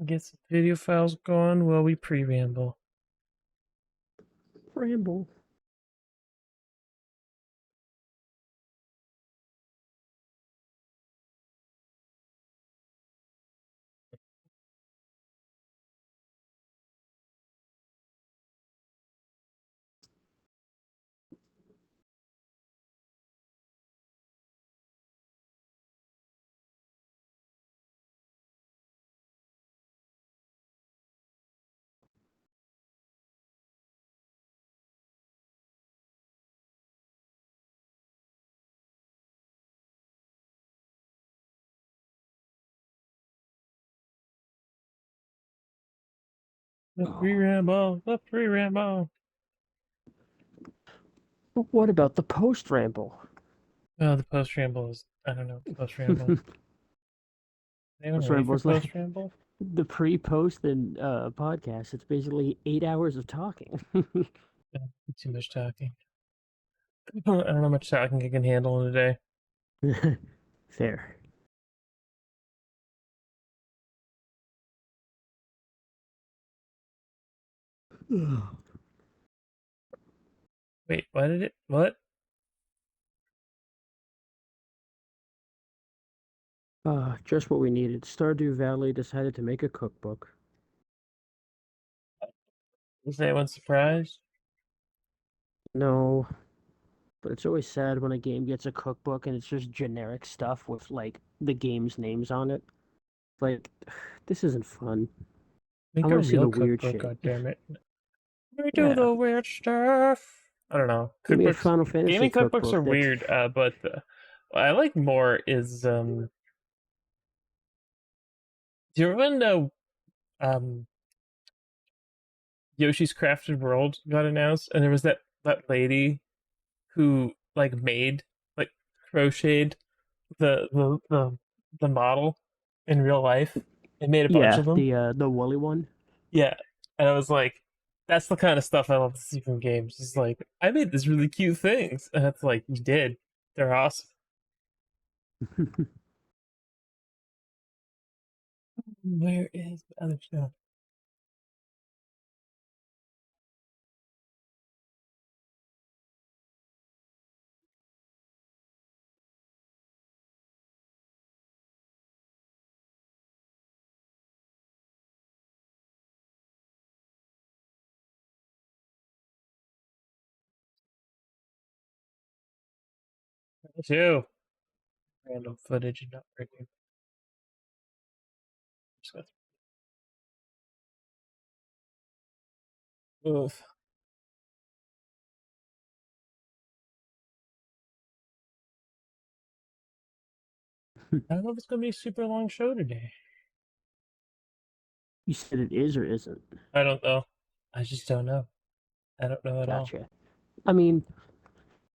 Get some video files going while we pre-ramble. Ramble. The Oh. pre-ramble, the pre-ramble. What about the post ramble? Oh, the post-ramble is, I don't know, post-ramble. They even Post ready for ramble is like post-ramble? the pre, post, and podcast. It's basically 8 hours of talking. Yeah, too much talking. I don't know how much talking I can handle in a day. Fair. Wait, what did it? What? Just what we needed. Stardew Valley decided to make a cookbook. Was anyone surprised? No, but it's always sad when a game gets a cookbook and it's just generic stuff with like the game's names on it. Like, this isn't fun. I Make a want to see real the weird cookbook, shit. goddammit. We do Yeah, the weird stuff. I don't know. give me a Cookbooks, Final Fantasy gaming cookbooks are cookbook that's weird, but what I like more is do you ever know um Yoshi's Crafted World got announced, and there was that lady who like made like crocheted the model in real life and made a bunch yeah, of them. the woolly one. Yeah, and I was like, that's the kind of stuff I love to see from games. It's like I made these really cute things, and it's like you did. They're awesome. Where is the other stuff? Two random footage and not breaking. Oof. I don't know if it's gonna be a super long show today. You said it is or isn't? I don't know. I just don't know. I don't know at all. Gotcha. I mean,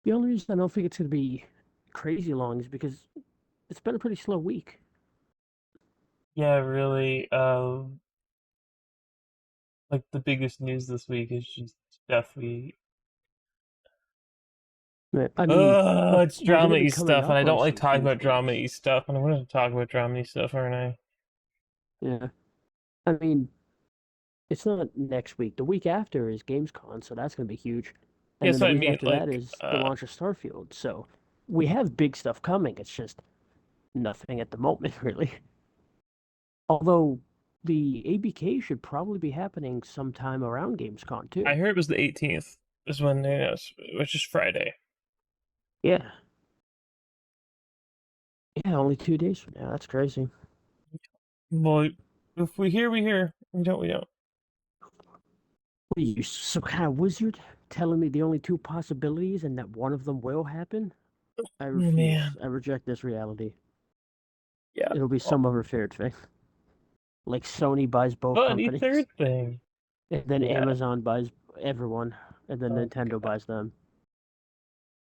the only reason I don't think it's going to be crazy long is because it's been a pretty slow week. Yeah, really. Like the biggest news this week is just definitely. I mean, It's we're going to be drama-y coming stuff, and up I on don't like some talking huge about ones. drama-y stuff, and I'm gonna talk about drama-y stuff, aren't I? Yeah. I mean, it's not next week. The week after is Gamescom, so that's going to be huge. And Yes, then the I week mean, after that like, is the launch of Starfield. So we have big stuff coming. It's just nothing at the moment, really. Although the ABK should probably be happening sometime around Gamescom, I too. heard it was the 18th is when they announced, which is Friday. Yeah. Yeah, only 2 days from now. That's crazy. Well, if we hear, we hear. We don't, we don't. What are you, some kind of wizard telling me the only two possibilities and that one of them will happen? I Oh refuse. man, I reject this reality. yeah. It'll be Well, some other fair thing. Like Sony buys both funny companies, third thing. and then Yeah, Amazon buys everyone, and then oh Nintendo god. buys them.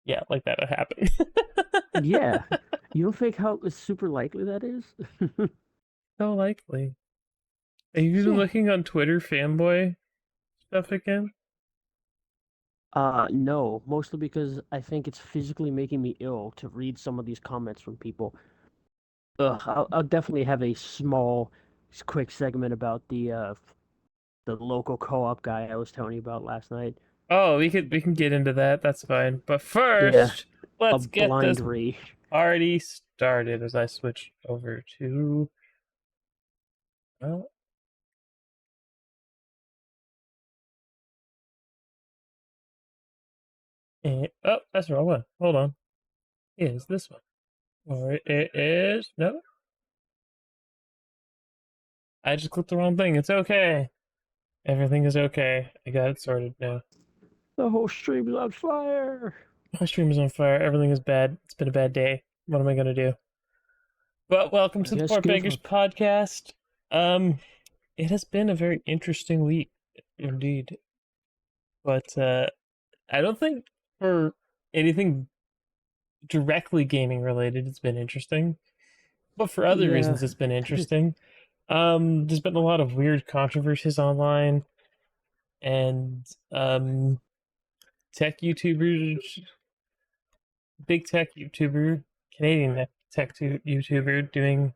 Yeah, like that would happen. Yeah. You don't think how super likely that is? So likely. Have you been Yeah. looking on Twitter fanboy stuff again? No, mostly because I think it's physically making me ill to read some of these comments from people. I'll definitely have a small Just a quick segment about the local co-op guy I was telling you about last night. Oh, we can get into that. That's fine. But Yeah, first, a let's get blind this read. party started as I switch over to well, oh, that's the wrong one. Hold on. Is this one? Or it is no. I just clicked the wrong thing. It's okay. Everything is okay. I got it sorted now. The whole stream's on fire. My stream is on fire. Everything is bad. It's been a bad day. What am I gonna do? But welcome I to the guess Poor give Beggars up. podcast. Um, it has been a very interesting week, indeed. But I don't think for anything directly gaming related, it's been interesting. But for other Yeah, reasons, it's been interesting. There's been a lot of weird controversies online, and tech YouTubers, big tech YouTuber, Canadian tech YouTuber doing.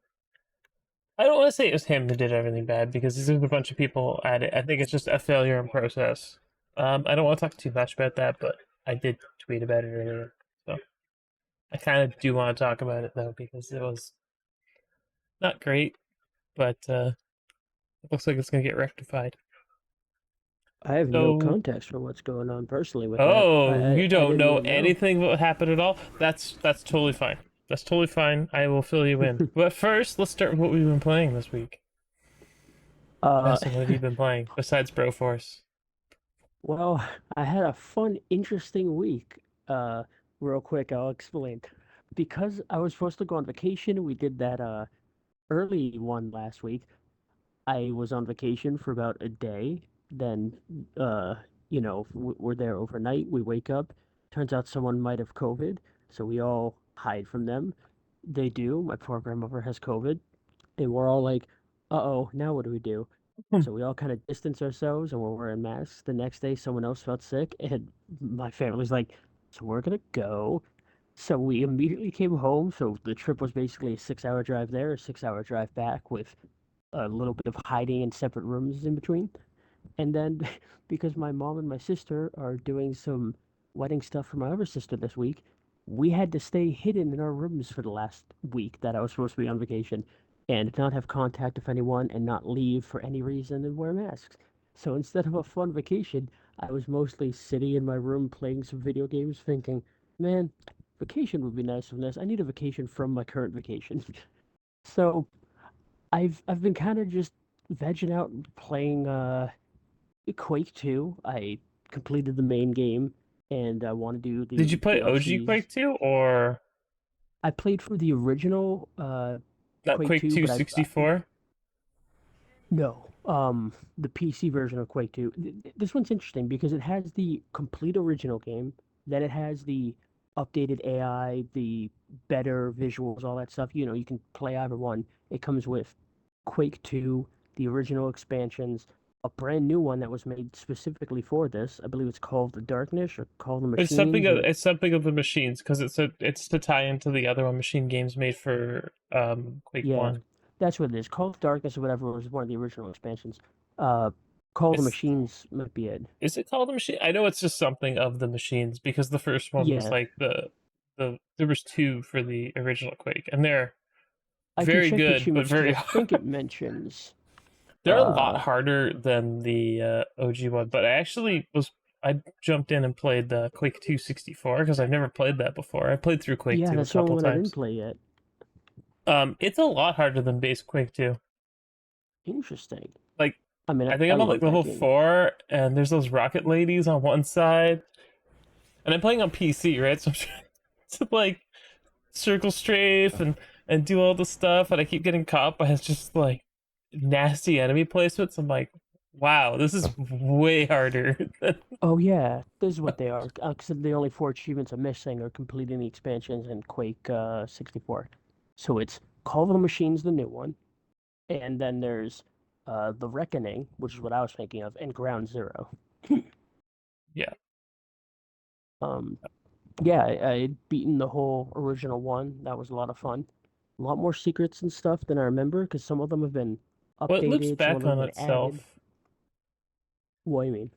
I don't want to say it was him that did everything bad because there's a bunch of people at it. I think it's just a failure in process. I don't want to talk too much about that, but I did tweet about it earlier. So I kind of do want to talk about it though because it was not great, but it looks like it's gonna get rectified. I have no So, context for what's going on personally with that. I oh, I, you I don't didn't know even know. anything what happened at all? That's totally fine. That's totally fine. I will fill you in. But first, let's start with what we've been playing this week. uh, Justin, what have you been playing besides Broforce? well, I had a fun, interesting week. Real quick, I'll explain. Because I was supposed to go on vacation, we did that early one last week. I was on vacation for about a day. Then, uh, we're there overnight. We wake up. Turns out someone might have COVID, so we all hide from them. They do. My poor grandmother has COVID, and we're all like, "Uh-oh, now what do we do?" So we all kind of distance ourselves, and we're wearing masks. The next day, someone else felt sick, and my family's like, "So we're gonna go." So we immediately came home. So the trip was basically a 6-hour drive there, a 6-hour drive back with a little bit of hiding in separate rooms in between. And then because my mom and my sister are doing some wedding stuff for my other sister this week, we had to stay hidden in our rooms for the last week that I was supposed to be on vacation and not have contact with anyone and not leave for any reason and wear masks. So instead of a fun vacation, I was mostly sitting in my room playing some video games thinking, man, vacation would be nice from this. I need a vacation from my current vacation. So I've been kind of just vegging out and playing Quake 2. I completed the main game and I want to do Did you the play OG DLCs. Quake 2 or I played for the original not Quake Quake 2, 2 but I 64? no, the PC version of Quake 2. This one's interesting because it has the complete original game, then it has the updated AI, the better visuals, all that stuff. You can play either one. It comes with Quake 2, the original expansions, a brand new one that was made specifically for this. I believe it's called the Darkness or Call the Machines or It's something of the machines because it's to tie into the other one machine games made for Quake yeah, 1. that's what it is. Call of Darkness or whatever was one of the original expansions. Uh, Call the It's Machines might be it. is it called the machine? I know it's just something of the machines because the first one was Yeah, like the there was two for the original Quake and they're I can very check the good but achievements because very I hard. think it mentions. They're a lot Uh, harder than the OG one, but I jumped in and played the Quake 264 because I've never played that before. I played through Quake yeah, 2 a that's the only couple one I didn't times. play yet. It's a lot harder than base Quake 2. Interesting. Like I mean, I think I I'm on love like that level game. 4 and there's those rocket ladies on one side and I'm playing on PC, right? So I'm trying to like circle strafe and do all the stuff and I keep getting caught by just like nasty enemy placements. I'm like, wow, this is way harder than Oh yeah, this is what they are. Because the only four achievements I'm missing are completing the expansions and Quake 64. So it's Call of the Machines, the new one, and then there's The Reckoning, which is what I was thinking of, and Ground Zero. yeah. Um, yeah, I'd beaten the whole original one. That was a lot of fun. A lot more secrets and stuff than I remember, because some of them have been Well, it loops updated, some of back them on been added. itself. What do you mean?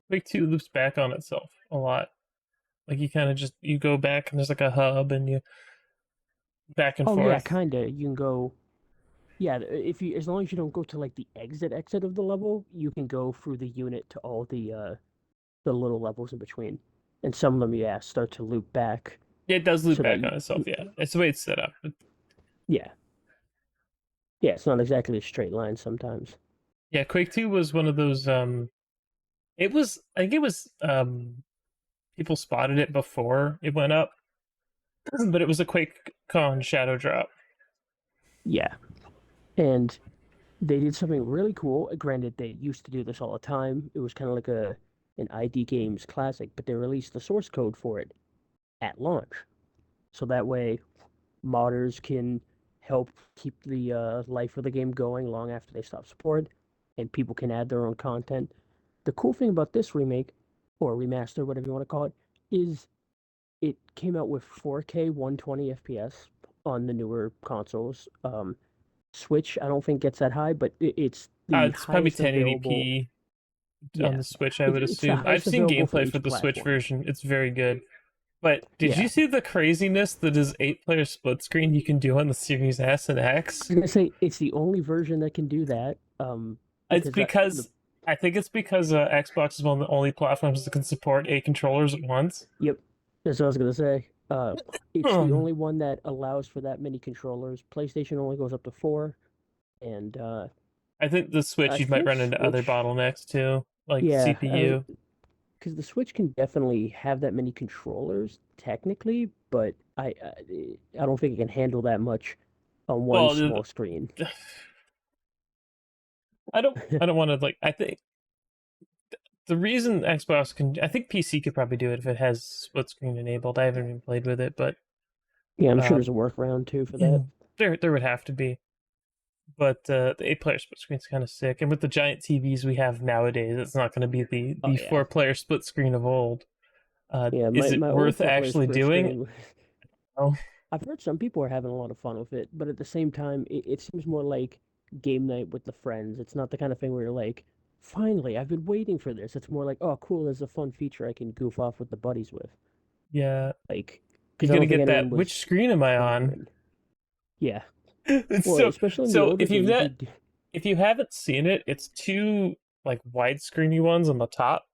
Quake 2 loops back on itself a lot. Like you kind of just you go back and there's like a hub and you back and Oh yeah, forth. kinda. You can go. Yeah, if you as long as you don't go to like the exit of the level, you can go through the unit to all the little levels in between. And some of them, yeah, start to loop back Yeah, it does loop so that back on itself. Yeah, it's the way it's set up. yeah, yeah, it's not exactly a straight line sometimes. Yeah, Quake 2 was one of those. It was. I think it was. People spotted it before it went up, but it was a QuakeCon shadow drop. Yeah, and they did something really cool. Granted, they used to do this all the time. It was kind of like a an ID Games classic, but they released the source code for it at launch, so that way modders can help keep the life of the game going long after they stop support, and people can add their own content. The cool thing about this remake, or remaster, whatever you want to call it, is it came out with 4K 120 FPS on the newer consoles. Switch, I don't think gets that high, but it's the It's probably highest available. 1080p on Yeah, the Switch, I would it's the assume. I've highest seen available for gameplay for each the Switch platform. version. It's very good. But did you Yeah, see the craziness that is 8-player split screen you can do on the Series S and I X? was gonna say it's the only version that can do that. It's Because the because I think it's because Xbox is one of the only platforms that can support 8 controllers at once. yep, that's what I was gonna say. It's the Um, only one that allows for that many controllers. PlayStation only goes up to four, and I think the Switch I you might think run into other Switch, bottlenecks too, like yeah, CPU. because the Switch can definitely have that many controllers technically, but I don't think it can handle that much on one Well, small screen. I don't want to like. I think the reason Xbox can, I think PC could probably do it if it has split screen enabled. I haven't even played with it, but Yeah, I'm sure there's um, a workaround too for yeah, that. there would have to be. But the 8-player split screen's kind of sick, and with the giant TVs we have nowadays, it's not going to be the Oh the yeah, 4-player split screen of old. yeah. Is it My old worth four-player actually split doing? screen. Oh, I've heard some people are having a lot of fun with it, but at the same time, it seems more like game night with the friends. It's not the kind of thing where you're like, finally, I've been waiting for this. It's more like, oh, cool, there's a fun feature I can goof off with the buddies with. yeah. Like, You because I got to don't think get anyone that. Which was screen am I on? clamoring. Yeah. It's Well, especially in the so older games, you could. if you haven't seen it, it's two like widescreeny ones on the top,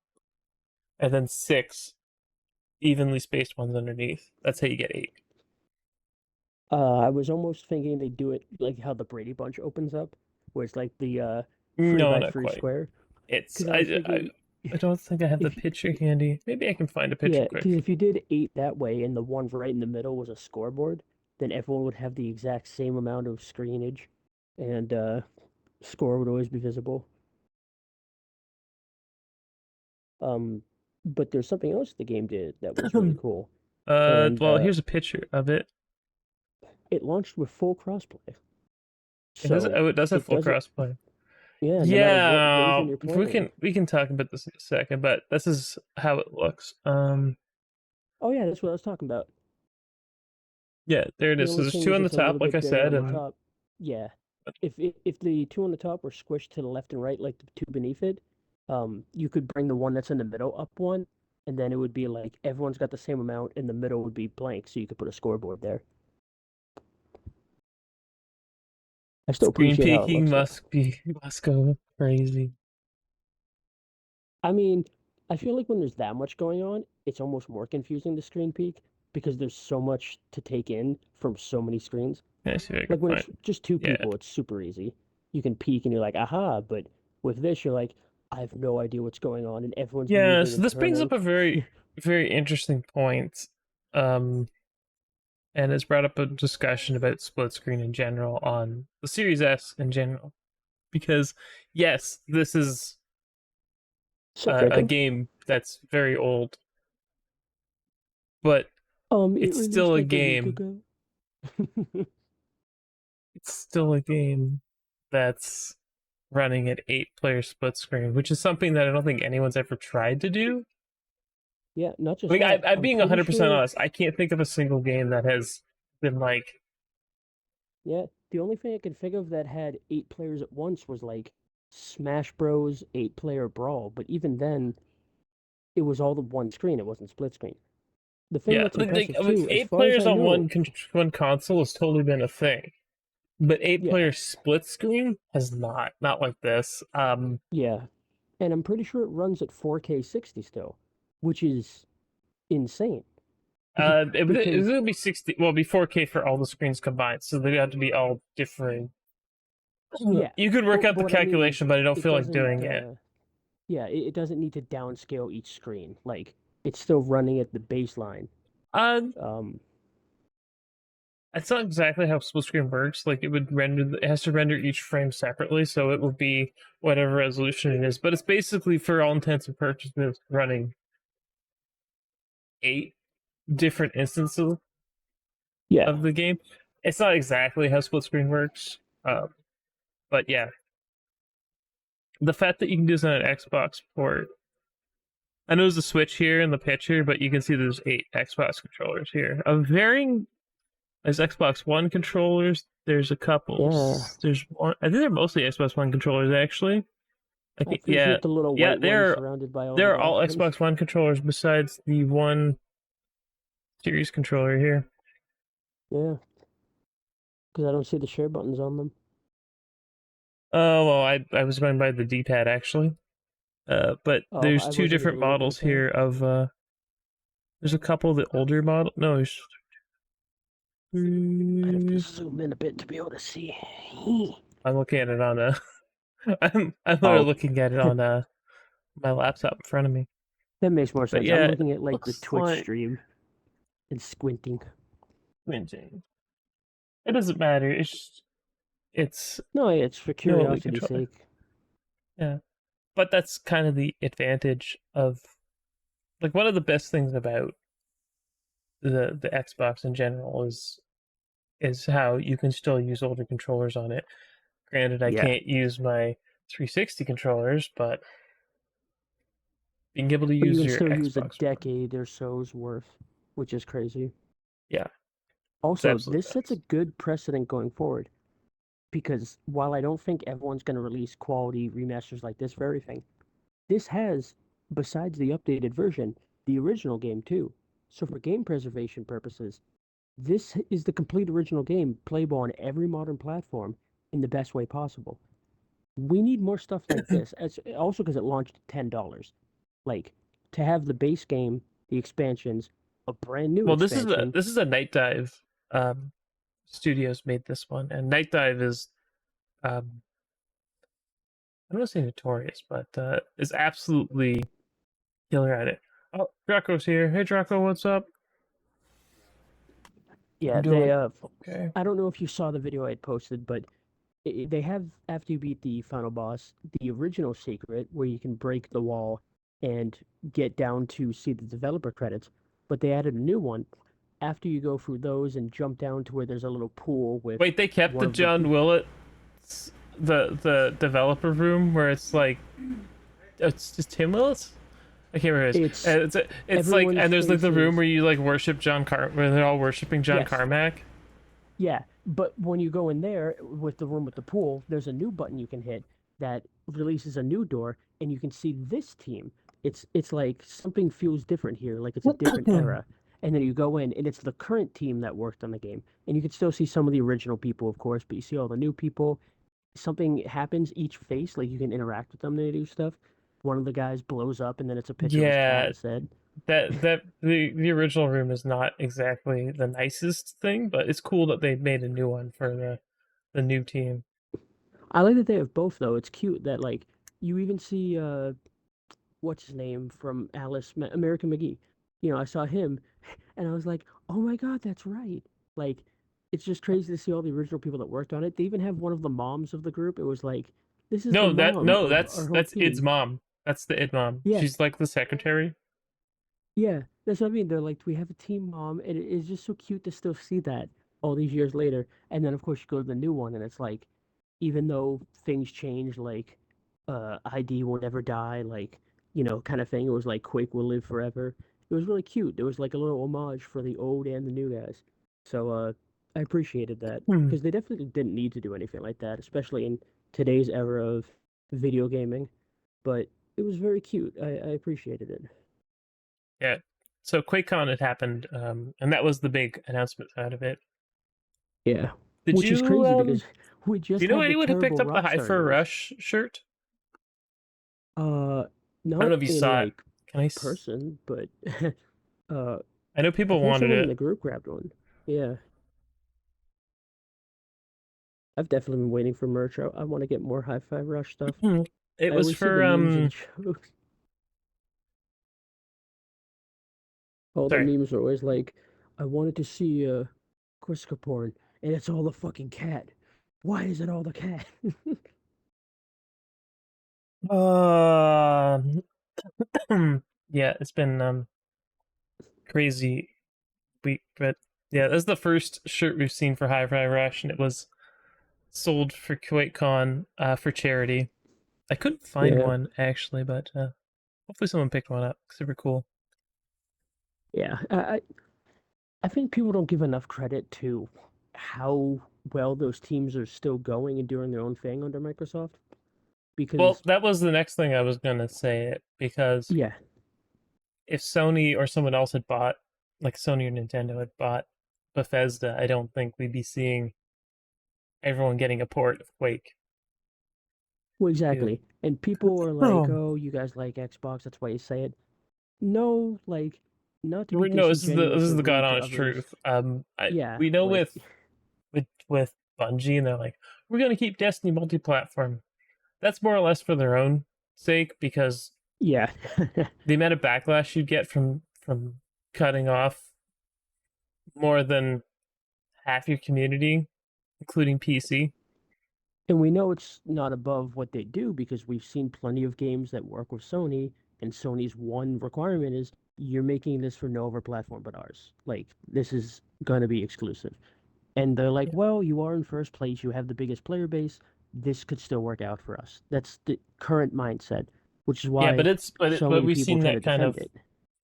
and then six evenly spaced ones underneath. That's how you get 8. I was almost thinking they do it like how the Brady Bunch opens up, where it's like the three No, by not three quite. square. It's Because I was thinking, I don't think I have the if picture handy. Maybe I can find a picture yeah, because quick. if you did eight that way and the one right in the middle was a scoreboard, then everyone would have the exact same amount of screenage, and score would always be visible. Um, but there's something else the game did that was really cool, and Well, here's a picture of it. it launched with full crossplay. It has So oh, it does have it full does it, crossplay. yeah, no matter what Yeah, version you're playing. we can talk about this in a second, but this is how it looks. Oh yeah, that's what I was talking about. Yeah, there it The is. So only there's thing two is on the it's a top, little like bit I bigger said, on the and top. Yeah. If the two on the top were squished to the left and right like the two beneath it, you could bring the one that's in the middle up one, and then it would be like everyone's got the same amount, and the middle would be blank, so you could put a scoreboard there. I still screen appreciate how it peeking looks though. must go crazy. I mean, I feel like when there's that much going on, it's almost more confusing to screen peek because there's so much to take in from so many screens. Yeah, see if I can Like when find. it's just two Yeah, people, it's super easy. You can peek and you're like, aha, but with this, you're like, I have no idea what's going on, and everyone's yeah. moving So and this brings up turning. a very interesting point. Um, and it's brought up a discussion about split screen in general on the Series S in general. Because yes, this is Sit a drinking. game that's very old, but It it's still released a like a week game. ago. It's still a game that's running at 8-player split screen, which is something that I don't think anyone's ever tried to do. Yeah, not just Like that. I'm I'm being pretty 100% sure. honest. I can't think of a single game that has been like Yeah, The only thing I can think of that had 8 players at once was like Smash Bros. 8-player Brawl, but even then, it was all the one screen. It wasn't split screen. The thing Yeah, that's impressive too, as eight far as players I on know, one console has totally been a thing, but eight yeah, player split screen has not like this. yeah, and I'm pretty sure it runs at 4K 60 still, which is insane It was because gonna be 60. Well, it'd be 4K for all the screens combined, so they have to be all different. yeah, You could work out but the what I mean is calculation, but I don't it feel like doesn't doing it. yeah, it doesn't need to downscale each screen. Like it's still running at the baseline. Uh, Um, That's not exactly how split screen works. Like it has to render each frame separately, so it will be whatever resolution it is. But it's basically, for all intents and purposes, running 8 different instances yeah, of the game. It's not exactly how split screen works, but yeah, the fact that you can do this on an Xbox port. I know there's a Switch here in the picture, but you can see there's 8 Xbox controllers here of varying. There's Xbox One controllers. There's a couple. yeah. There's one. I think they're mostly Xbox One controllers, actually. I I think, appreciate the little yeah. white one surrounded by all the They're black all ones. Xbox One controllers besides the one series controller here. Yeah, because I don't see the share buttons on them. Oh well, I was going by the D-pad actually. But Oh, there's I two wasn't different even looking models at that. here of There's a couple of the older model. No, there's. I'd have to zoom in a bit to be able to see. I'm looking at it on a. I'm literally Oh, looking at it on my laptop in front of me. that makes more But sense. I'm yeah, looking at it like the looks Twitch like stream and squinting. squinting. It doesn't matter. It's No, yeah, it's for the only curiosity's controller. sake. Yeah, but that's kind of the advantage of, like, one of the best things about the Xbox in general is how you can still use older controllers on it. Granted, I Yeah, can't use my 360 controllers, but being able to but you use can your still use a Xbox One, decade or so's worth, which is crazy. yeah, it's Also, absolutely this sets a nuts. good precedent going forward because while I don't think everyone's going to release quality remasters like this for everything, this has, besides the updated version, the original game too. So for game preservation purposes, this is the complete original game playable on every modern platform in the best way possible. We need more stuff like this. As also because it launched at $10. Like to have the base game, the expansions, a brand new Well, expansion. this is a Night Dive um, Studios made this one, and Night Dive is um, I don't want to say notorious, but is absolutely killer at it. Oh, Draco's here. Hey, Draco, what's up? Yeah, I'm they doing okay. I don't know if you saw the video I had posted, but they have after you beat the final boss, the original secret where you can break the wall and get down to see the developer credits. But they added a new one after you go through those and jump down to where there's a little pool with Wait, they kept one the of the John Willett, the developer room where it's like it's just Tim Willis. I can't remember his. it's It's like, everyone's and there's like the room faces. where you like worship where they're all worshiping John Yes, Carmack. yeah, but when you go in there with the room with the pool, there's a new button you can hit that releases a new door, and you can see this team. It's like something feels different here, like it's a different era. And then you go in, and it's the current team that worked on the game, and you can still see some of the original people, of course, but you see all the new people. Something happens each face, like you can interact with them. They do stuff. One of the guys blows up, and then it's a picture of his cat Yeah, instead. that the original room is not exactly the nicest thing, but it's cool that they made a new one for the new team. I like that they have both, though. It's cute that like you even see what's his name from American McGee. I saw him and I was like, oh my God, that's right. Like, it's just crazy to see all the original people that worked on it. They even have one of the moms of the group. It was like, this is the mom No, of our whole that's Id's team. mom. That's the Id mom. Yeah, She's like the secretary. yeah, that's what I mean. They're like, we have a team mom, and it's just so cute to still see that all these years later. And then, of course, you go to the new one, and it's like, even though things change, like ID will never die, like kind of thing. It was like Quake will live forever. It was really cute. There was like a little homage for the old and the new guys. So I appreciated that Hmm. because they definitely didn't need to do anything like that, especially in today's era of video gaming. But it was very cute. I appreciated it. Yeah. So QuakeCon had happened, and that was the big announcement out of it. Yeah, Did which is you crazy because we do you just know had the anyone who picked terrible up the Rockstar Hyper news. Rush shirt? Uh, I don't not know if you in saw it. like Can I? person, but uh, I know I people think wanted someone in it. the group grabbed one. Yeah, I've definitely been waiting for merch. I want to get more Hi-Fi Rush stuff. It I was always see for the memes and jokes. All the sorry. memes are always like, I wanted to see Corsica porn, and it's all the fucking cat. Why is it all the cat? Uh, yeah, it's been crazy week, but yeah, this is the first shirt we've seen for Hi-Fi Rush, and it was sold for QuakeCon for charity. I couldn't find Yeah, one actually, but hopefully someone picked one up. Super cool. yeah. I think people don't give enough credit to how well those teams are still going and doing their own thing under Microsoft. Well, Because that was the next thing I was gonna say it because yeah, if Sony or someone else had bought, like Sony or Nintendo had bought Bethesda, I don't think we'd be seeing everyone getting a port of Quake. well, Too. exactly. And people are like, Oh, "Oh, you guys like Xbox, that's why you say it." No, like, not to be no, this disingenuous is or the god rude to honest others. truth. We Yeah, know like, with Bungie, and they're like, we're gonna keep Destiny multi-platform. That's more or less for their own sake because yeah. the amount of backlash you get from cutting off more than half your community, including PC. And we know it's not above what they do because we've seen plenty of games that work with Sony, and Sony's one requirement is you're making this for no other platform but ours. Like, this is gonna be exclusive. And they're like, Yeah, well, you are in first place, you have the biggest player base, this could still work out for us. That's the current mindset, which is yeah, why so but many we've people seen try to that kind defend of it.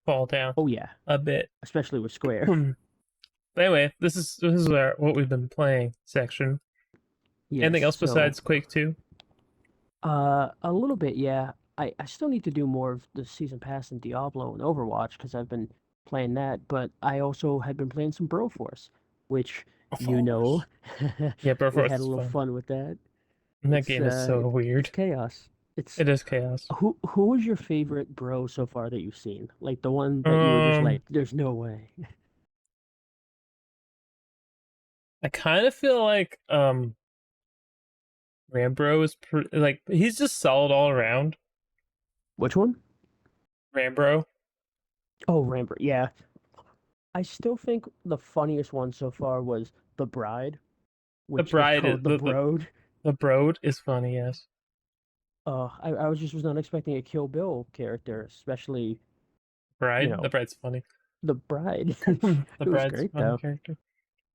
fall down Oh yeah, a bit. especially with Square. But anyway, this is our what we've been playing section. Yes, Anything else so besides Quake 2? a little bit, yeah. I still need to do more of the season pass in Diablo and Overwatch because I've been playing that, but I also had been playing some Broforce, which Of you know, course. Yeah, we Broforce had a is little fun. fun with that. And that game is so It's weird. chaos. It's It is chaos. who was your favorite bro so far that you've seen? Like the one that you were just Um, like, there's no way. I kind of feel like Rambro is like he's just solid all around. Which one? Rambro, Oh, Rambert. Yeah, I still think the funniest one so far was the Bride, the which is bride, called the Broad. the Broad is funny. Yes, I was not expecting a Kill Bill character, especially, you bride. The know, bride's funny. the bride. The It was bride's a great funny though. character.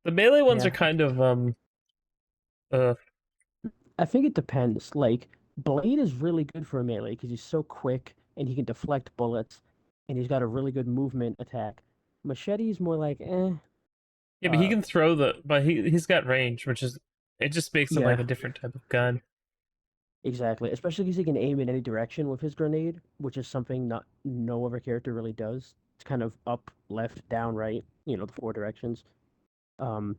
The melee ones are Yeah. kind of uh I think it depends. Like Blade is really good for a melee because he's so quick and he can deflect bullets and he's got a really good movement attack. Machete is more like yeah, but he uh can throw but he's got range, which is it just makes him like yeah, a different type of gun. exactly. Especially because he can aim in any direction with his grenade, which is something not no other character really does. It's kind of up, left, down, right, the four directions. Um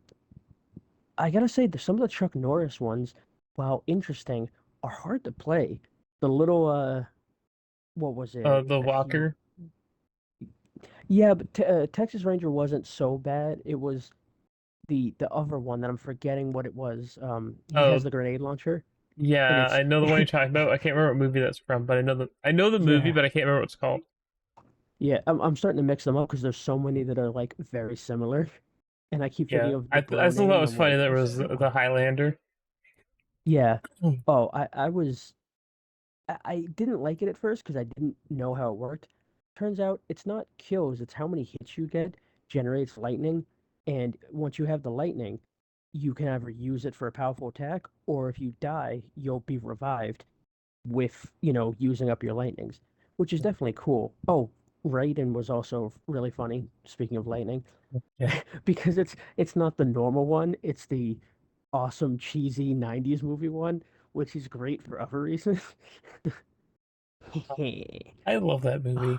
I gotta say, some of the Chuck Norris ones, while interesting, are hard to play. The little what was it? The He, Walker. yeah, but Texas Ranger wasn't so bad. It was the other one that I'm forgetting what it was. He has Oh the grenade launcher, and yeah, it's I know the one you're talking about. I can't remember what movie that's from, but I know the movie, yeah, but I can't remember what it's called. yeah. I'm starting to mix them up because there's so many that are like very similar, and I keep thinking Yeah, of the I bro still thought it name. was I'm funny like, that it what's was that the one? Highlander. Yeah. Hmm. Oh, I was I didn't like it at first because I didn't know how it worked. Turns out it's not kills, it's how many hits you get generates lightning. And once you have the lightning, you can either use it for a powerful attack, or if you die, you'll be revived with, using up your lightnings, which is definitely cool. Oh, Raiden was also really funny, speaking of lightning, Yeah, because it's not the normal one, it's the awesome cheesy 90s movie one, which is great for other reasons. I love that movie.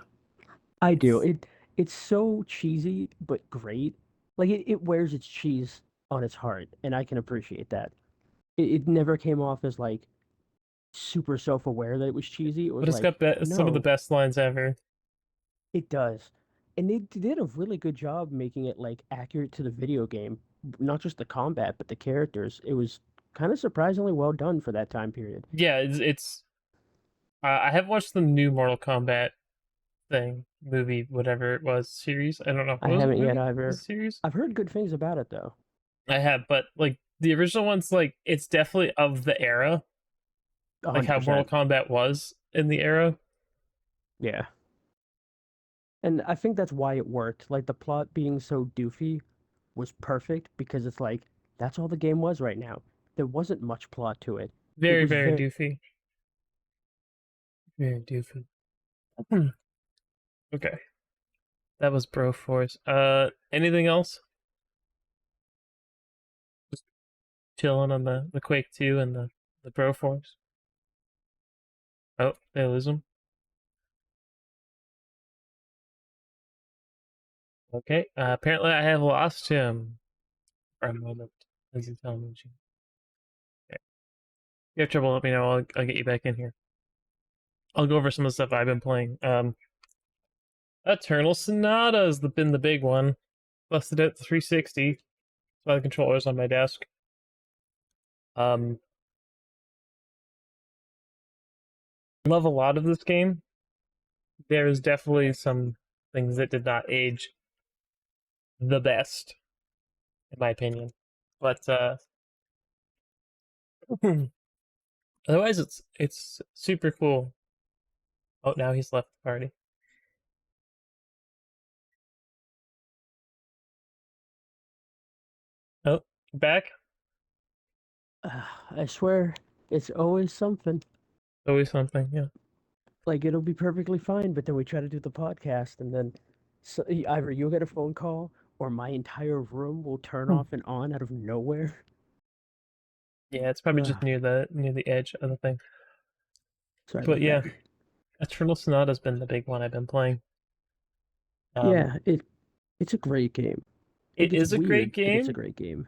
I do. It's It's so cheesy but great. Like it wears its cheese on its heart, and I can appreciate that. It never came off as like super self-aware that it was cheesy. It but was it's like, got some of the no, best lines ever. it does. And they did a really good job making it like accurate to the video game, not just the combat, but the characters. It was kind of surprisingly well done for that time period. Yeah, it's I have watched the new Mortal Kombat thing, movie, whatever it was, series. I don't know. I What was it, haven't yet movie? Was either. it series? I've heard good things about it though. I have, but like the original one's like it's definitely of the era, like how Mortal 100%. Kombat was in the era. Yeah. And I think that's why it worked. Like the plot being so doofy was perfect because it's like that's all the game was right now. There wasn't much plot to it. It Very, was very very doofy. Very doofy. Hmm. Okay. That was Broforce. Anything else? Just chilling on the Quake 2 and the Broforce. Oh, they lose him. Okay. Apparently I have lost him for a moment. As you tell me. Okay. You have trouble, let me know. I'll get you back in here. I'll go over some of the stuff I've been playing. Eternal Sonata has been the big one. Busted out the 360. That's why the controller's on my desk. Um, love a lot of this game. There is definitely some things that did not age the best, in my opinion. But otherwise, it's super cool. Oh, now he's left the party. Oh, back. I swear it's always something. Always something. Yeah. Like it'll be perfectly fine, but then we try to do the podcast and then either you'll get a phone call or my entire room will turn Hmm. off and on out of nowhere. Yeah, it's probably just Ugh, near the edge of the thing. sorry But about that. yeah, Eternal Sonata's been the big one I've been playing. Um, Yeah, it's a great game. it Like it's is a great weird, but it's a game. great game.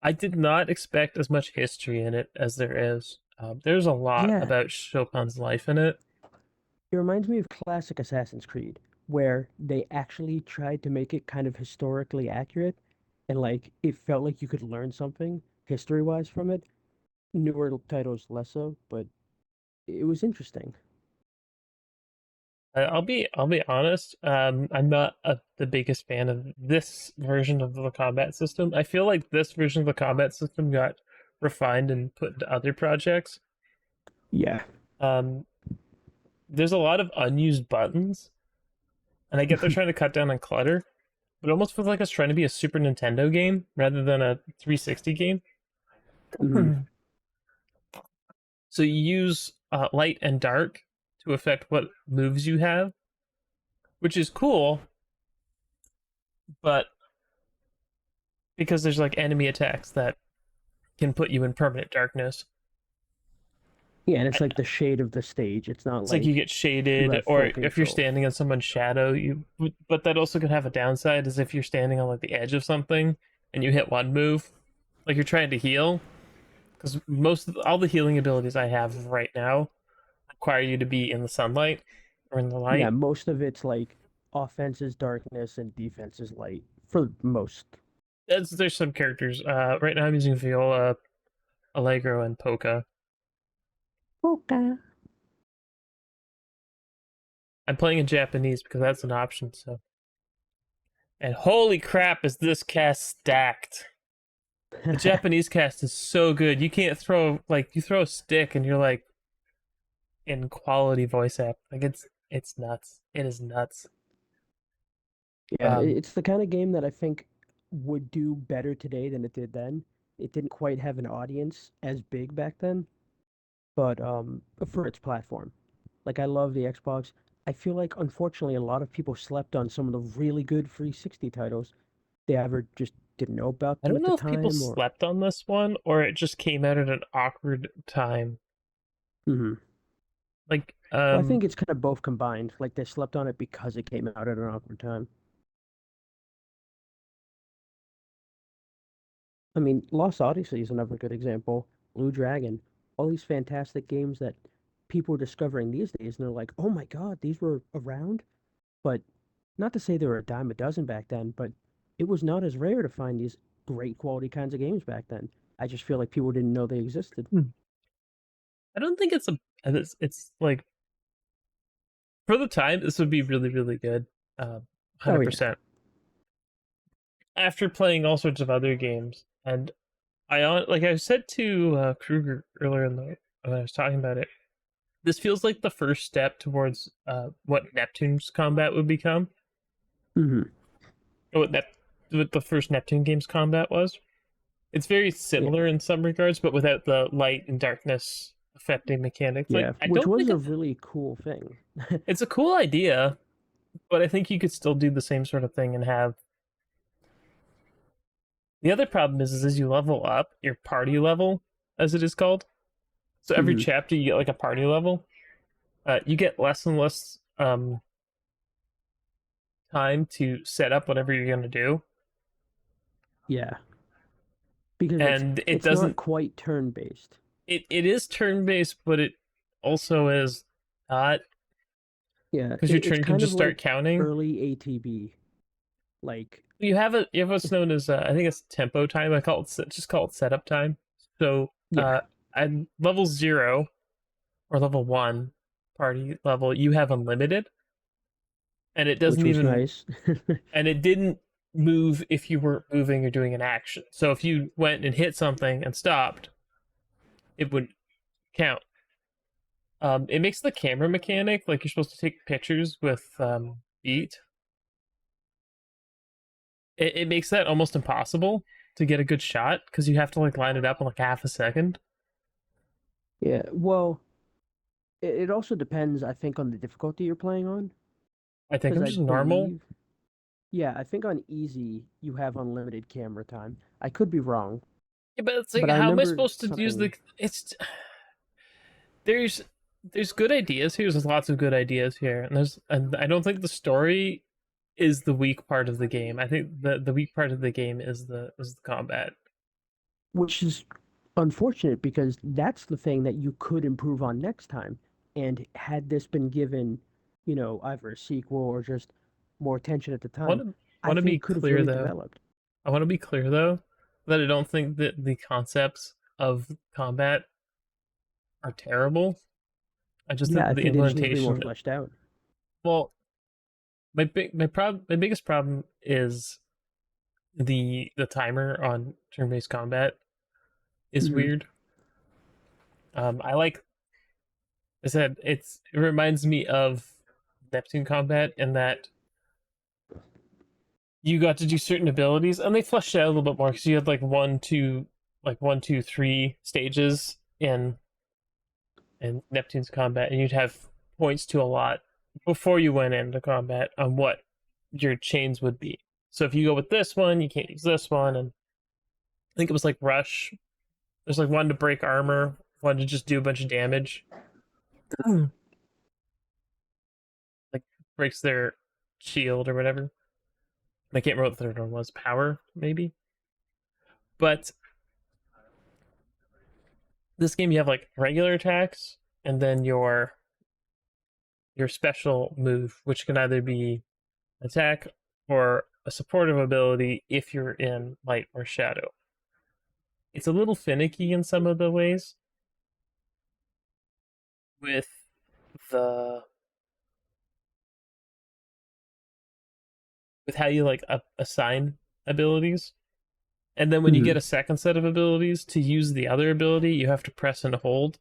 I did not expect as much history in it as there is. There's a lot Yeah, about Chopin's life in it. it reminds me of classic Assassin's Creed, where they actually tried to make it kind of historically accurate, and like it felt like you could learn something history-wise from it. Newer titles less so, but it was interesting. I'll be honest. I'm not the biggest fan of this version of the combat system. I feel like this version of the combat system got refined and put into other projects. Yeah. Um, there's a lot of unused buttons, and I get they're trying to cut down on clutter, but it almost feels like it's trying to be a Super Nintendo game rather than a 360 game. Mhm. So you use light and dark to affect what moves you have, which is cool, but because there's like enemy attacks that can put you in permanent darkness. Yeah, and it's like the shade of the stage. It's not It's like you like get you shaded, have full or if you're control. standing in someone's shadow, you. But that also could have a downside, is if you're standing on like the edge of something and you hit one move, like you're trying to heal, because all the healing abilities I have right now require you to be in the sunlight or in the Yeah, light. most of it's like offense is darkness and defense is light for most. There's some characters. Right now I'm using Viola, Allegro, and Polka. Okay. I'm playing in Japanese because that's an option. So, and holy crap, is this cast stacked? The Japanese cast is so good. You can't throw like you throw a stick and you're like in quality voice act. Like it's nuts. It is nuts. Yeah, Um, it's the kind of game that I think would do better today than it did then. It didn't quite have an audience as big back then, but for its platform. Like I love the Xbox. I feel like unfortunately a lot of people slept on some of the really good 360 titles. They either just didn't know about I them don't at the know if people time or slept on this one or it just came out at an awkward time. hmm. Like, Well, I think it's kind of both combined. Like they slept on it because it came out at an awkward time. I mean, Lost Odyssey is another good example. Blue Dragon, all these fantastic games that people are discovering these days, and they're like, "Oh my God, these were around." But not to say they were a dime a dozen back then, but it was not as rare to find these great quality kinds of games back then. I just feel like people didn't know they existed. I don't think it's like for the time this would be really really good. Oh yeah. 100%. After playing all sorts of other games, and like I said to Kruger earlier in the when I was talking about it, this feels like the first step towards what Neptune's combat would become. Hmm. Or what the first Neptune game's combat was. It's very Yeah. similar in some regards, but without the light and darkness affecting mechanics. Like Yeah. I Which don't was think a really cool thing. it's a cool idea, but I think you could still do the same sort of thing and have. The other problem is as you level up, your party level, as it is called. So every Hmm. chapter you get like a party level. You get less and less time to set up whatever you're gonna do, Yeah. Because and it it's not doesn't. quite turn based. It is turn based, but it also is not Yeah, because your it's turn can kind of just start like counting. early ATB. Like, You have what's known as I think it's tempo time. I call it just call it setup time. So yeah, at level 0 or level 1 party level, you have unlimited, and it which doesn't was even nice. and it didn't move if you were moving or doing an action. So if you went and hit something and stopped, it would count. It makes the camera mechanic like you're supposed to take pictures with beat. It makes that almost impossible to get a good shot because you have to like line it up in like half a second. Yeah, well, it also depends, I think, on the difficulty you're playing on. I think Because I'm I just normal. believe, yeah, I think on easy you have unlimited camera time. I could be wrong, Yeah, but it's like, but I how am I remember supposed to use something. the? It's there's there's good ideas here. There's lots of good ideas here, and I don't think the story is the weak part of the game. I think the weak part of the game is the combat. Which is unfortunate because that's the thing that you could improve on next time. And had this been given, either a sequel or just more attention at the I time, I want to be think could have clear really though. developed. I want to be clear though that I don't think that the concepts of combat are terrible. I just Yeah, think I the think they just need to be more implementation. fleshed out. Well, my biggest problem is the timer on turn based combat is Hmm. weird. I like I said it reminds me of Neptune combat in that you got to do certain abilities and they fleshed it out a little bit more because you had like one, two, three stages in Neptune's combat, and you'd have points to a lot before you went into combat on what your chains would be. So if you go with this one, you can't use this one, and I think it was like rush. There's like one to break armor, one to just do a bunch of damage, like breaks their shield or whatever. I can't remember what the third one was. Power, maybe. But this game, you have like regular attacks, and then your special move, which can either be attack or a supportive ability if you're in light or shadow. It's a little finicky in some of the ways with the with how you like assign abilities. And then when you get Hmm. a second set of abilities to use the other ability, you have to press and hold,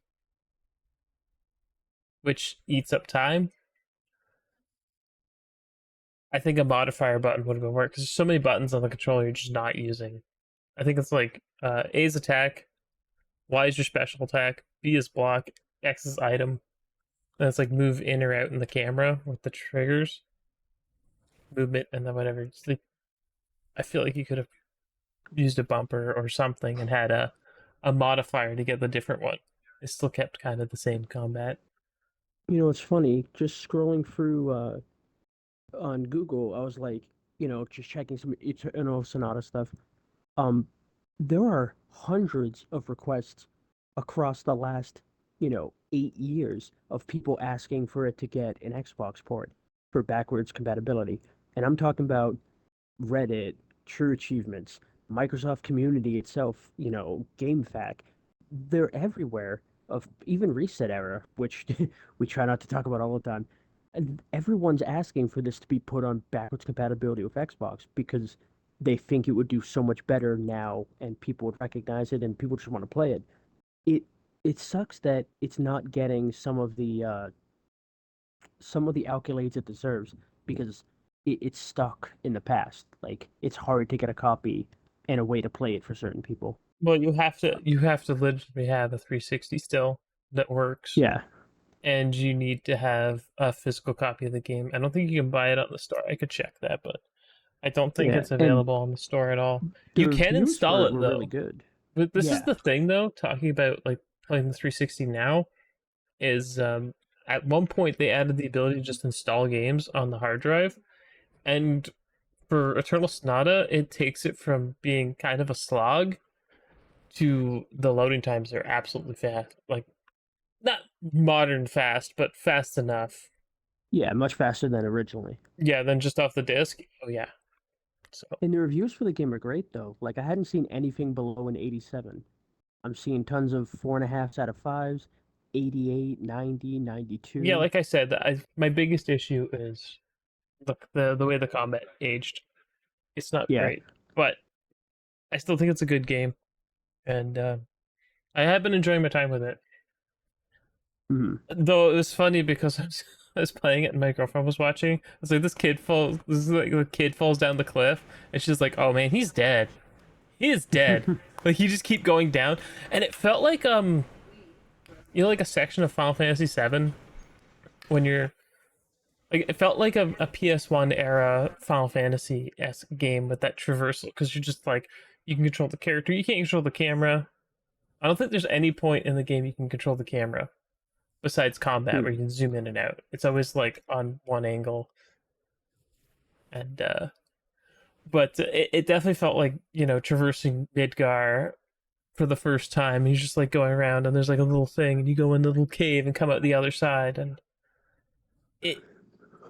which eats up time. I think a modifier button would have been work because there's so many buttons on the controller you're just not using. I think it's like A is attack, Y is your special attack, B is block, X is item. And it's like move in or out in the camera with the triggers, movement, and then whatever. It's like, I feel like you could have used a bumper or something and had a modifier to get the different one. It still kept kind of the same combat. You know, it's funny, just scrolling through on Google, I was like, just checking some Sonata stuff. Um, there are hundreds of requests across the last, 8 years of people asking for it to get an Xbox port for backwards compatibility. And I'm talking about Reddit, True Achievements, Microsoft Community itself, GameFAQ. They're everywhere. Of even Reset Era, which we try not to talk about all the time. And everyone's asking for this to be put on backwards compatibility with Xbox because they think it would do so much better now, and people would recognize it, and people just want to play it. It it sucks that it's not getting some of the accolades it deserves because it's stuck in the past. Like it's hard to get a copy and a way to play it for certain people. Well, you have to literally have a 360 still that works, Yeah, and you need to have a physical copy of the game. I don't think you can buy it on the store. I could check that, but I don't think yeah, it's and available on the store at all. the You can reviews install for it it were really though. good. But this is Yeah, the thing though, talking about like playing the 360 now is at one point they added the ability to just install games on the hard drive, and for Eternal Sonata, it takes it from being kind of a slog to the loading times are absolutely fast. Like not modern fast, but fast enough. yeah, much faster than originally. Yeah, then just off the disc. Oh yeah. So And the reviews for the game are great though. Like I hadn't seen anything below an 87. I'm seeing tons of 4.5s out of fives, 88, 90, yeah, 92. like I said, my biggest issue is the way the combat aged. It's not Yeah. great, but I still think it's a good game, and I have been enjoying my time with it. Mhm. Though it was funny because I was playing it and my girlfriend was watching. It's like this kid falls. This is like the kid falls down the cliff, and she's like, "Oh man, he's dead. He is dead." Like he just keep going down, and it felt like like a section of Final Fantasy VII when you're like it felt like a PS1 era Final Fantasy esque game with that traversal because you're just like you can control the character, you can't control the camera. I don't think there's any point in the game you can control the camera besides combat where Hmm. you can zoom in and out. It's always like on one angle, and but it definitely felt like traversing Midgar for the first time. He's just like going around, and there's like a little thing, and you go in the little cave and come out the other side, and it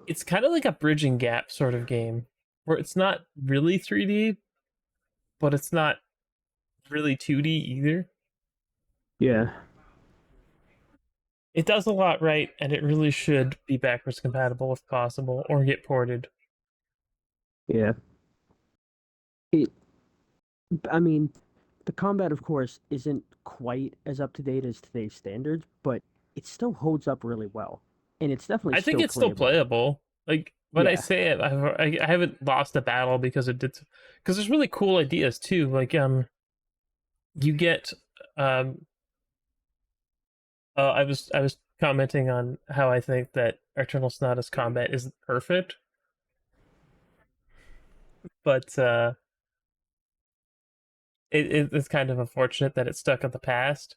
it's kind of like a bridging gap sort of game where it's not really 3D, but it's not really 2D either. Yeah. It does a lot right, and it really should be backwards compatible if possible, or get ported. Yeah. It I mean, the combat of course isn't quite as up to date as today's standards, but it still holds up really well. And it's definitely I think still it's still playable. playable. Like when I Yeah. say it, I haven't lost a battle because it did. Because there's really cool ideas too. Like you get um. I was commenting on how I think that Eternal Sonata's combat isn't perfect, but it's kind of unfortunate that it's stuck in the past.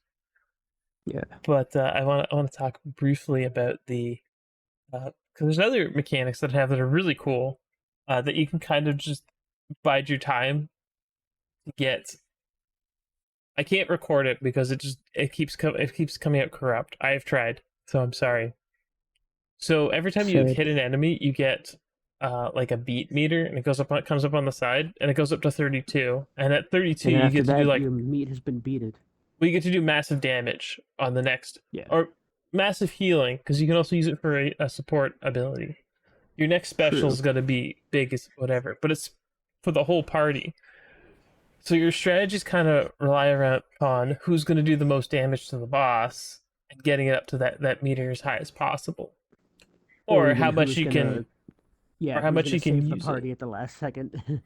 Yeah. But I want to talk briefly about the because there's other mechanics that have that are really cool that you can kind of just bide your time to get. I can't record it because it keeps coming out corrupt. I have tried, so I'm sorry. So every time you Said. hit an enemy, you get like a beat meter, and it comes up on the side, and it goes up to 32. And at 32, And then you after get to do that, like your meat has been beaten. you get to do massive damage on the next, Yeah. or massive healing because you can also use it for a support ability. Your next special True. is going to be big as whatever, but it's for the whole party. So your strategies kind of rely around on who's going to do the most damage to the boss and getting it up to that meter as high as possible, Or or even how much who's you gonna can, yeah, or how who's much gonna you can save the use it. party at the last second.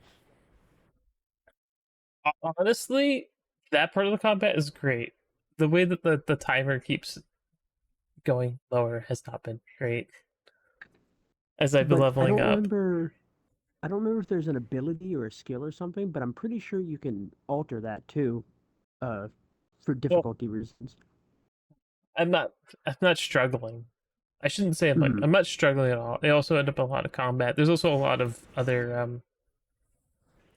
Honestly, that part of the combat is great. The way that the timer keeps going lower has not been great as I've been But leveling up. I don't remember if there's an ability or a skill or something, but I'm pretty sure you can alter that too, uh, for Well, difficulty reasons. I'm not I'm not struggling. I shouldn't say Hmm. I'm not struggling at all. They also end up a lot of combat. There's also a lot of other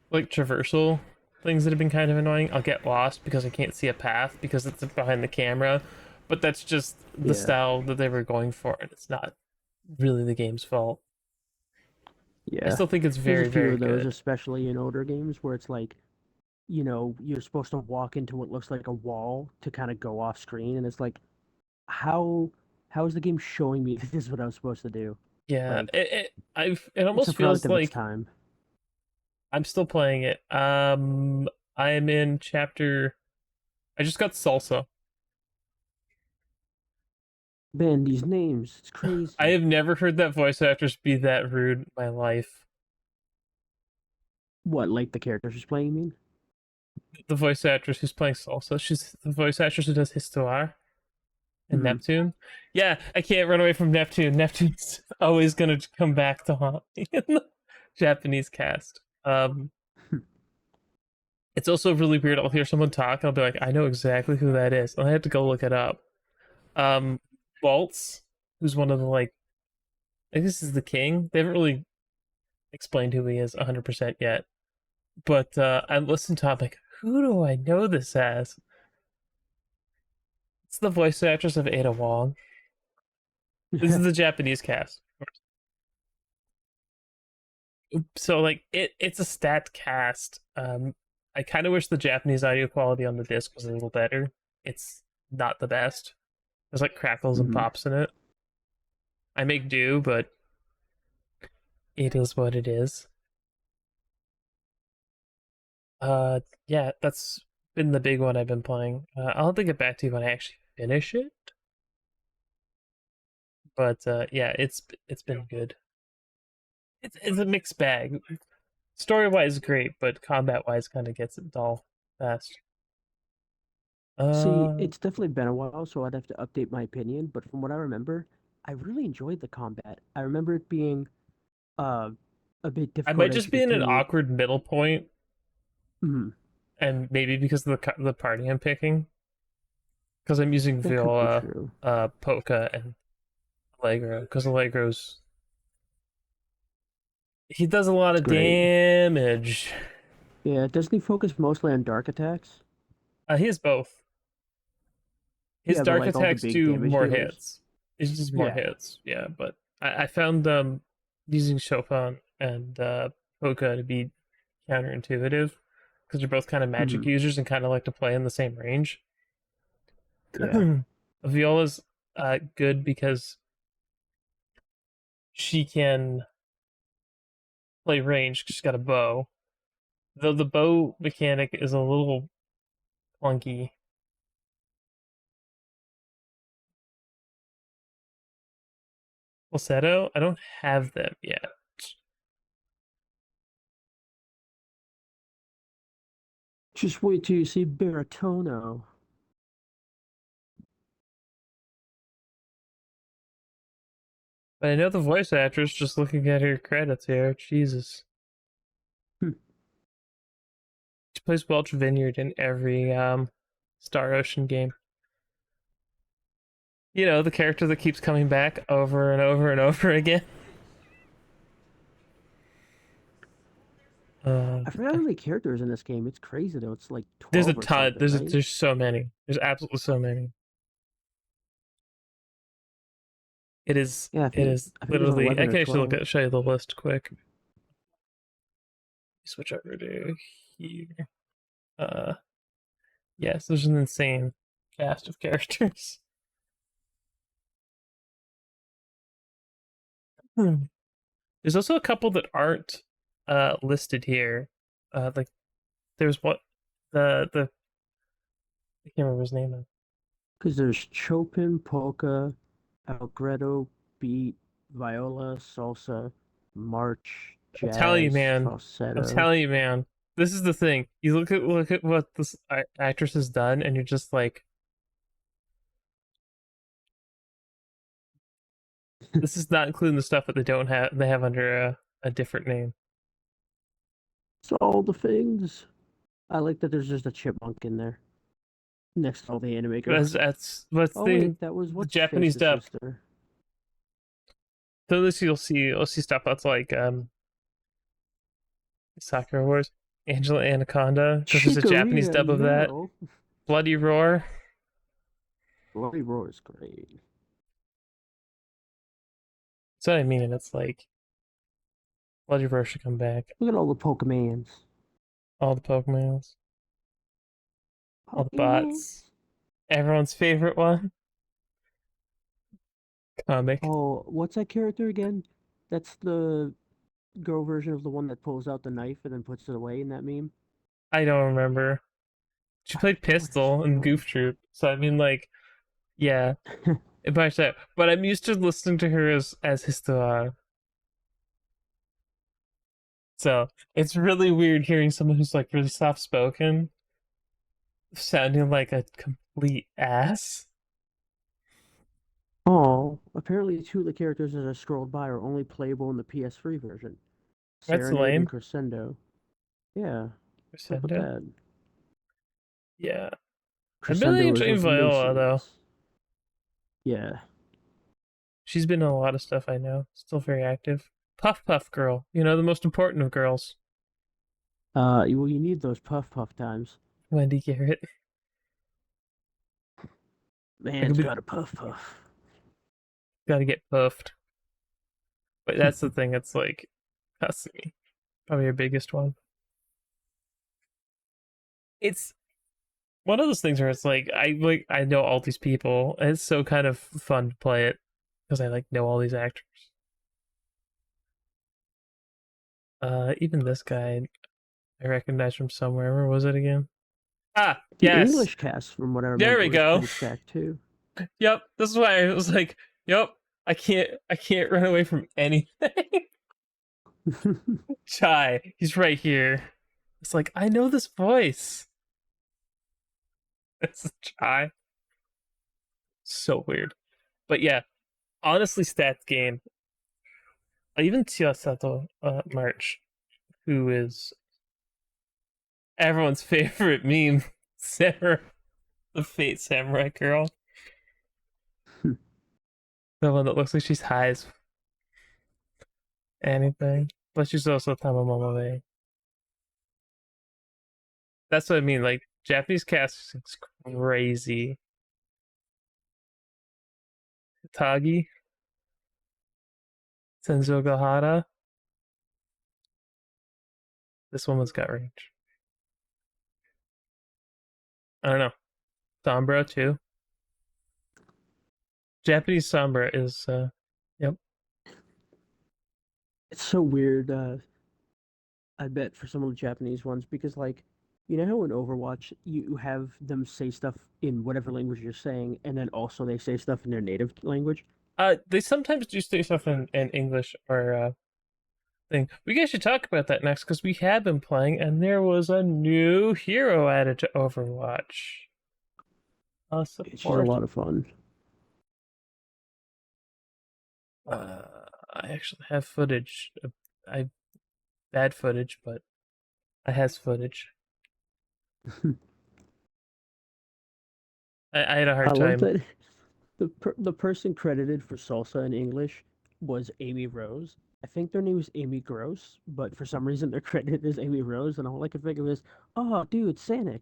like traversal things that have been kind of annoying. I'll get lost because I can't see a path because it's behind the camera, but that's just the Yeah. style that they were going for, and it's not really the game's fault. I Yeah. still think it's There's a very, few very of those, good. especially in older games, where it's like, you're supposed to walk into what looks like a wall to kind of go off screen, and it's like, how how is the game showing me that this is what I'm supposed to do? Yeah, Like, it it's a almost product feels of its like time. I'm still playing it. I'm in chapter. I just got salsa. Man, these names, it's I crazy. have never heard that voice actress be that rude in my life. What, like the characters she's playing, you mean? The voice actress who's playing salsa, she's the voice actress who does Histoire and Hmm. Neptune. Yeah, I can't run away from Neptune. Neptune's always gonna come back to haunt me in the Japanese cast. It's also really weird. I'll hear someone talk, and I'll be like, I know exactly who that is. And I have to go look it up. Um, Waltz, who's one of the like, I guess this is the king. They haven't really explained who he is 100% yet. But I listened to him, like, who do I know this as? It's the voice actress of Ada Wong. This is the Japanese cast. So like it's a stat cast. I kind of wish the Japanese audio quality on the disc was a little better. It's not the best. There's like crackles and Hmm. pops in it. I make do, but it is what it is. Uh, yeah, that's been the big one I've been playing. I'll have to get back to you when I actually finish it. But yeah, it's been good. It's a mixed bag. Story wise, great, but combat wise, kind of gets it dull fast. See, Uh, it's definitely been a while, so I'd have to update my opinion, but from what I remember, I really enjoyed the combat. I remember it being uh a bit I difficult might as just you be get in an through. awkward middle point, Mhm. and maybe because of the party I'm picking, because I'm using That could be Viola, true. Polka, and Allegro. Because Allegro's he does a lot It's of great. damage. Yeah, doesn't he focus mostly on dark attacks? He has both. His Yeah, but dark like all the attacks big do damage more dealers. hits. It's just more Yeah. hits, yeah. But I found using Chopin and Polka to be counterintuitive because they're both kind of magic Hmm. users and kind of like to play in the same range. Yeah. Viola's good because she can play range. She's got a bow. Though the bow mechanic is a little clunky. Falsetto, I don't have them yet. Just wait till you see Baritono. But I know the voice actress just looking at her credits here. Jesus. Hmm. She plays Welch Vineyard in every Star Ocean game. You know, the character that keeps coming back over and over and over again. Uh, I forgot how many characters in this game. It's crazy though. It's like there's a 12 or ton. something, right? There's so many. There's absolutely so many. Yeah, It is I think there's literally. I 11 or can actually 12. show you the list quick. Switch over to here. Uh, yes, there's an insane cast of characters. There's also a couple that aren't listed here. Like there's what the I can't remember his name now. Because there's Chopin, polka, allegretto, beat, viola, salsa, march, I'm telling you, jazz, man. I'm falsetto. telling you, man. This is the thing. You look at what this actress has done, and you're just like, This is not including the stuff that they have under a different name. So all the things. I like that there's just a chipmunk in there next to all the anime girls. That's what's Oh wait, that was the what's his Japanese face's dub. sister. So this you'll see stuff that's like Sakura Wars, Angela Anaconda, because there's a Japanese Chikorita, dub of that. no. Bloody Roar. Bloody Roar is great. That's what I mean. It's like Bloody Roar should come back. Look at all the Pokemans. All the Pokemons, all the Pokemans. bots. Everyone's favorite one, comic. Oh, what's that character again? That's the girl version of the one that pulls out the knife and then puts it away in that meme. I don't remember. She I played forget what it's Pistol in called. Goof Troop, so I mean, like, yeah, it might that. But I'm used to listening to her as Histoire. So it's really weird hearing someone who's like really soft spoken sounding like a complete ass. Oh, apparently two of the characters that are scrolled by are only playable in the PS3 version. That's Serenade and lame. Crescendo. Yeah, what's up with Crescendo. that? Yeah. I'm really Crescendo is enjoying with Viola though. Macy's. Yeah. She's been in a lot of stuff I know. Still very active. Puff Puff Girl. You know, the most important of girls. Well, you need those puff puff times. Wendy Garrett. I could Man's be got a puff puff. gotta get puffed. But that's the thing, it's like that's me. Probably your biggest one. It's one of those things where it's like I know all these people, and it's so kind of fun to play it because I like know all these actors. Even this guy I recognize from somewhere. Where was it again? Ah, The yes. English cast, from what I There we remember, is go. pretty stacked too. Yep. This is why I was like, yep. I can't run away from anything. Chai, he's right here. It's like I know this voice. This is Chai. So weird. But yeah, honestly, stats game. Even Chiyosato March, who is everyone's favorite meme, Sarah, the Fate Samurai girl, the one that looks like she's high as anything, but she's also Tamamamabe. That's what I mean. Like Japanese cast is crazy. Tagi, Senzo Gahara. This woman's got range. I don't know. Sombra too. Japanese Sombra is yep. It's so weird. I bet for some of the Japanese ones because, like, you know how in Overwatch you have them say stuff in whatever language you're saying, and then also they say stuff in their native language. They sometimes do say stuff in English or thing. We guys should talk about that next because we have been playing and there was a new hero added to Overwatch. It's just a Support. lot of fun. I actually have footage. I bad footage, but I has footage. I had a I hard love time. that the person credited for salsa in English was Amy Rose. I think their name is Amy Gross, but for some reason they're credited as Amy Rose, and all I could think of is, oh, dude, Sanic.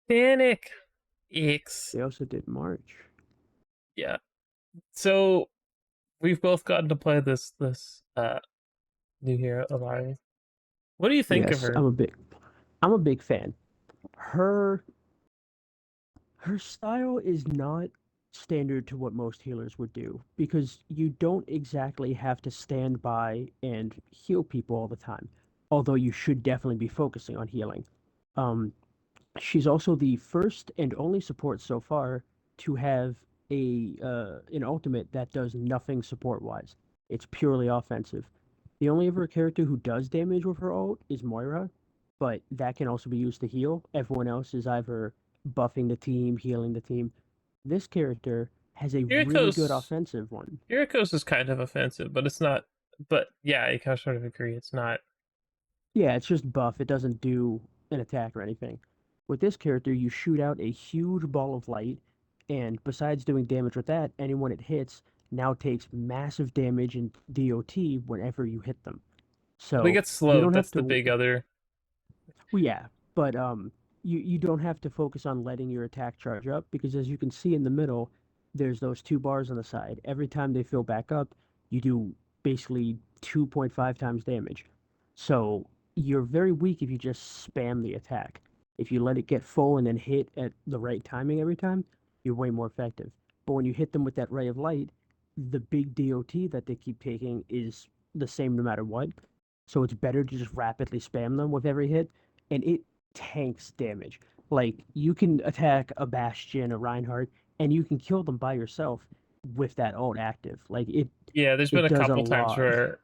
Panic X. They also did March. Yeah. So we've both gotten to play this new hero Alari. What do you think of Yes, her? I'm a big fan. Her her style is not standard to what most healers would do because you don't exactly have to stand by and heal people all the time. Although you should definitely be focusing on healing. Um, she's also the first and only support so far to have a an ultimate that does nothing support wise. It's purely offensive. The only other character who does damage with her ult is Moira, but that can also be used to heal. Everyone else is either buffing the team, healing the team. This character has a really good Kiriko's offensive one. Kiriko's is kind of offensive, but it's not. But yeah, I kind of sort of agree. It's not. Yeah, it's just buff. It doesn't do an attack or anything. With this character, you shoot out a huge ball of light, and besides doing damage with that, anyone it hits now takes massive damage in DOT whenever you hit them. Well, they So get you slowed. don't have That's the to. big other. Well, yeah, but you don't have to focus on letting your attack charge up because as you can see in the middle, there's those two bars on the side. Every time they fill back up, you do basically 2.5 times damage. So you're very weak if you just spam the attack. If you let it get full and then hit at the right timing every time, you're way more effective. But when you hit them with that ray of light, the big DOT that they keep taking is the same no matter what. So it's better to just rapidly spam them with every hit and it tanks damage. Like you can attack a Bastion, a Reinhardt, and you can kill them by yourself with that ult active. Like Yeah, there's been it a does a couple times lot. where,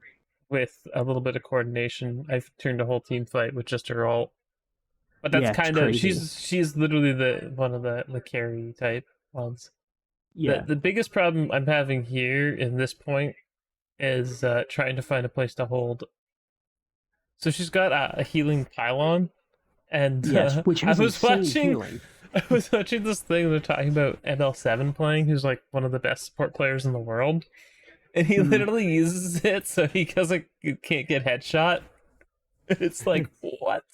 with a little bit of coordination, I've turned a whole team fight with just her ult. But that's Yeah, it's kind of crazy. she's literally the one of the carry type ones. The Yeah. the biggest problem I'm having here in this point is trying to find a place to hold. So she's got a healing pylon, and Yes, which I has was insane watching healing. I was watching this thing they're talking about ML7 playing, who's like one of the best support players in the world, and he Hmm. literally uses it so he doesn't can't get headshot. It's like what?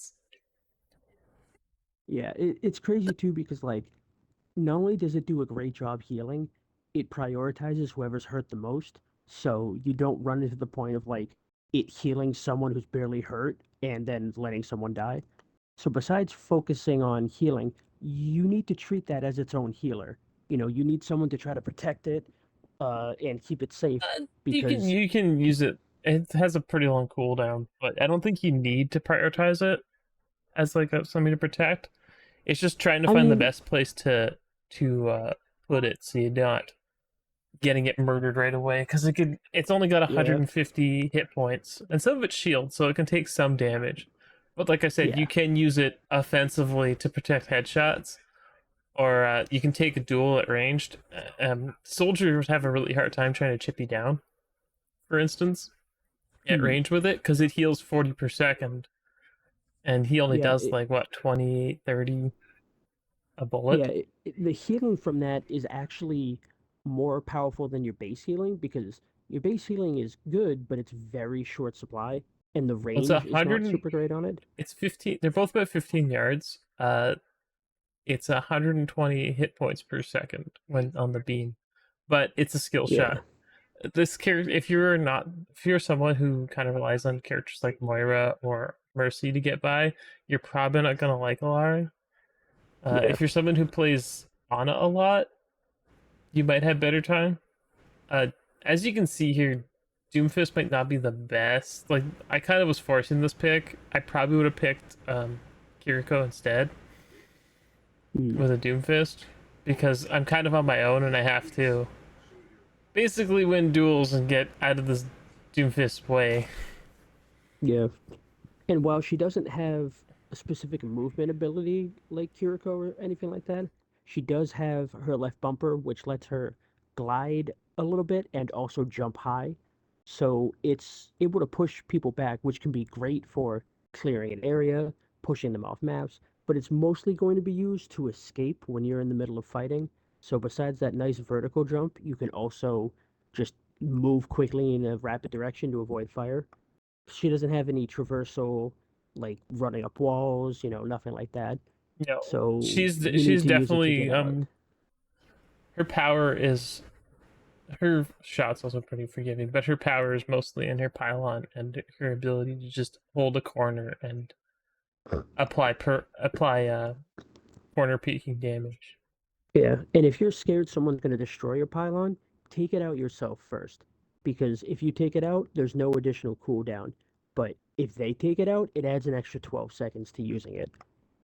Yeah, it's crazy too because like not only does it do a great job healing, it prioritizes whoever's hurt the most. So you don't run into the point of like it healing someone who's barely hurt and then letting someone die. So besides focusing on healing, you need to treat that as its own healer. You know, you need someone to try to protect it and keep it safe You can because use it. It has a pretty long cooldown, but I don't think you need to prioritize it as like something to protect. It's just trying to I find the mean, best place to put it so you're not getting it murdered right away because it's only got yeah, 150 hit points and some of it's shield, so it can take some damage. But like I said, you yeah, can use it offensively to protect headshots, or you can take a duel at ranged. Soldiers have a really hard time trying to chip you down, for instance, at hmm, range with it because it heals 40 per second, and he only yeah, does like what 20, 30 a yeah. bullet. The healing from that is actually more powerful than your base healing because your base healing is good, but it's very short supply, and the It's a range is not hundred. super great on it. It's 15. They're both about 15 yards. It's 120 hit points per second when on the beam, but it's a skill Yeah, shot. This character, if you're someone who kind of relies on characters like Moira or Mercy to get by, you're probably not gonna like Alara. yeah. If you're someone who plays Ana a lot, you might have better time. Uh, as you can see here, Doomfist might not be the best. Like I kind of was forcing this pick. I probably would have picked Kiriko instead Hmm. with a Doomfist because I'm kind of on my own and I have to basically win duels and get out of this Doomfist way. Yeah. And while she doesn't have a specific movement ability like Kiriko or anything like that, she does have her left bumper, which lets her glide a little bit and also jump high. So it's able to push people back, which can be great for clearing an area, pushing them off maps, but it's mostly going to be used to escape when you're in the middle of fighting. So besides that nice vertical jump, you can also just move quickly in a rapid direction to avoid fire. She doesn't have any traversal, like running up walls, nothing like that. You know, So you need she's to use it to get definitely out. her power is her shots also pretty forgiving, but her power is mostly in her pylon and her ability to just hold a corner and apply corner peeking damage. Yeah, and if you're scared someone's going to destroy your pylon, take it out yourself first. Because if you take it out, there's no additional cooldown. But if they take it out, it adds an extra 12 seconds to using it.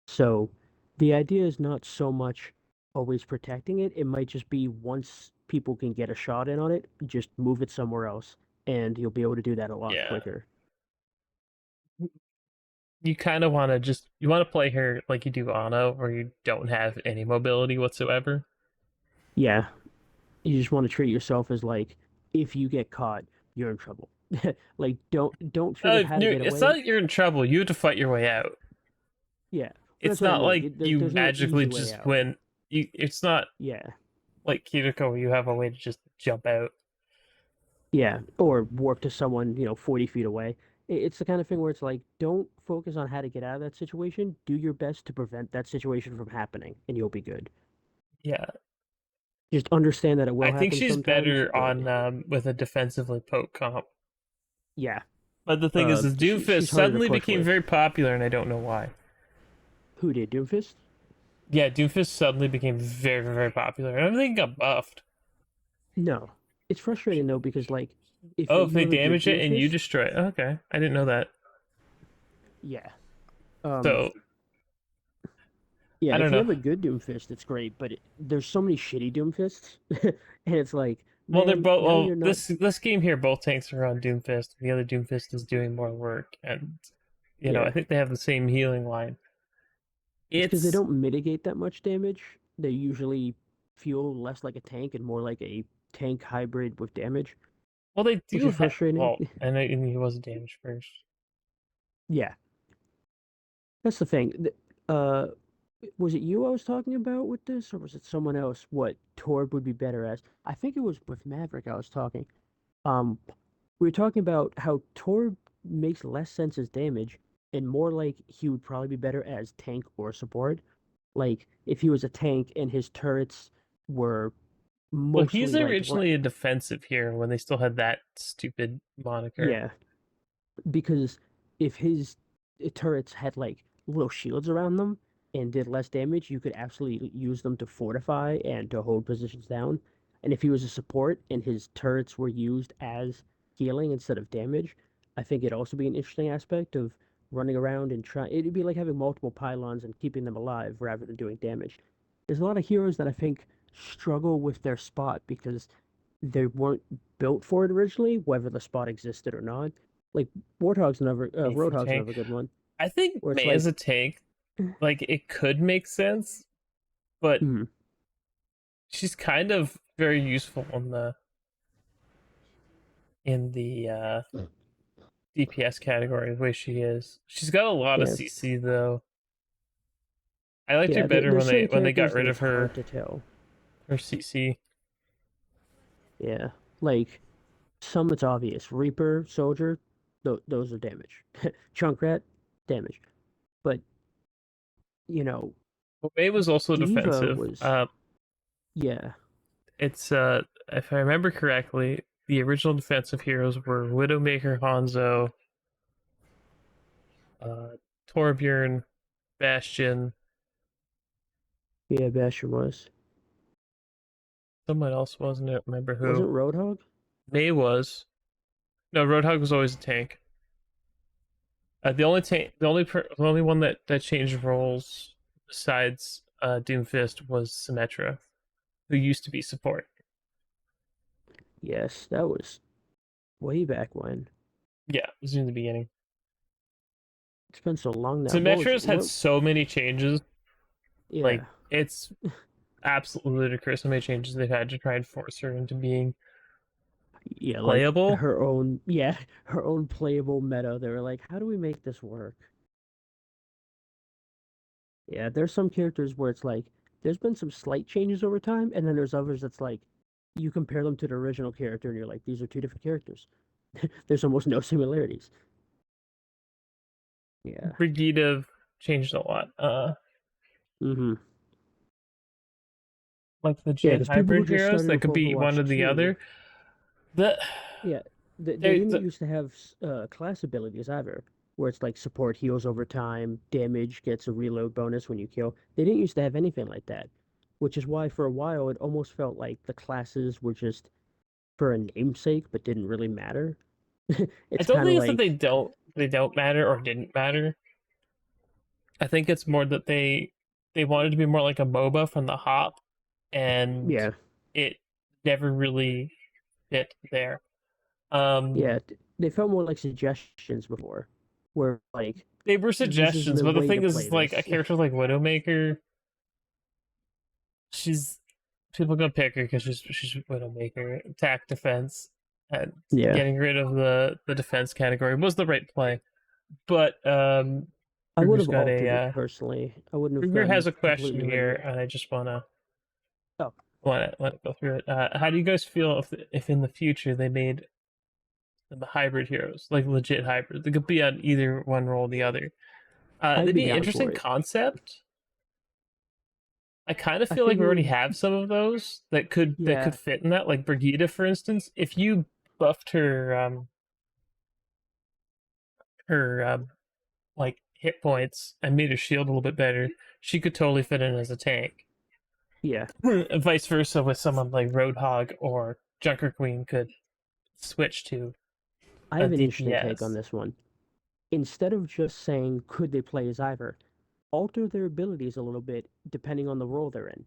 So the idea is not so much always protecting it. It might just be once people can get a shot in on it, just move it somewhere else, and you'll be able to do that a lot Yeah, quicker. you kind of want to just you want to play her like you do Ana, where you don't have any mobility whatsoever. Yeah, You just want to treat yourself as like, if you get caught, you're in trouble. Like, don't figure how to get It's away. not that you're in trouble. You have to fight your way out. Yeah, but It's that's what I not mean. like you There's no magically easy way just out. win. It's not Yeah, like Kiriko where you have a way to just jump out. yeah, or warp to someone 40 feet away. It's the kind of thing where it's like, don't focus on how to get out of that situation. Do your best to prevent that situation from happening, and you'll be good. Yeah, Just understand that it I will think happen she's sometimes, better but on with a defensively poke comp. yeah, But the thing is Doomfist she's harder to suddenly push became with. very popular, and I don't know why. Who did Doomfist? Yeah, Doomfist suddenly became very, very popular, and everything got buffed. No, it's frustrating though because like if Oh, if you they have a good damage it and you Doomfist, destroy it. Okay, I didn't know that. yeah, um, So yeah, I if don't you know. have a good Doomfist, it's great. But there's so many shitty Doomfists, and it's like, Well, they're man, both. now Well, you're not. this game here, both tanks are on Doomfist. The other Doomfist is doing more work, and I Yeah, think they have the same healing line. it's because they It's don't mitigate that much damage. They usually feel less like a tank and more like a tank hybrid with damage, well, they which do is have. frustrating. Well, and he was damaged first. Yeah, that's the thing. Uh, was it you I was talking about with this, or was it someone else? What Torb would be better as? I think it was with Maverick I was talking. Um, we were talking about how Torb makes less sense as damage and more like he would probably be better as tank or support. Like if he was a tank and his turrets were Well, he's mostly like originally a defensive hero when they still had that stupid moniker. yeah, because if his turrets had like little shields around them and did less damage, you could absolutely use them to fortify and to hold positions down. And if he was a support and his turrets were used as healing instead of damage, I think it'd also be an interesting aspect of running around and trying. It'd be like having multiple pylons and keeping them alive rather than doing damage. There's a lot of heroes that I think struggle with their spot because they weren't built for it originally, whether the spot existed or not. Like Go for Roadhog's tank. another good one, I think where it's May as like, a tank, like it could make sense, but hmm, she's kind of very useful in the DPS category the way she is. She's got a lot of yeah, CC though. I liked her yeah. better There's certain when they got characters that rid of it's hard to tell. her CC. Yeah, like some it's obvious. Reaper, Soldier, those are damage. Chunkrat, damage. But you know, Well, May was also Diva defensive. was, yeah, It's if I remember correctly, the original defensive heroes were Widowmaker, Hanzo, uh, Torbjorn, Bastion. yeah. Bastion was. Someone else wasn't it? Remember who? Wasn't Roadhog? May was. No, Roadhog was always a tank. The only one that changed roles besides Doomfist was Symmetra, who used to be support. Yes, that was way back when. Yeah, it was in the beginning. It's been so long now. Symmetra's had What? so many changes. Like Yeah. it's absolutely ludicrous how many changes they've had to try and force her into being Yeah, like playable. her own playable meta. They were like, how do we make this work? Yeah, there's some characters where it's like there's been some slight changes over time, and then there's others that's like you compare them to the original character and you're like, these are two different characters. There's almost no similarities. Yeah. Brigida changed a lot. Mm-hmm. Like the Yeah, Jin because people who hybrid just heroes started that with could be one Overwatch or the 2, other. The yeah, they they, didn't the used to have class abilities either, where it's like support heals over time, damage gets a reload bonus when you kill. They didn't used to have anything like that, which is why for a while it almost felt like the classes were just for a namesake but didn't really matter. I It's don't kind of think it's that like, they don't matter or didn't matter. I think it's more that they wanted to be more like a MOBA from the hop, and yeah, it never really fit there. yeah, they felt more like suggestions before, where like They were this is suggestions, the but the way thing to is play like a this. character like Widowmaker, she's people gonna pick her because she's Widowmaker. Attack, defense, and Yeah, getting rid of the defense category was the right play. But I would Kruger's have got altered it a personally. I wouldn't have Kruger has gone a question completely here, linear. and I just Oh, wanna let it go through it. How do you guys feel if in the future they made the hybrid heroes like legit hybrid? They could be on either one role or the other. I'd That'd be be an down interesting for it. concept. I kind of I feel like think we it already would. have some of those that could Yeah, fit in that, like Brigida, for instance. If you buffed her like hit points and made her shield a little bit better, she could totally fit in as a tank. yeah. Vice versa with someone like Roadhog or Junker Queen could switch to I a have an interesting take on DPS. this one. Instead of just saying could they play as either, alter their abilities a little bit depending on the role they're in.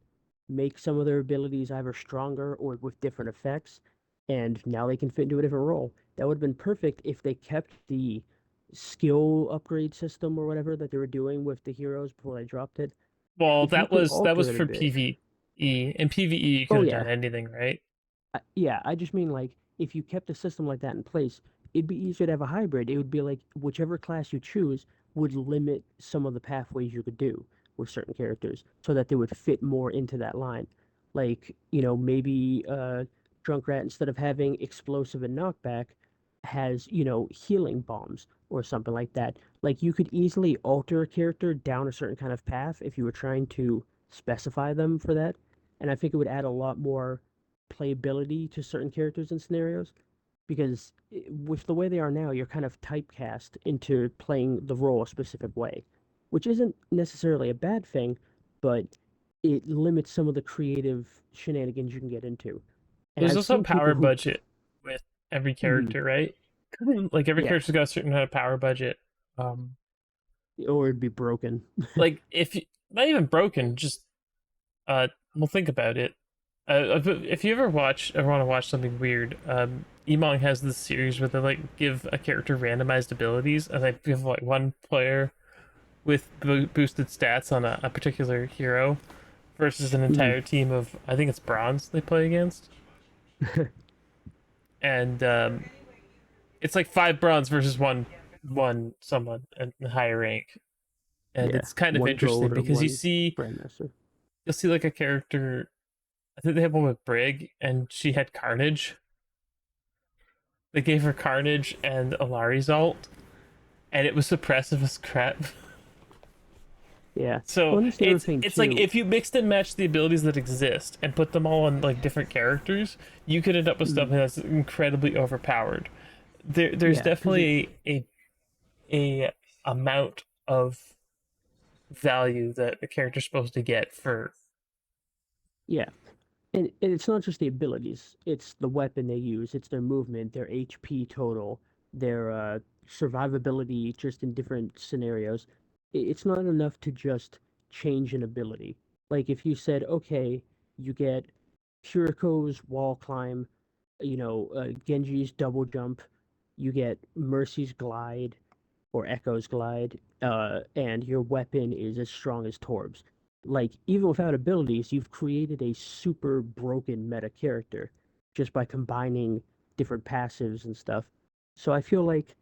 Make some of their abilities either stronger or with different effects, and now they can fit into a different role. That would have been perfect if they kept the skill upgrade system or whatever that they were doing with the heroes before they dropped it. Well, If you could that was alter it a for bit. PvE. In PvE, you could Oh have done yeah, anything, right? yeah, I just mean like if you kept a system like that in place, it'd be easier to have a hybrid. It would be like whichever class you choose would limit some of the pathways you could do with certain characters so that they would fit more into that line. Like, maybe Junkrat instead of having explosive and knockback has, healing bombs or something like that. Like you could easily alter a character down a certain kind of path if you were trying to specify them for that. And I think it would add a lot more playability to certain characters and scenarios because with the way they are now, you're kind of typecast into playing the role a specific way, which isn't necessarily a bad thing, but it limits some of the creative shenanigans you can get into. And There's I've also a seen power people who, budget with every mhm, character, right? Like every yeah, character's got a certain kind of power budget. Um, or it'd be broken. like if you, not even broken, just well, think about it. If you ever want to watch something weird, Emong has this series where they like give a character randomized abilities, and they give like one player with boosted stats on a particular hero versus an Mhm. entire team of, I think it's bronze they play against, and it's like five bronze versus one someone in higher rank, and Yeah, it's kind of one interesting gold or because one grandmaster. you'll see like a character. I think they have one with Brig, and she had Carnage. They gave her Carnage and Alari's ult, and it was suppressive as crap. Yeah. So Well, and that's the other thing it's like too. if you mixed and matched the abilities that exist and put them all on like different characters, you could end up with Mhm. something that's incredibly overpowered. There's Yeah, because it, definitely a amount of value that a character's supposed to get for. yeah, and it's not just the abilities, it's the weapon they use, it's their movement, their HP total, their survivability just in different scenarios. It's not enough to just change an ability. Like if you said, okay, you get Kiriko's wall climb, Genji's double jump, you get Mercy's glide or Echo's glide, and your weapon is as strong as Torb's. Like, even without abilities, you've created a super broken meta character just by combining different passives and stuff. So I feel like,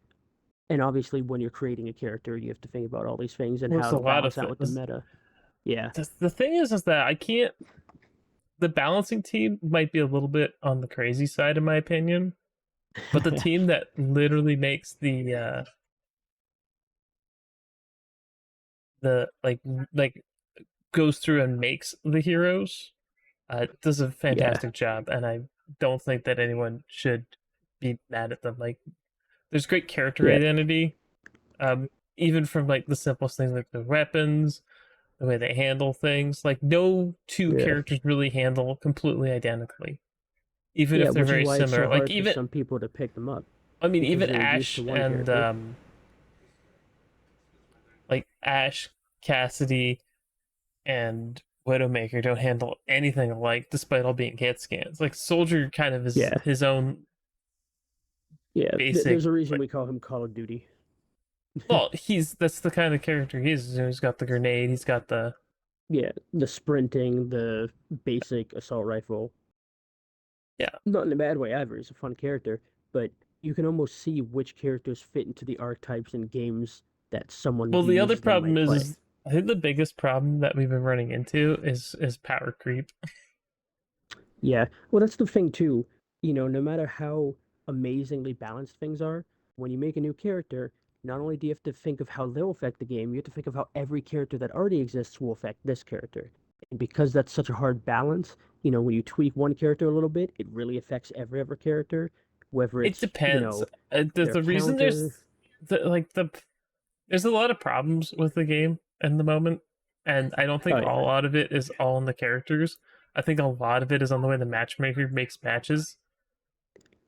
and obviously, when you're creating a character, you have to think about all these things and Well, how there's a it'll lot of balance out with the things. meta. Yeah. The thing is that I can't. The balancing team might be a little bit on the crazy side, in my opinion, but the team that literally makes the like goes through and makes the heroes does a Yeah. fantastic job, and I don't think that anyone should be mad at them. Like, there's great character Yeah. identity, even from like the simplest things like the weapons, the way they handle things. Like, no two Yeah. characters really handle completely identically, even Yeah, if they're which is very why it's similar. so Like, hard for even some people to pick them up I mean, because even they're used to Ash one and character. like Ash, Cassidy, and Widowmaker don't handle anything alike, despite all being hit scans. Like Soldier kind of is Yeah. his own Yeah. basic. There's a reason Like, we call him Call of Duty. well, he's that's the kind of character he is. You know, he's got the grenade. He's got the Yeah, the sprinting, the basic assault rifle. Yeah. Not in a bad way either. He's a fun character, but you can almost see which characters fit into the archetypes in games that someone Well, who the other uses them problem might play. is I think the biggest problem that we've been running into is power creep. Yeah, well, that's the thing too. No matter how amazingly balanced things are, when you make a new character, not only do you have to think of how they'll affect the game, you have to think of how every character that already exists will affect this character. And because that's such a hard balance, when you tweak one character a little bit, it really affects every other character, whether It it's, depends. their The reason counter. there's a lot of problems with the game in the moment, and I don't Oh think a yeah, lot of it is all on the characters. I think a lot of it is on the way the matchmaker makes matches.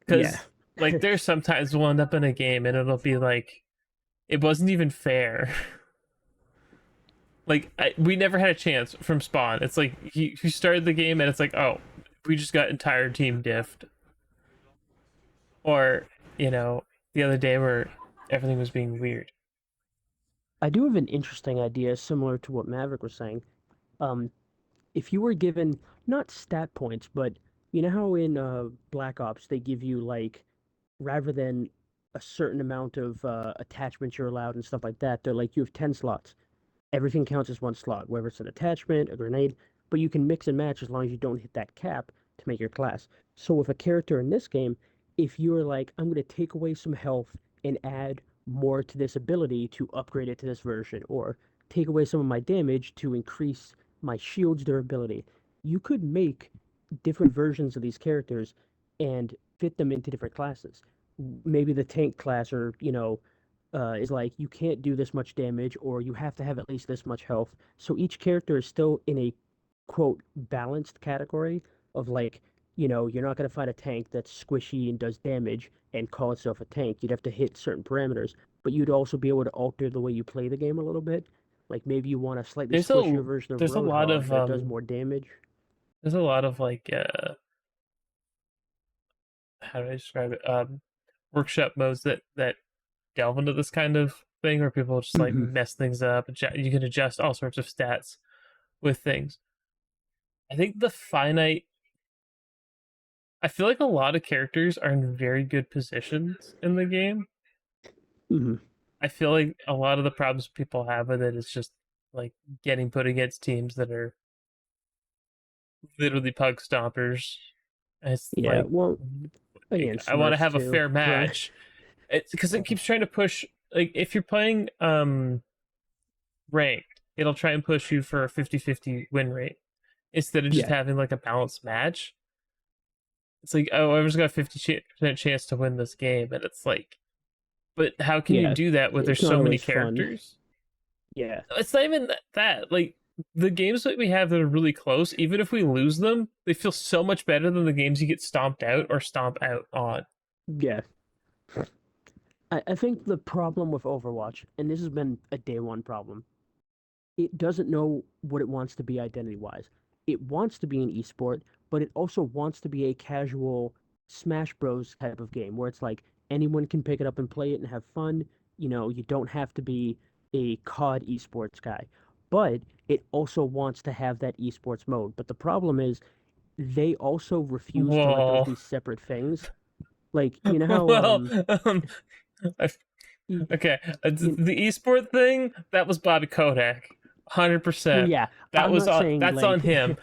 yeah. Because like there's sometimes we'll end up in a game and it'll be like it wasn't even fair. We never had a chance from spawn. It's like he started the game and it's like, oh, we just got entire team diffed. Or the other day where everything was being weird. I do have an interesting idea similar to what Maverick was saying. Um, if you were given not stat points, but you know how in Black Ops they give you like rather than a certain amount of attachments you're allowed and stuff like that, they're like you have 10 slots. Everything counts as one slot, whether it's an attachment, a grenade, but you can mix and match as long as you don't hit that cap to make your class. So with a character in this game, if you're like, I'm going to take away some health and add more to this ability to upgrade it to this version, or take away some of my damage to increase my shield's durability, you could make different versions of these characters and fit them into different classes. Maybe the tank class or, is like you can't do this much damage or you have to have at least this much health. So each character is still in a quote balanced category of like, you're not going to find a tank that's squishy and does damage and call itself a tank. You'd have to hit certain parameters, but you'd also be able to alter the way you play the game a little bit. Like maybe you want a slightly There's a squishier version of there's a lot Roadhog of that does more damage. like how do I describe it? Workshop modes that delve into this kind of thing where people just like Hmm. mess things up. You can adjust all sorts of stats with things. I think the finite. I feel like a lot of characters are in very good positions in the game. Hmm. I feel like a lot of the problems people have with it is just like getting put against teams that are literally pug stompers. And it's Yeah, like well, again, I want to Smurfs have a too. fair match. It's because it keeps trying to push. Like if you're playing ranked, it'll try and push you for a 50-50 win rate instead of just Yeah, having like a balanced match. It's like, oh, everyone's got a 50% chance to win this game, and it's like, but how can you yeah, do that when there's it's not so many always fun. characters? Yeah, It's not even that. Like the games that we have that are really close, even if we lose them, they feel so much better than the games you get stomped out or stomp out on. yeah. I think the problem with Overwatch, and this has been a day one problem, it doesn't know what it wants to be identity wise. It wants to be an esport, but it also wants to be a casual Smash Bros type of game where it's like anyone can pick it up and play it and have fun. You don't have to be a COD esports guy. But it also wants to have that esports mode. But the problem is they also refuse to let those Whoa. be separate things. Like, you know how Well, I y- okay, y- the esport thing that was Bobby Kotick, well 100%. yeah, That I'm was not on. saying That's on like him.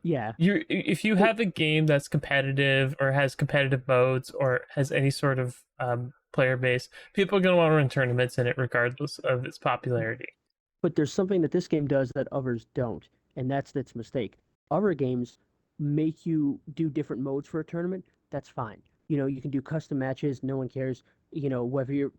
yeah. You if you Well, have a game that's competitive or has competitive modes or has any sort of player base, people are gonna want to run tournaments in it regardless of its popularity. but there's something that this game does that others don't, and that's its mistake. Other games make you do different modes for a tournament. That's fine. You can do custom matches. No one cares. Whether you're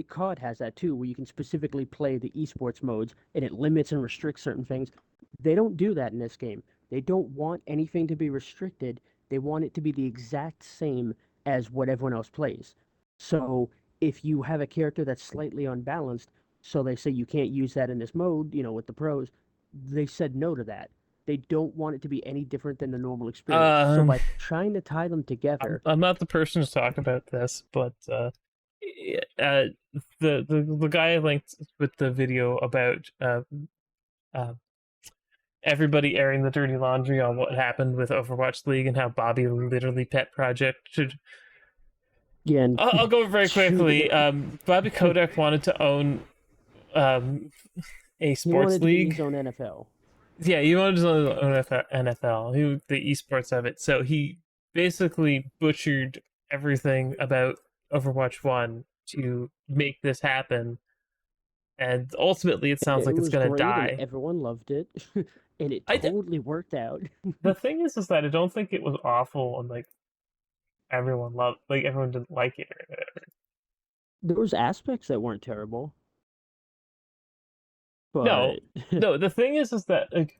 COD has that too, where you can specifically play the esports modes, and it limits and restricts certain things. They don't do that in this game. They don't want anything to be restricted. They want it to be the exact same as what everyone else plays. So if you have a character that's slightly unbalanced, so they say you can't use that in this mode, with the pros. They said no to that. They don't want it to be any different than the normal experience. So Um, by trying to tie them together, I'm not the person to talk about this, but uh, the guy I linked with the video about uh everybody airing the dirty laundry on what happened with Overwatch League and how Bobby literally pet project should. Yeah, and I'll go very quickly. shoot, Bobby Kodak wanted to own um, a he sports wanted to be league. his own NFL. Yeah, he wanted his own NFL, the esports of it. So he basically butchered everything about Overwatch 1 to make this happen. And ultimately, it sounds It like it's was going to great, and die. everyone loved it, and it I d- totally worked out. the thing is that I don't think it was awful and like everyone didn't like it or whatever. There was aspects that weren't terrible, No, but no. The thing is that like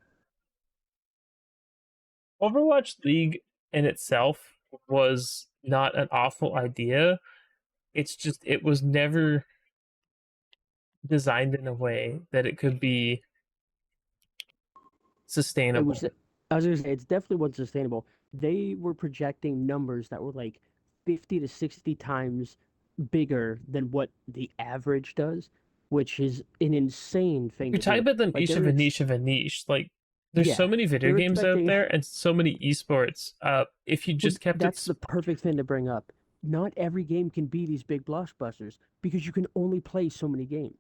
Overwatch League in itself was not an awful idea. It's just it was never designed in a way that it could be it was. sustainable. I was gonna say it's definitely wasn't sustainable. They were projecting numbers that were like 50 to 60 times bigger than what the average does, which is an insane thing You're to talking do. about the Like niche of a niche of a niche. Like there's so yeah, many video they're games out expecting. there and so many esports. If you Well, just kept it that's the perfect thing to bring up. Not every game can be these big blockbusters because you can only play so many games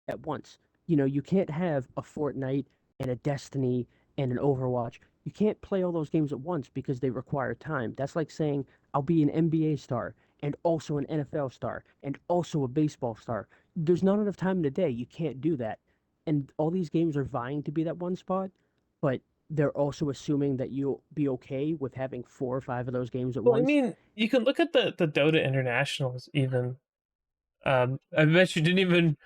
at once. You know, you can't have a Fortnite and a Destiny and an Overwatch. You can't play all those games at once because they require time. That's like saying I'll be an NBA star and also an NFL star and also a baseball star. There's not enough time in the day. You can't do that. And all these games are vying to be that one spot, but they're also assuming that you'll be okay with having 4 or 5 of those games at well, I once. mean, you can look at the Dota internationals even. I bet you didn't even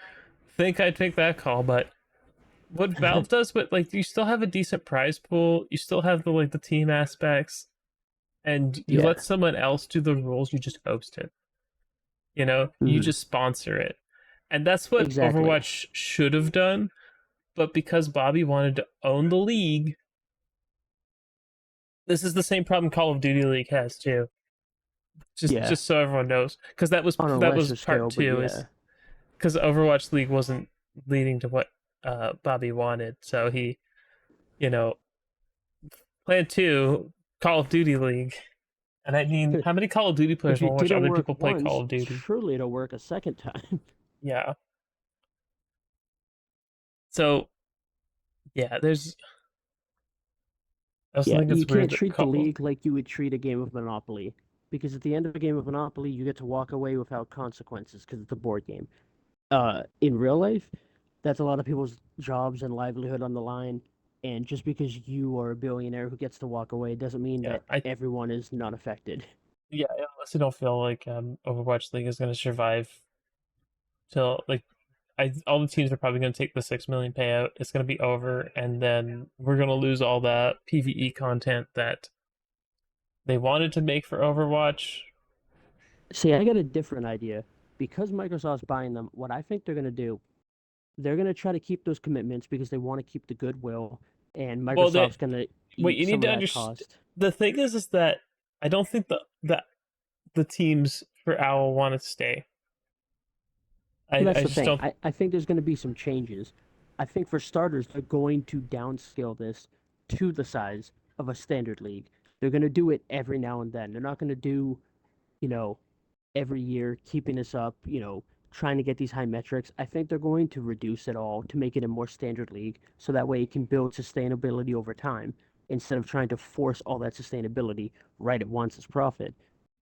think I'd take that call, but what Valve does, but like you still have a decent prize pool, you still have the team aspects, and you Yeah. let someone else do the rules, you just host it. You Hmm. just sponsor it. And that's what Exactly. Overwatch should have done, but because Bobby wanted to own the league, this is the same problem Call of Duty League has too. Just Yeah. just so everyone knows, because that was On a that was lesser part scale, but two yeah. is because Overwatch League wasn't leading to what Bobby wanted, so he you know plan two Call of Duty League. And I mean, how many Call of Duty If players it want to watch didn't other work people play Call once, of Duty? surely it'll work a second time. Yeah. So yeah, I also Yeah, think you it's weird can't that treat the Call. league like you would treat a game of Monopoly. Because at the end of a game of Monopoly, you get to walk away without consequences because it's a board game. In real life, that's a lot of people's jobs and livelihood on the line. And just because you are a billionaire who gets to walk away doesn't mean Yeah, that everyone is not affected. yeah. I honestly don't feel like Overwatch League is going to survive till like all the teams are probably going to take the 6 million payout. It's going to be over, and then we're going to lose all the PVE content that they wanted to make for Overwatch. See, I got a different idea. Because Microsoft's buying them, what I think they're going to do, they're going to try to keep those commitments because they want to keep the goodwill, and Well, Microsoft's going to what eat you need some to of that understand, cost. the thing is that I don't think that the teams for Owl want to stay. Well, that's I the just thing. don't. I think there's going to be some changes. I think for starters, they're going to downscale this to the size of a standard league. They're going to do it every now and then. They're not going to do, you know, every year, keeping this up, trying to get these high metrics. I think they're going to reduce it all to make it a more standard league so that way it can build sustainability over time instead of trying to force all that sustainability right at once as profit.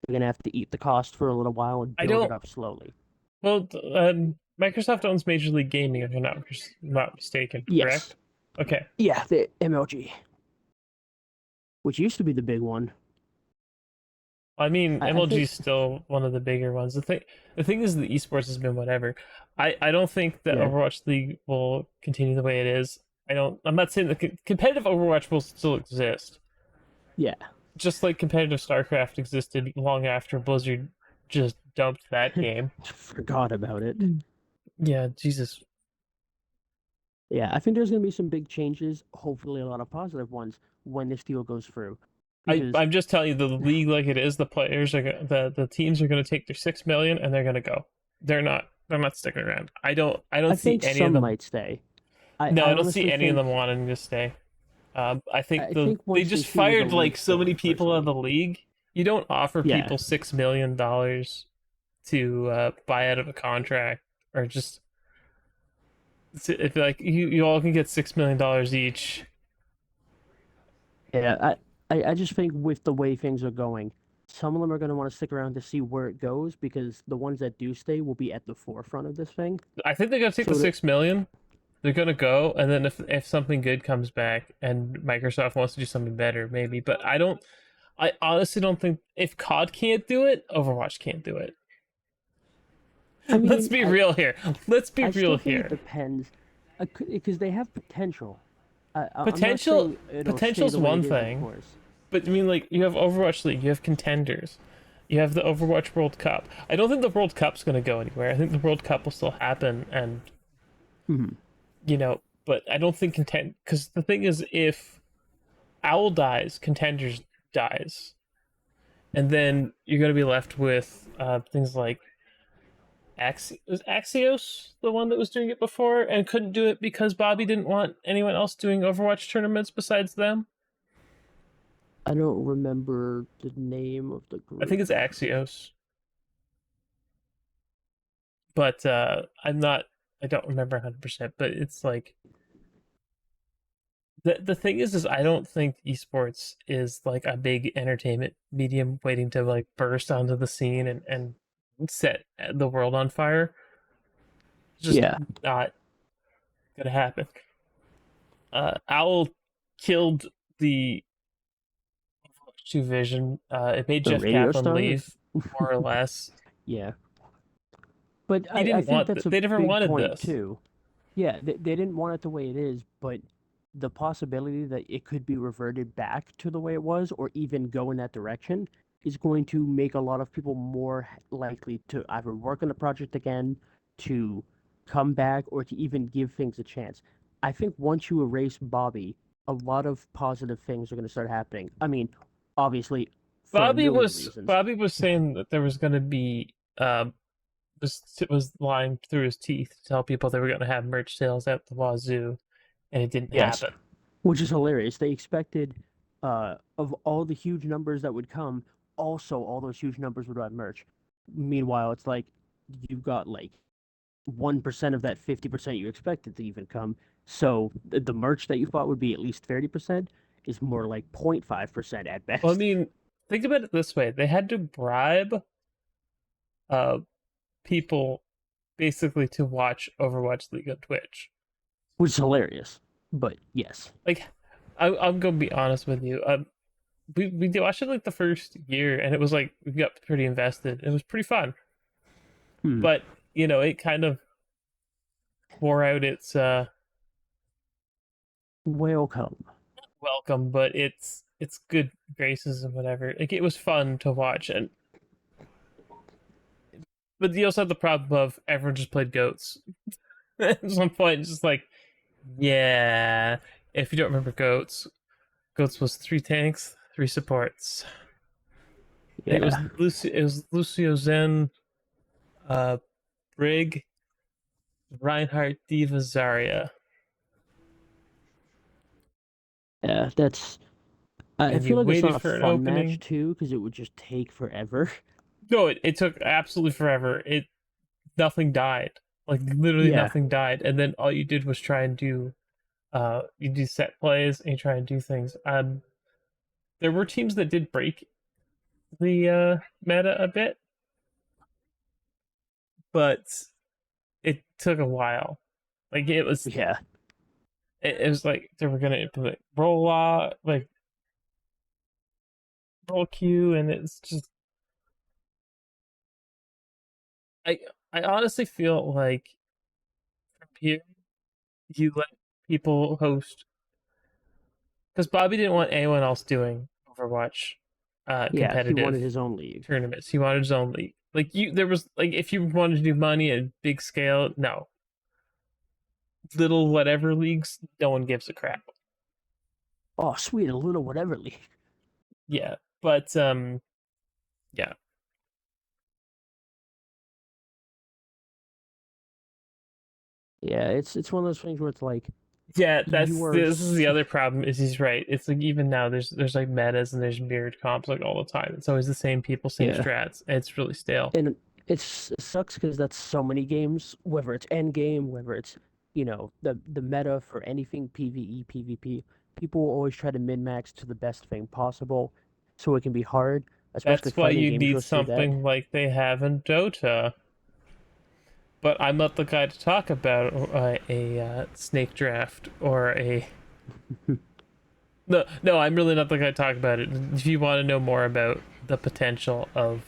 They're going to have to eat the cost for a little while and I build it don't. up slowly. Well, Microsoft owns Major League Gaming, if I'm not mistaken. Yes. Correct? Okay. Yeah, the MLG, which used to be the big one. I mean, I MLG think, is still one of the bigger ones. The thing is, the esports has been whatever. I don't think that yeah, Overwatch League will continue the way it is. I don't. I'm not saying the competitive Overwatch will still exist, yeah. just like competitive StarCraft existed long after Blizzard just dumped that game. Forgot about it. Yeah, Jesus. Yeah, I think there's going to be some big changes, hopefully a lot of positive ones when this deal goes through. Because I'm just telling you, the league like it is, the players are the teams are going to take their 6 million and they're going to go. They're not sticking around. I don't I see think any of some them. might stay. I, No, I I don't see honestly any of them think wanting to stay. I think I think they once they just see where the fired like league's so many going, people out of personally. the league. You don't offer Yeah. people $6 million to buy out of a contract, or just if like you all can get $6 million each. Yeah, I just think with the way things are going, some of them are going to want to stick around to see where it goes because the ones that do stay will be at the forefront of this thing. I think they're gonna take the So to, 6 million. They're gonna go, and then if something good comes back and Microsoft wants to do something better, maybe. But I don't. I honestly don't think if COD can't do it, Overwatch can't do it. I Let's mean, be real here. Let's be I real still think it here. depends because they have potential. I'm not Potential saying it'll stay potential's the way one it is, of thing, course. but I mean, like, you have Overwatch League, you have contenders, you have the Overwatch World Cup. I don't think the World Cup's gonna go anywhere. I think the World Cup will still happen, and Hmm. but I don't think contend because the thing is, if Owl dies, contenders dies, and then you're gonna be left with things like was Axios the one that was doing it before and couldn't do it because Bobby didn't want anyone else doing Overwatch tournaments besides them. I don't remember the name of the I think group. it's Axios, but I'm not. I don't remember 100%. But it's like the thing is I don't think esports is like a big entertainment medium waiting to like burst onto the scene and set the world on fire. It's just Yeah, not gonna happen. Owl killed the 2 Vision. It made the Jeff radio Kaplan star. leave, more or less. Yeah, but He I didn't think want. that's a They never big wanted point this. too. Yeah, they didn't want it the way it is, but the possibility that it could be reverted back to the way it was, or even go in that direction, is going to make a lot of people more likely to either work on the project again, to come back, or to even give things a chance. I think once you erase Bobby, a lot of positive things are going to start happening. I mean, obviously, for a million reasons. Bobby was saying that there was going to be was lying through his teeth to tell people they were going to have merch sales at the wazoo, and it didn't Yes, happen. which is hilarious. They expected, of all the huge numbers that would come, also all those huge numbers would have merch. Meanwhile, it's like you've got like 1% of that 50% you expected to even come. So the merch that you thought would be at least 30% is more like 0.5% at Well, I best, mean, think about it this way: they had to bribe uh people basically to watch Overwatch League on Twitch. which is hilarious. But yes. Like, I'm gonna be honest with you. We watched it like the first year, and it was like we got pretty invested. It was pretty fun, Hmm. but it kind of wore out its Welcome. welcome, but it's good graces and whatever. Like, it was fun to watch, and but you also had the problem of everyone just played goats. At some point, it's just like, yeah. If you don't remember goats was 3 tanks, 3 supports. I think Yeah. It was Lucio Zen, uh, Brig, Reinhardt, Diva, Zarya, Yeah, that's. I and feel you like it's not waited a for an fun match opening. too, because it would just take forever. No, it took absolutely forever. It Nothing died. Like, literally Yeah. nothing died, and then all you did was try and do you do set plays and you try and do things. There were teams that did break the meta a bit, but it took a while. Like, Yeah. it was like they were gonna implement roll law, like roll queue, and it's just I I honestly feel like from here you let people host, because Bobby didn't want anyone else doing Overwatch Yeah, he competitive wanted his own league. tournaments. He wanted his own league. Like, there was like, if you wanted to do money at big scale, no, little whatever leagues, no one gives a crap. Oh, sweet, a little whatever league. Yeah, but yeah. Yeah, it's one of those things where it's like Yeah, You are this is the other problem. Is he's right? It's like even now there's like metas and there's mirrored comps like all the time. It's always the same people, same yeah, strats. And it's really stale. and it sucks because that's so many games. Whether it's Endgame, whether it's the meta for anything PVE, PvP, people will always try to min max to the best thing possible, so it can be hard. Especially That's why fighting you games, need you'll see that. something like they have in Dota. But I'm not the guy to talk about a snake draft or a no. I'm really not the guy to talk about it. If you want to know more about the potential of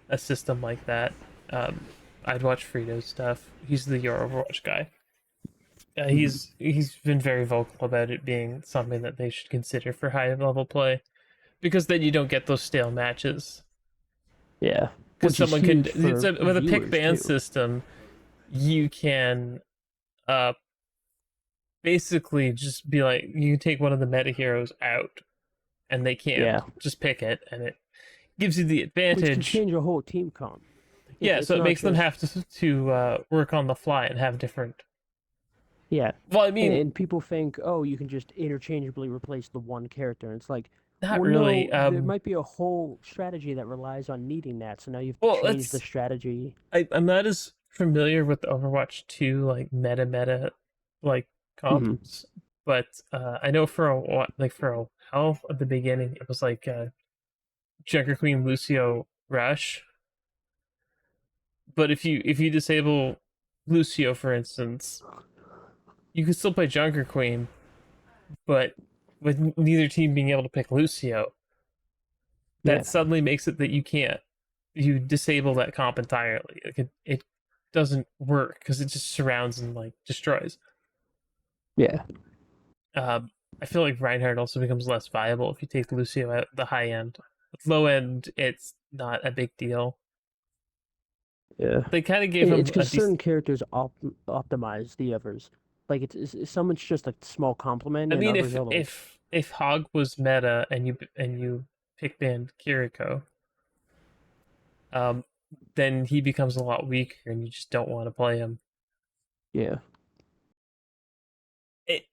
a system like that, um, I'd watch Frito's stuff. He's the Your Overwatch guy. Mhm. He's been very vocal about it being something that they should consider for high level play because then you don't get those stale matches. Yeah, Because which is someone can huge for with a pick viewers ban too. system, you can uh basically just be like you take one of the meta heroes out and they can't Yeah, just pick it and it gives you the which can advantage. change a whole team comp. Yeah, so It's it not makes them just have to work on the fly and have different. yeah, Well, I mean, and people think, oh, you can just interchangeably replace the one character. And it's like, not well, really. no, there might be a whole strategy that relies on needing that. So now you have to Well, change the it's strategy. I'm not as familiar with Overwatch 2 like meta like Hmm. comps, but I know for for a while at the beginning it was like Junker Queen Lucio Rush. But if you disable Lucio, for instance, you can still play Junker Queen, but with neither team being able to pick Lucio, that Yeah, suddenly makes it that you disable that comp entirely. Like it doesn't work because it just surrounds and like destroys. yeah, Um, I feel like Reinhardt also becomes less viable if you take Lucio at the high end. With low end, it's not a big deal. yeah. They kind of gave It's him a because certain decent. characters optimize the others. Like someone's just a small compliment, I and mean, others are like, if Hog was meta and you pick banned Kiriko, um, then he becomes a lot weaker, and you just don't want to play him. yeah, It,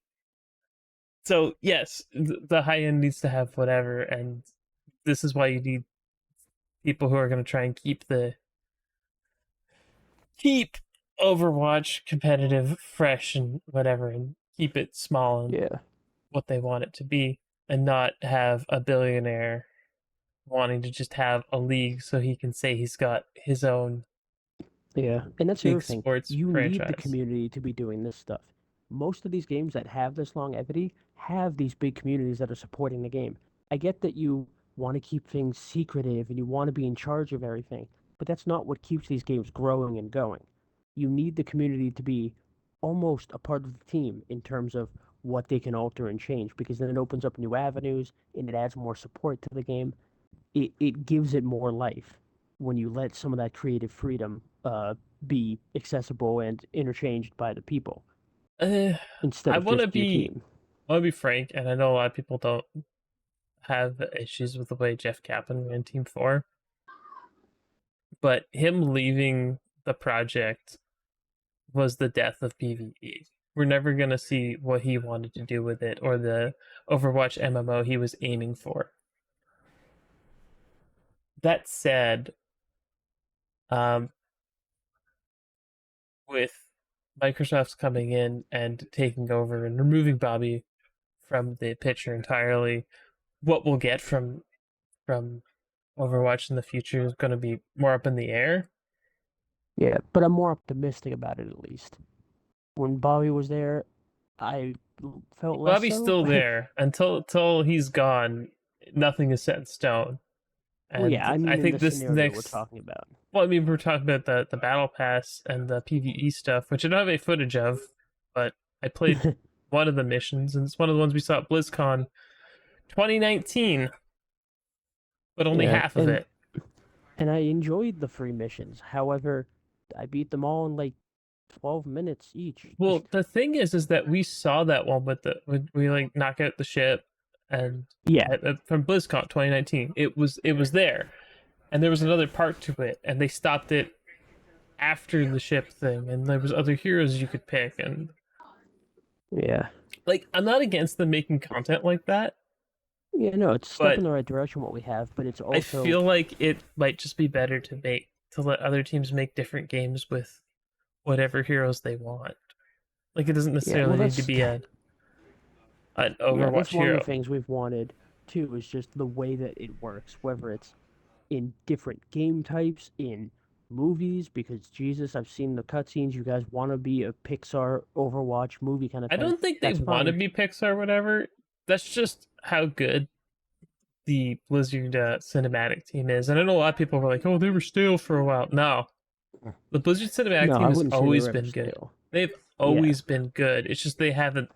so yes, the high end needs to have whatever, and this is why you need people who are going to try and keep Overwatch competitive, fresh, and whatever, and keep it small and yeah. what they want it to be, and not have a billionaire wanting to just have a league so he can say he's got his own Yeah, and that's the big other thing. sports You need the franchise. community to be doing this stuff. Most of these games that have this longevity have these big communities that are supporting the game. I get that you want to keep things secretive and you want to be in charge of everything, but that's not what keeps these games growing and going. You need the community to be almost a part of the team in terms of what they can alter and change, because then it opens up new avenues and it adds more support to the game. It gives it more life when you let some of that creative freedom be accessible and interchanged by the people Uh, instead I of want to just your be team. I want to be frank, and I know a lot of people don't have issues with the way Jeff Kaplan ran Team Four, but him leaving the project was the death of PvE. We're never gonna see what he wanted to do with it or the Overwatch MMO he was aiming for. That said, um, with Microsoft's coming in and taking over and removing Bobby from the picture entirely, what we'll get from Overwatch in the future is going to be more up in the air. Yeah, but I'm more optimistic about it at least. When Bobby was there, I felt less Bobby's so. still there until he's gone. Nothing is set in stone, Well, yeah, and I I mean in think the this scenario we're next. talking about. Well, I mean, we're talking about the battle pass and the PVE stuff, which I don't have any footage of, but I played one of the missions, and it's one of the ones we saw at BlizzCon 2019, but only Yeah, half of it. and I enjoyed the free missions. However, I beat them all in like 12 minutes each. Well, the thing is that we saw that one with the when we like knock out the ship, and Yeah, from BlizzCon 2019, it was there, and there was another part to it, and they stopped it after the ship thing, and there was other heroes you could pick, and yeah. like I'm not against them making content like that, Yeah, no, it's a step in but the right direction what we have, but it's I also feel like it might just be better to let other teams make different games with whatever heroes they want. Like it doesn't yeah, well necessarily need to that's be an yeah, Overwatch that's one of the hero. things we've wanted too, is just the way that it works, whether it's in different game types, in movies, because Jesus, I've seen the cutscenes, you guys want to be a Pixar Overwatch movie kind of I thing. don't think they That's want to fine. be Pixar or whatever. That's just how good the Blizzard cinematic team is. And I know a lot of people were like, "Oh, they were stale for a while." No, the Blizzard cinematic No, team I has wouldn't say they always were ever been good. stale. They've Yeah. always been good. It's just they haven't.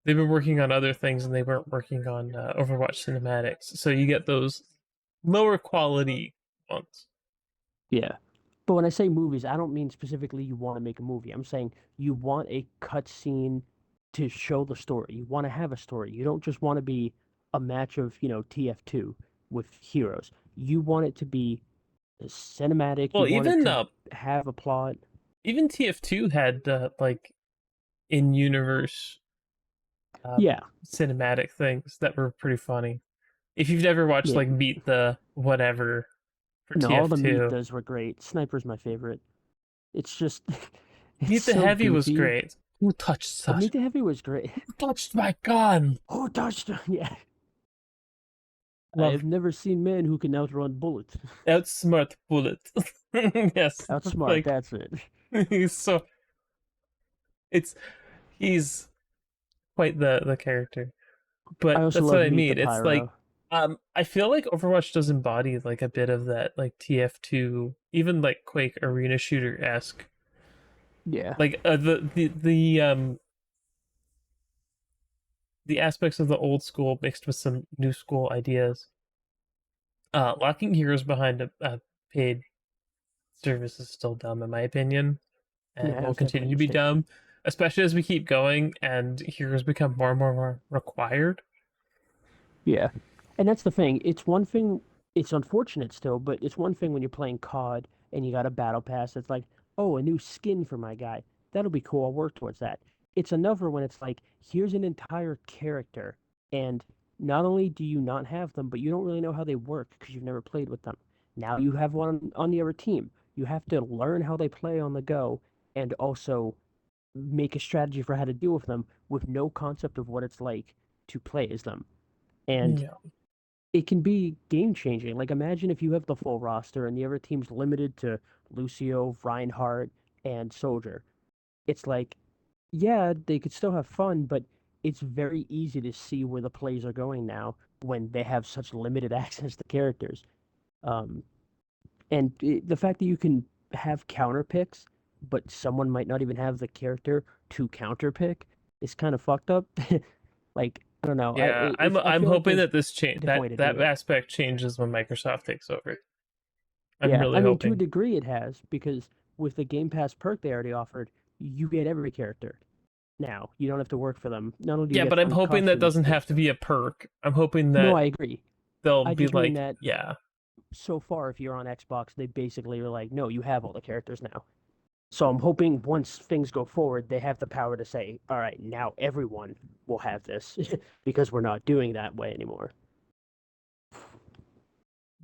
They've been working on other things, and they weren't working on Overwatch cinematics. So you get those lower quality ones. Yeah. But when I say movies, I don't mean specifically you want to make a movie. I'm saying you want a cutscene to show the story. You want to have a story. You don't just want to be a match of, TF2 with heroes. You want it to be cinematic. You Well, want it to have a plot. even TF2 had like in universe uh, Yeah. cinematic things that were pretty funny. If you've never watched Yeah. like Meet the Whatever for No, all the meat TF2, does were great. Sniper's my favorite. It's just it's Meet the so Heavy was goofy. great. Who touched such? Meet the Heavy was great. Who touched my gun? Oh, touchdown! Yeah. I Love have never seen men who can outrun bullets. outsmart bullet. Yes, Outsmart, like that's it. he's so it's he's quite the character. I But also that's what love I Meet the mean. It's like Pyro. I feel like Overwatch does embody like a bit of that like TF2, even like Quake arena shooter esque. Yeah. Like the aspects of the old school mixed with some new school ideas. Locking heroes behind a paid service is still dumb in my opinion, Yeah, and that will was definitely continue a to be mistake. dumb, especially as we keep going and heroes become more required. Yeah. And that's the thing. It's one thing, it's unfortunate still, but it's one thing when you're playing COD and you got a battle pass that's like, oh, a new skin for my guy. That'll be cool. I'll work towards that. It's another when it's like, here's an entire character. And not only do you not have them, but you don't really know how they work because you've never played with them. Now you have one on the other team. You have to learn how they play on the go and also make a strategy for how to deal with them with no concept of what it's like to play as them. And Yeah, it can be game changing. Like imagine if you have the full roster and the other team's limited to Lucio, Reinhardt, and Soldier. It's like, yeah, they could still have fun, but it's very easy to see where the plays are going now when they have such limited access to characters. Um, and the fact that you can have counter picks, but someone might not even have the character to counter pick is kind of fucked up. Like I don't know. yeah. I I'm feel like hoping there's that this a change different way to do that it. aspect changes when Microsoft takes over. I'm Yeah, really I mean, to a hoping. degree it has, because with the Game Pass perk they already offered, you get every character now. You don't have to work for them. Not only do you Yeah, get but I'm free hoping that costumes, doesn't but have to be a perk. I'm hoping no, that I agree. they'll I be just mean like, that yeah, so far, if you're on Xbox, they basically are like, no, you have all the characters now. So I'm hoping once things go forward, they have the power to say, all right, now everyone will have this because we're not doing that way anymore.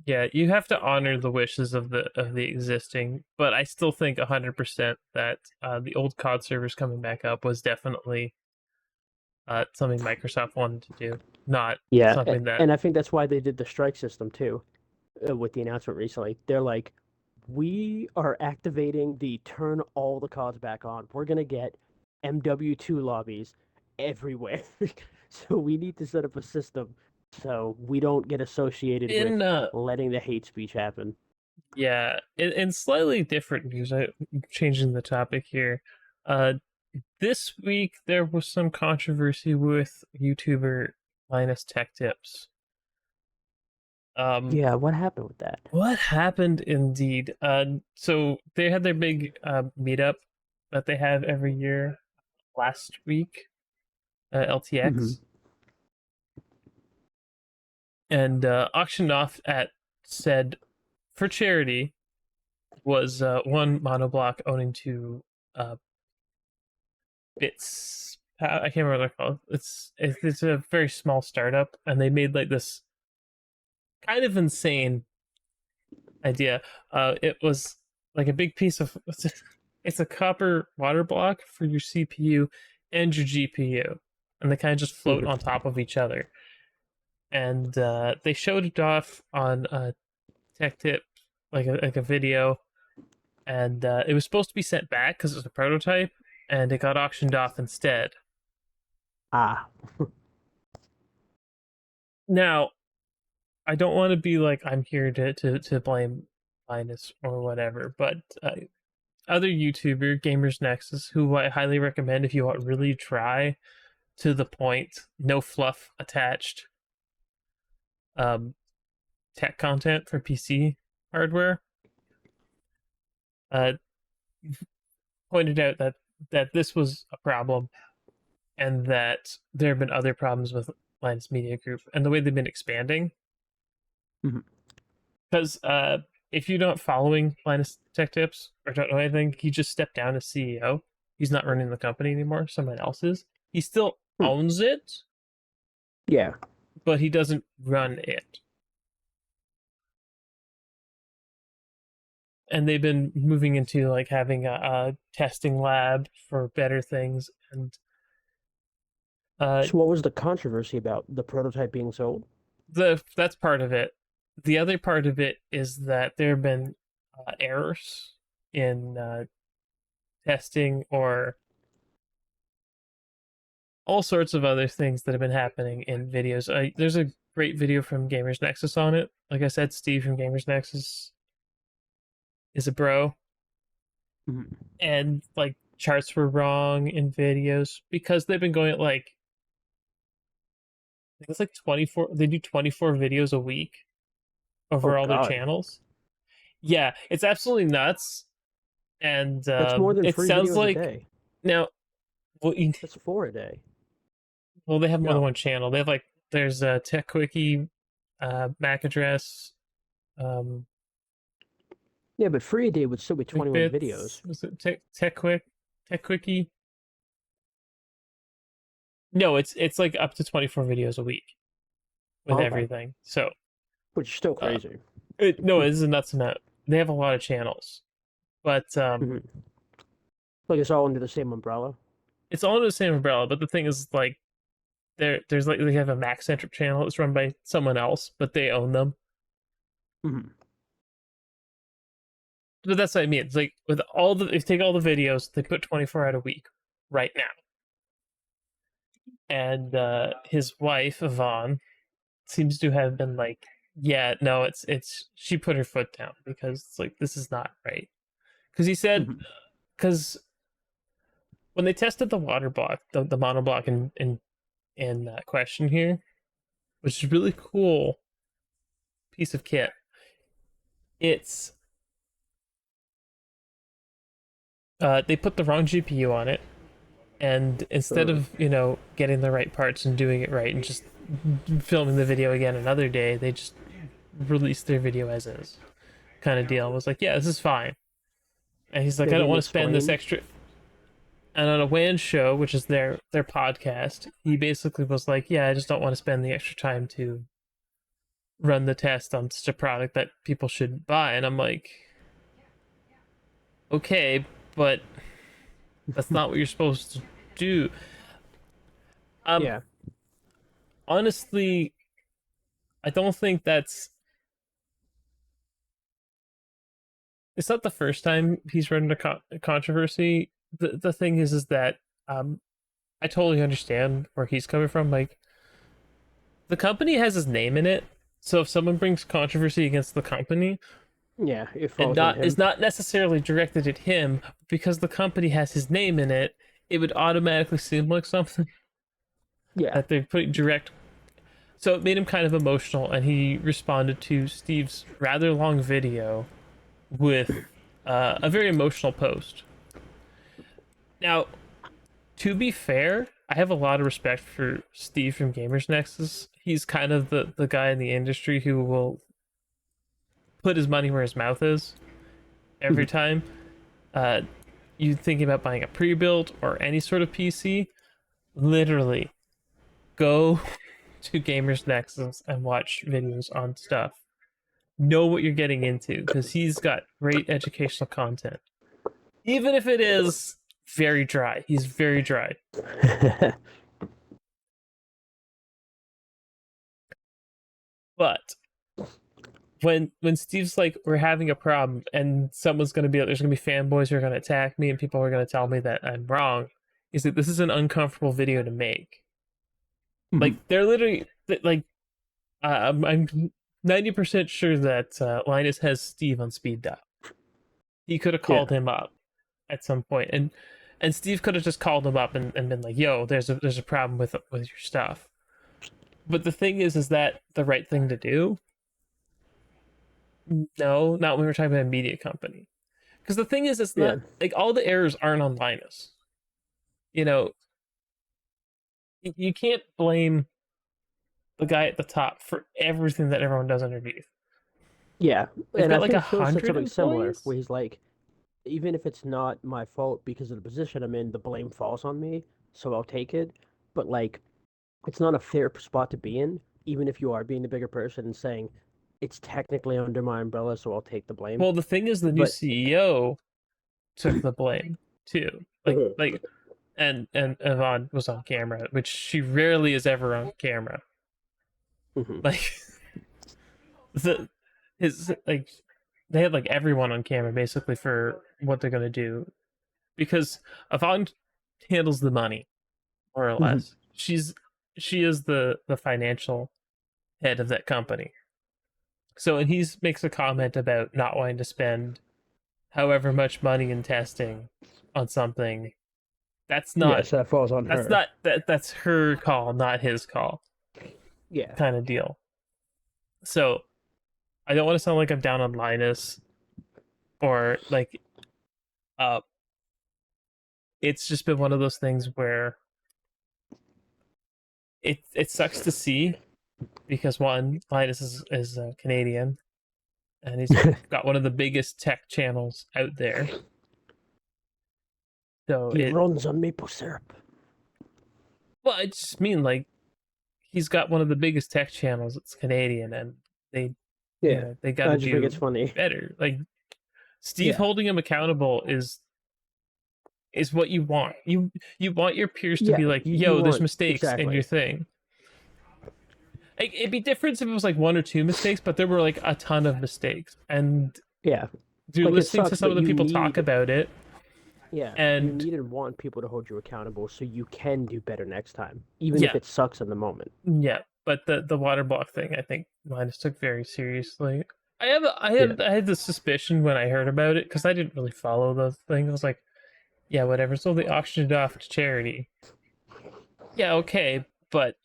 yeah, you have to honor the wishes of the existing, but I still think 100% that the old COD servers coming back up was definitely something Microsoft wanted to do, not Yeah, something that. and I think that's why they did the strike system too with the announcement recently. They're like, we are activating the turn all the cards back on. We're gonna get MW2 lobbies everywhere. So we need to set up a system so we don't get associated with In letting the hate speech happen. yeah, in slightly different news, changing the topic here. Uh, this week there was some controversy with YouTuber Linus Tech Tips. Um, Yeah, what happened with that? what happened indeed? So they had their big meetup that they have every year last week, Hmm. LTX, and auctioned off at said for charity was one monoblock owning to uh, bits I can't remember what they're called. It's a very small startup, and they made like this kind of insane idea. It was like a big piece of it's a copper water block for your CPU and your GPU, and they kind of just float Mhm. on top of each other. And they showed it off on a tech tip, like a video, and it was supposed to be sent back because it was a prototype, and it got auctioned off instead. Ah, Now, I don't want to be like I'm here to blame Linus or whatever, but other YouTuber, Gamers Nexus, who I highly recommend if you want really dry, to the point, no fluff attached, um, tech content for PC hardware, uh, pointed out that this was a problem and that there have been other problems with Linus Media Group and the way they've been expanding. Mhm. Because if you're not following Linus Tech Tips or don't know anything, he just stepped down as CEO. He's not running the company anymore. Someone else is. He still Hmm. owns it, Yeah. but he doesn't run it. And they've been moving into like having a testing lab for better things. And uh, So what was the controversy about the prototype being sold? that's part of it. The other part of it is that there have been errors in testing or all sorts of other things that have been happening in videos. There's a great video from Gamers Nexus on it. Like I said, Steve from Gamers Nexus is a bro, Mhm. and like charts were wrong in videos because they've been going at like I think it's like 24. They do 24 videos a week Oh over all their God, channels. Yeah, it's absolutely nuts, and that's more than it three sounds videos a like day. now. Well, That's four a day. well, they have more than No. one channel. They have like there's a Tech Quickie, MAC address, um, Yeah, but free a day would still be Quick 21 videos. Bits. Was it Tech Quickie? No, it's like up to 24 videos a week with Oh, okay, everything. So, which is still uh, crazy. no, it is a nuts amount. They have a lot of channels, but Mhm. Like it's all under the same umbrella. it's all under the same umbrella. But the thing is, like, there's like they have a Mac centric channel. It's run by someone else, but they own them. Mhm. But that's what I mean. It's like with all the if you take all the videos, they put 24 out a week right now. And his wife Yvonne seems to have been like, yeah, no, it's she put her foot down because it's like this is not right. Because he said Mhm. because when they tested the water block, the monoblock in question here, which is really cool piece of kit. It's they put the wrong GPU on it, and instead Uh, of getting the right parts and doing it right and just filming the video again another day, they just released their video as is, kind of deal. Was like, yeah, this is fine. And he's like, they I don't didn't want to spend this explain. extra. And on a WAN show, which is their podcast, he basically was like, yeah, I just don't want to spend the extra time to run the test on such a product that people should buy. And I'm like, okay, but that's not what you're supposed to do. Um, Yeah. honestly, I don't think that's. It's not the first time he's run into controversy. The thing is that um, I totally understand where he's coming from. Like the company has his name in it, so if someone brings controversy against the company, Yeah, it and falls on not is him. not necessarily directed at him because the company has his name in it, it would automatically seem like something Yeah. that they're putting direct. So it made him kind of emotional, and he responded to Steve's rather long video with a very emotional post. Now, to be fair, I have a lot of respect for Steve from Gamers Nexus. He's kind of the guy in the industry who will put his money where his mouth is every Mhm. time. Uh, you thinking about buying a pre-built or any sort of PC, Literally, go to Gamers Nexus and watch videos on stuff. Know what you're getting into because he's got great educational content. Even if it is very dry, he's very dry. But when Steve's like, we're having a problem, and someone's gonna be there's gonna be fanboys who are gonna attack me, and people are gonna tell me that I'm wrong. He's like, this is an uncomfortable video to make. Mhm. Like they're literally like, I'm 90% sure that Linus has Steve on speed dial. He could have called Yeah. him up at some point, and Steve could have just called him up and been like, "Yo, there's a problem with your stuff." But the thing is that the right thing to do? No, not when we're talking about a media company. Because the thing is, it's Yeah. not like all the errors aren't on Linus. You know, you can't blame the guy at the top for everything that everyone does underneath. Yeah. They've And got I like a think Phil said hundred something similar employees. where he's like, even if it's not my fault because of the position I'm in, the blame falls on me, so I'll take it. But like, it's not a fair spot to be in, even if you are being the bigger person and saying it's technically under my umbrella, so I'll take the blame. Well, the thing is, the new But CEO took the blame too. And Yvonne was on camera, which she rarely is ever on camera. Mhm. Like the his like they had like everyone on camera basically for what they're gonna do because Yvonne handles the money more or Mhm. less. She is the financial head of that company. So when he makes a comment about not wanting to spend however much money in testing on something, that's not Yes, that falls on her. that's her call, not his call, Yeah. kind of deal. So I don't want to sound like I'm down on Linus or like uh it's just been one of those things where it sucks to see because one, Linus is Canadian and he's got one of the biggest tech channels out there. So He it runs on maple syrup. well, I just mean like he's got one of the biggest tech channels. It's Canadian, and they, Yeah. they got I to just think it's do funny. better. Like Steve Yeah. holding him accountable is what you want. You want your peers to Yeah. be like, You "Yo, there's want mistakes in your exactly. thing." Like, it'd be different if it was like one or two mistakes, but there were like a ton of mistakes. And Yeah. through Like it listening to sucks, some but of the you people talk need about it, you and need and want people to hold you accountable so you can do better next time, even if yeah, it sucks in the moment. yeah. But the water block thing, I think Linus took very seriously. Yeah. I had the suspicion when I heard about it because I didn't really follow the thing. I was like, yeah, whatever. So they auctioned it off to charity. Yeah, okay, but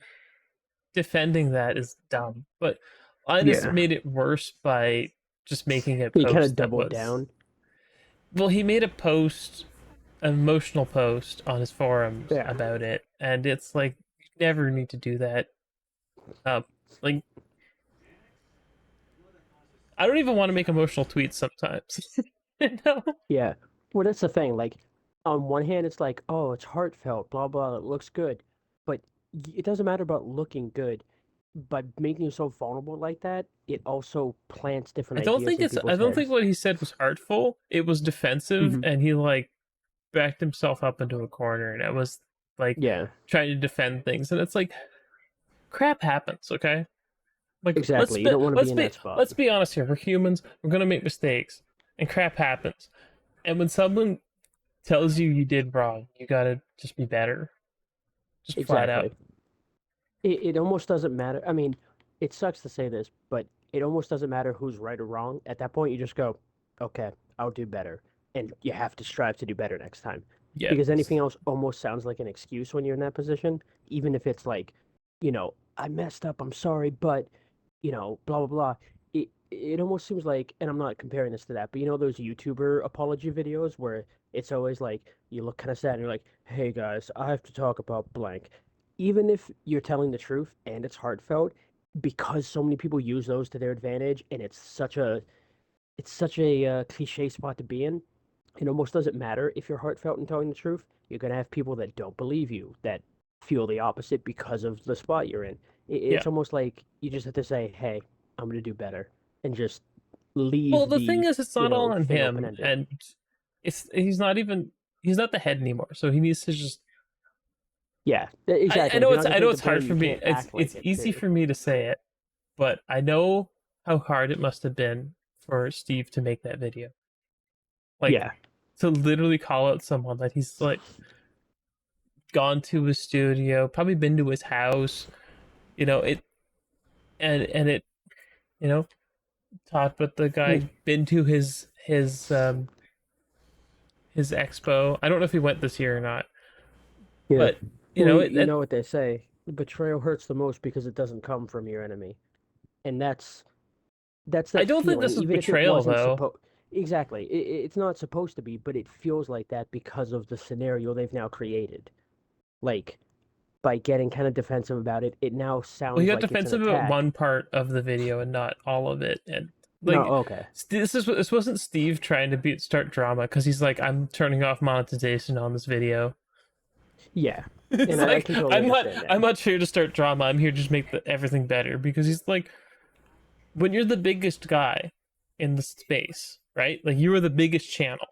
defending that is dumb. But Linus Yeah. made it worse by just making a He kind post of that doubled was down. well, he made a post, an emotional post on his forums Yeah. about it, and it's like you never need to do that. Uh, like I don't even want to make emotional tweets sometimes. you know? Yeah. Well, that's the thing. Like, on one hand, it's like, oh, it's heartfelt, blah, blah, it looks good. But it doesn't matter about looking good. By making yourself vulnerable like that, it also plants different ideas in I people's don't think heads. what he said was hurtful. It was defensive, Hmm. and he like backed himself up into a corner, and it was like Yeah, trying to defend things, and it's like crap happens. Okay, like exactly. You don't want to be in that spot. let's be honest here. We're humans. We're gonna make mistakes, and crap happens. And when someone tells you you did wrong, you gotta just be better, just flat out. Exactly. It almost doesn't matter. I mean, it sucks to say this, but it almost doesn't matter who's right or wrong. At that point, you just go, okay, I'll do better. And you have to strive to do better next time. Yeah, Because anything else almost sounds like an excuse when you're in that position, even if it's like, I messed up, I'm sorry, but, blah, blah, blah. It almost seems like, and I'm not comparing this to that, but those YouTuber apology videos where it's always like, you look kind of sad and you're like, hey guys, I have to talk about blank, even if you're telling the truth and it's heartfelt, because so many people use those to their advantage, and it's such a cliche spot to be in. It almost doesn't matter if you're heartfelt and telling the truth. You're gonna have people that don't believe you, that feel the opposite because of the spot you're in. Yeah. It's almost like you just have to say, "Hey, I'm gonna do better," and just Well, leave the thing the is, it's not all on thing open him, ended. and he's not the head anymore. So he needs to just. Yeah, I exactly. If know you're not it's gonna I know take the it's hard blame, for you me. can't It's act it's like it easy too. for me to say it, but I know how hard it must have been for Steve to make that video. Like Yeah, to literally call out someone that he's like gone to his studio, probably been to his house, it and it you know talked with the well, guy, been to his expo. I don't know if he went this year or not, yeah. but Well, you it know what they say: betrayal hurts the most because it doesn't come from your enemy, and that's I that don't think feeling. this is Even if it betrayal wasn't though. supposed, exactly, it's not supposed to be, but it feels like that because of the scenario they've now created. Like by getting kind of defensive about it, it now Well, he sounds got like it's an defensive about attack. one part of the video and not all of it, and No, like okay. this wasn't Steve trying to start drama because he's like, I'm turning off monetization on this video. Yeah. It's And I like can totally understand that. I'm not here to start drama. I'm here to just make everything better because he's like, when you're the biggest guy in the space, right? Like you are the biggest channel.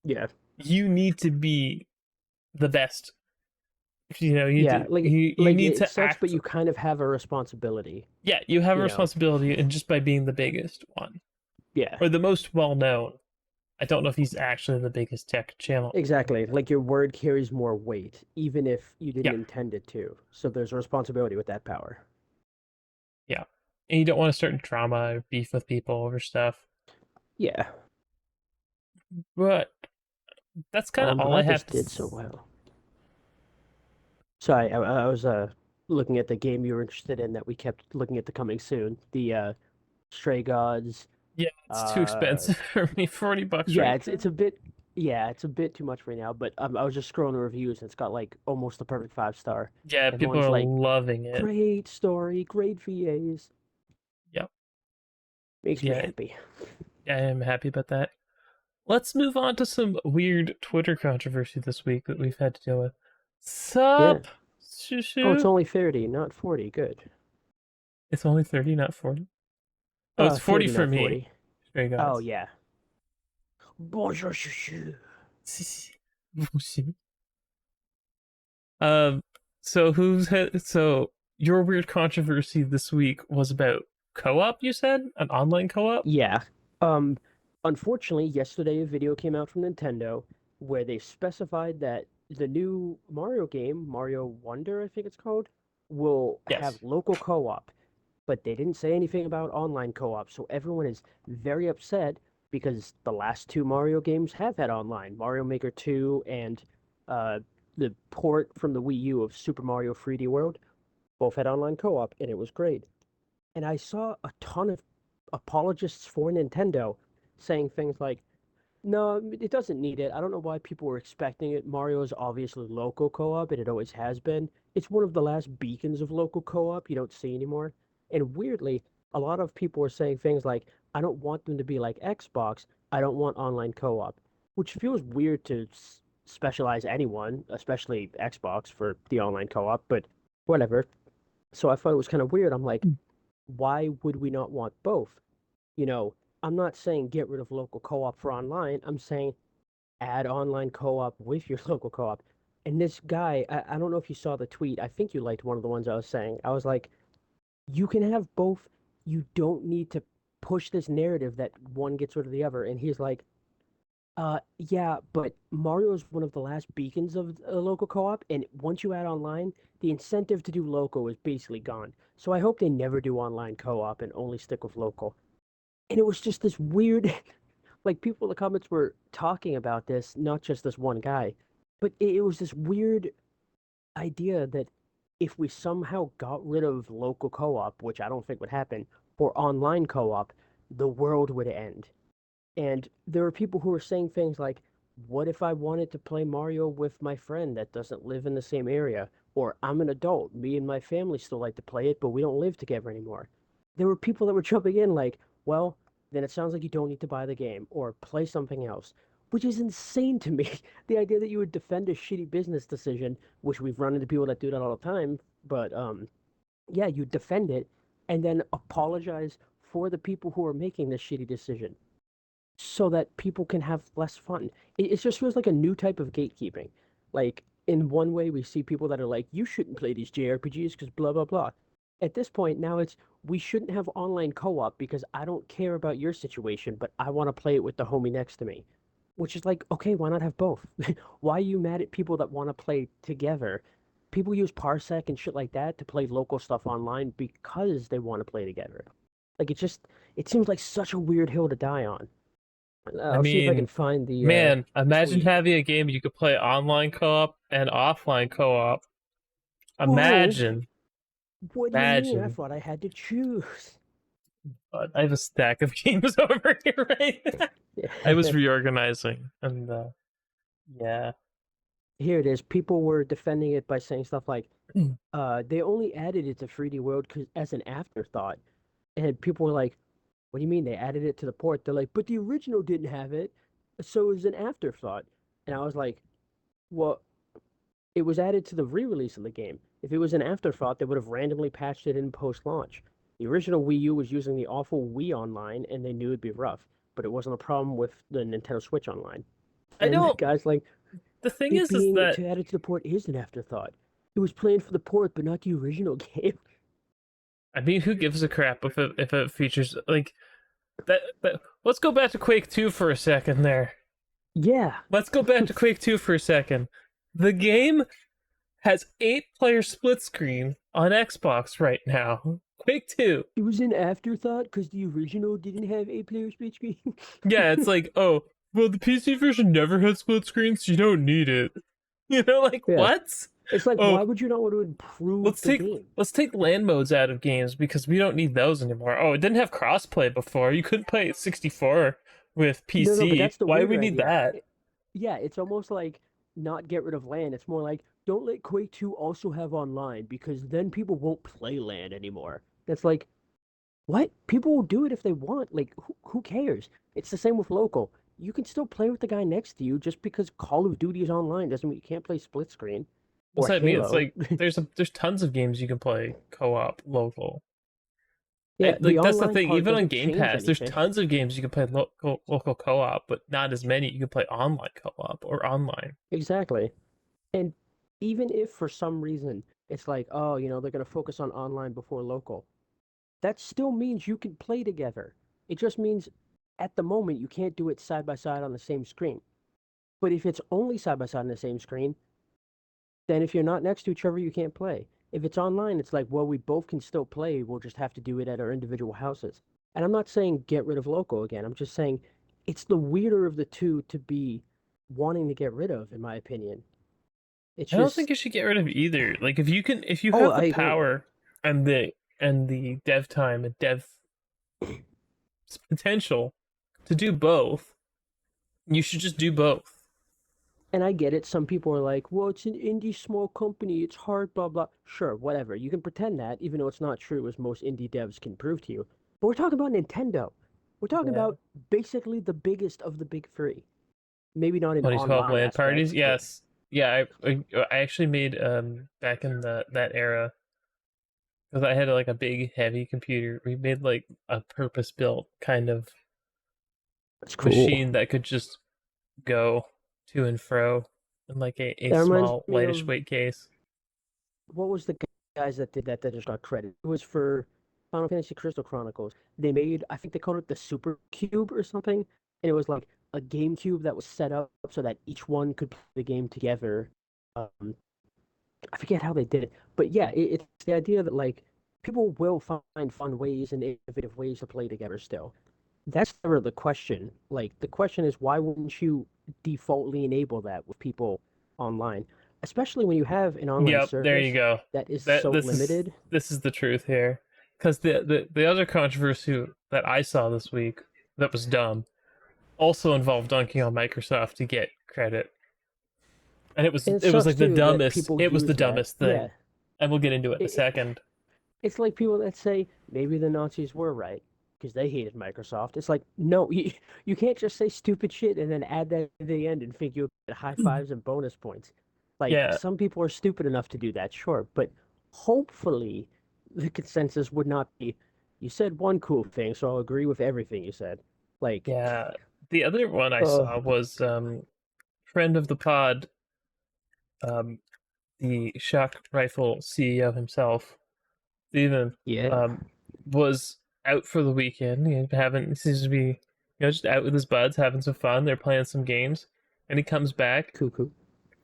Yeah. You need to be the best. Yeah, You like need it to sucks, but act. you kind of have a responsibility, Yeah, you have a you know. responsibility, and just by being the biggest one Yeah. or the most well known. I don't know if he's actually the biggest tech channel. Exactly. Like your word carries more weight, even if you didn't Yeah, intend it to. So there's a responsibility with that power. yeah. And you don't want to start drama or beef with people over stuff. Yeah. But that's kind of I'm all I glad this have to. did so well. Sorry, I was looking at the game you were interested in that we kept looking at the coming soon. The Stray Gods. Yeah, it's too Uh expensive for me. $40 yeah, right it's now. a bit yeah, it's a bit too much right now, but I was just scrolling the reviews and it's got like almost the perfect 5 star. Yeah, people Everyone's are like, loving it. great story, great VAs. Yep. Makes me Yeah, happy. I am happy about that. Let's move on to some weird Twitter controversy this week that we've had to deal with. Yeah. Sup, Oh, it's Shushu? only 30, not 40. Good. It's only 30, not 40. Oh, it's 40 30, for not me. 40. Stray Oh, Gods. yeah. Bonjour, chouchou. Um, so your weird controversy this week was about co-op, you said? An online co-op? Yeah. Um, Unfortunately, yesterday a video came out from Nintendo where they specified that the new Mario game, Mario Wonder, I think it's called, will have Yes. local co-op. But they didn't say anything about online co-op, so everyone is very upset because the last two Mario games have had online, Mario Maker 2 and uh, the port from the Wii U of Super Mario 3D World, both had online co-op, and it was great. And I saw a ton of apologists for Nintendo saying things like, no, it doesn't need it. I don't know why people were expecting it. Mario is obviously local co-op, and it always has been. It's one of the last beacons of local co-op you don't see anymore. And weirdly, a lot of people were saying things like, I don't want them to be like Xbox. I don't want online co-op, which feels weird to specialize anyone, especially Xbox, for the online co-op, but whatever. So I thought it was kind of weird. I'm like, why would we not want both? You know, I'm not saying get rid of local co-op for online. I'm saying add online co-op with your local co-op. And this guy, I don't know if you saw the tweet. I think you liked one of the ones I was saying. I was like, you can have both. You don't need to push this narrative that one gets rid of the other. And he's like, yeah, but Mario is one of the last beacons of a local co-op, and once you add online, the incentive to do local is basically gone. So I hope they never do online co-op and only stick with local. And it was just this weird, like people in the comments were talking about this, not just this one guy, but it was this weird idea that if we somehow got rid of local co-op, which I don't think would happen, for online co-op, the world would end. And there were people who were saying things like, what if I wanted to play Mario with my friend that doesn't live in the same area? Or I'm an adult, me and my family still like to play it, but we don't live together anymore. There were people that were jumping in like, well, then it sounds like you don't need to buy the game or play something else. which is insane to me. The idea that you would defend a shitty business decision, which we've run into people that do that all the time, but yeah, you defend it and then apologize for the people who are making this shitty decision so that people can have less fun. It just feels like a new type of gatekeeping. Like, in one way, we see people that are like, you shouldn't play these JRPGs because blah, blah, blah. At this point, now it's, we shouldn't have online co op because I don't care about your situation, but I want to play it with the homie next to me. Which is like, okay, why not have both? Why are you mad at people that want to play together? People use Parsec and shit like that to play local stuff online because they want to play together. Like, it seems like such a weird hill to die on. I I'll see if I can mean, find the man, imagine tweet. having a game you could play online co-op and offline co-op. Whoa, Imagine, what do you mean? I imagine. thought I had to choose. But I have a stack of games over here, right? I was reorganizing, and yeah. Here it is. People were defending it by saying stuff like, they only added it to 3D World as an afterthought. And people were like, what do you mean they added it to the port? They're like, but the original didn't have it, so it was an afterthought. And I was like, well, it was added to the re-release of the game. If it was an afterthought, they would have randomly patched it in post-launch. The original Wii U was using the awful Wii Online, and they knew it'd be rough, but it wasn't a problem with the Nintendo Switch Online. I And the don't. guy's like, The thing it is being that to add it to the port is an afterthought. It was planned for the port, but not the original game. I mean, who gives a crap if it features like that? Let's go back to Quake 2 for a second. There. Yeah, Let's go back to Quake 2 for a second. The game has 8-player split screen on Xbox right now. Quake 2. it was an afterthought because the original didn't have 8 player split screen. Yeah, it's like, oh, well, the PC version never had split screens, so you don't need it. You know, like Yeah, what? it's like, Oh, why would you not want to improve let's the take game? let's take LAN modes out of games because we don't need those anymore. Oh, it didn't have crossplay before. You couldn't play 64 with No, no, but PC. that's the Why do we weirder need idea. that? Yeah, it's almost like not get rid of LAN. It's more like don't let Quake 2 also have online because then people won't play LAN anymore. That's like, what? People will do it if they want. Like, who cares? It's the same with local. You can still play with the guy next to you just because Call of Duty is online doesn't mean you can't play split screen What's or that mean? It's Halo. like there's tons of games you can play co-op local. Yeah, the Like that's the online thing. part Even on doesn't Game change Pass, there's anything. tons of games you can play local co-op, but not as many you can play online co-op or online. Exactly. And even if for some reason it's like, oh, they're going to focus on online before local, that still means you can play together. It just means at the moment you can't do it side by side on the same screen. But if it's only side by side on the same screen, then if you're not next to each other, you can't play. If it's online, it's like, well, we both can still play. We'll just have to do it at our individual houses. And I'm not saying get rid of local again. I'm just saying it's the weirder of the two to be wanting to get rid of, in my opinion. It's I don't just, think you should get rid of either. Like if you oh, have the I agree. power and the dev time and dev potential to do both, you should just do both. And I get it. Some people are like, well, it's an indie small company. It's hard, blah, blah. Sure, whatever. You can pretend that, even though it's not true, as most indie devs can prove to you. But we're talking about Nintendo. We're talking Yeah. about basically the biggest of the big three. Maybe not in 2012 online LAN parties, aspects, but yes. Yeah, I actually made back in that era because I had like a big heavy computer. We made like a purpose built kind of it's cool. machine that could just go to and fro in like a That reminds small me lightish of weight case. what was the guys that did that that just got credit? It was for Final Fantasy Crystal Chronicles. They made, I think they called it the Super Cube or something, and it was like a GameCube that was set up so that each one could play the game together. Um, I forget how they did it, but yeah, it's the idea that like people will find fun ways and innovative ways to play together still. That's never the question. Like the question is why wouldn't you defaultly enable that with people online, especially when you have an online Yep, there you service go. that is That so this is limited. this is the truth here. Because the other controversy that I saw this week that was dumb also involved dunking on Microsoft to get credit, and it was And it it was sucks like the too that dumbest. people It was the use that. dumbest Yeah, thing, and we'll get into it in a it, second. it's like people that say maybe the Nazis were right because they hated Microsoft. It's like, no, you can't just say stupid shit and then add that at the end and think you'll get high fives and bonus points. Like, Yeah, some people are stupid enough to do that, sure, but hopefully the consensus would not be, you said one cool thing, so I'll agree with everything you said. Like, yeah. The other one I uh, saw was friend of the pod, um, the shock rifle CEO himself, Steven, yeah, um, was out for the weekend. He seems to be, just out with his buds, having some fun. They're playing some games, and he comes back cuckoo.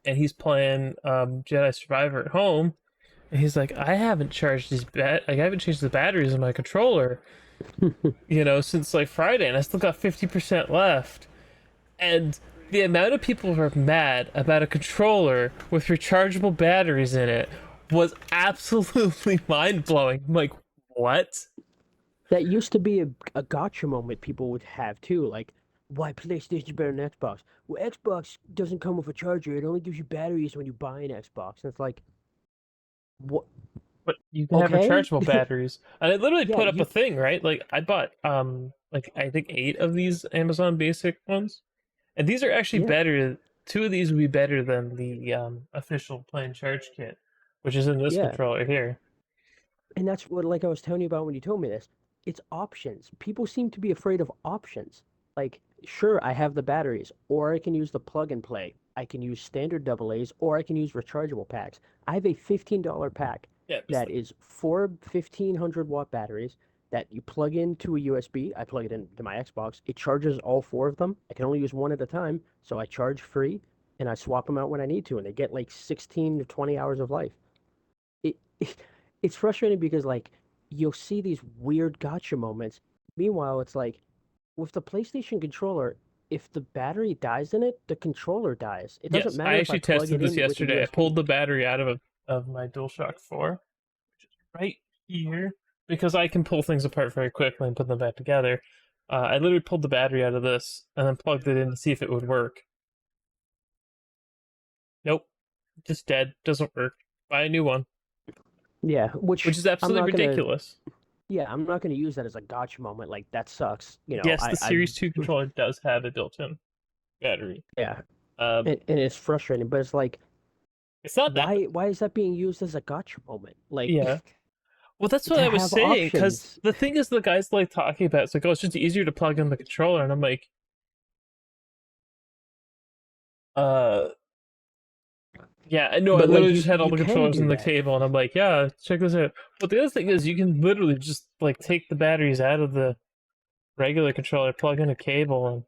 and he's playing Jedi Survivor at home. And he's like, I haven't charged I haven't changed the batteries in my controller, since like Friday, and I still got 50% left. And the amount of people who are mad about a controller with rechargeable batteries in it was absolutely mind blowing. I'm like, what? That used to be a gotcha moment people would have too. Like, why PlayStation better than Xbox? Well, Xbox doesn't come with a charger. It only gives you batteries when you buy an Xbox. And it's like, what? But you can have Okay, rechargeable batteries. And I literally yeah, put up a you, thing, right? Like I bought like I think 8 of these Amazon basic ones. And these are actually yeah, better. Two of these would be better than the official plain charge kit, which is in this yeah. controller here. And that's what, like I was telling you about when you told me this. It's options. People seem to be afraid of options. Like, sure, I have the batteries, or I can use the plug and play. I can use standard double A's, or I can use rechargeable packs. I have a $15 pack Yeah, it's that like, is 4 1,500-watt batteries that you plug into a USB. I plug it into my Xbox. It charges all 4 of them. I can only use one at a time, so I charge free and I swap them out when I need to, and they get like 16 to 20 hours of life. It it's frustrating because like you'll see these weird gotcha moments. Meanwhile, it's like with the PlayStation controller, if the battery dies in it, the controller dies. It doesn't yes, I matter if I actually plug tested it this in with a yesterday. I USB. pulled the battery out of my DualShock 4, which is right here, because I can pull things apart very quickly and put them back together. I literally pulled the battery out of this and then plugged it in to see if it would work. Nope, just dead. Doesn't work. Buy a new one, Yeah, which which is I'm absolutely not gonna. ridiculous. Yeah, I'm not gonna use that as a gotcha moment. Like that sucks. Yes, the Series 2 controller does have a built-in battery. Yeah, Um, and it's frustrating, but it's like, it's not that. why is that being used as a gotcha moment? Like Yeah. Well, that's what to I was have saying. Because options. the thing is, the guys like talking about it's like, oh, it's just easier to plug in the controller, and I'm like, uh, yeah, I know. I But like literally just you had all you the can controllers do on the that. table, and I'm like, yeah, check this out. But the other thing is, you can literally just like take the batteries out of the regular controller, plug in a cable, and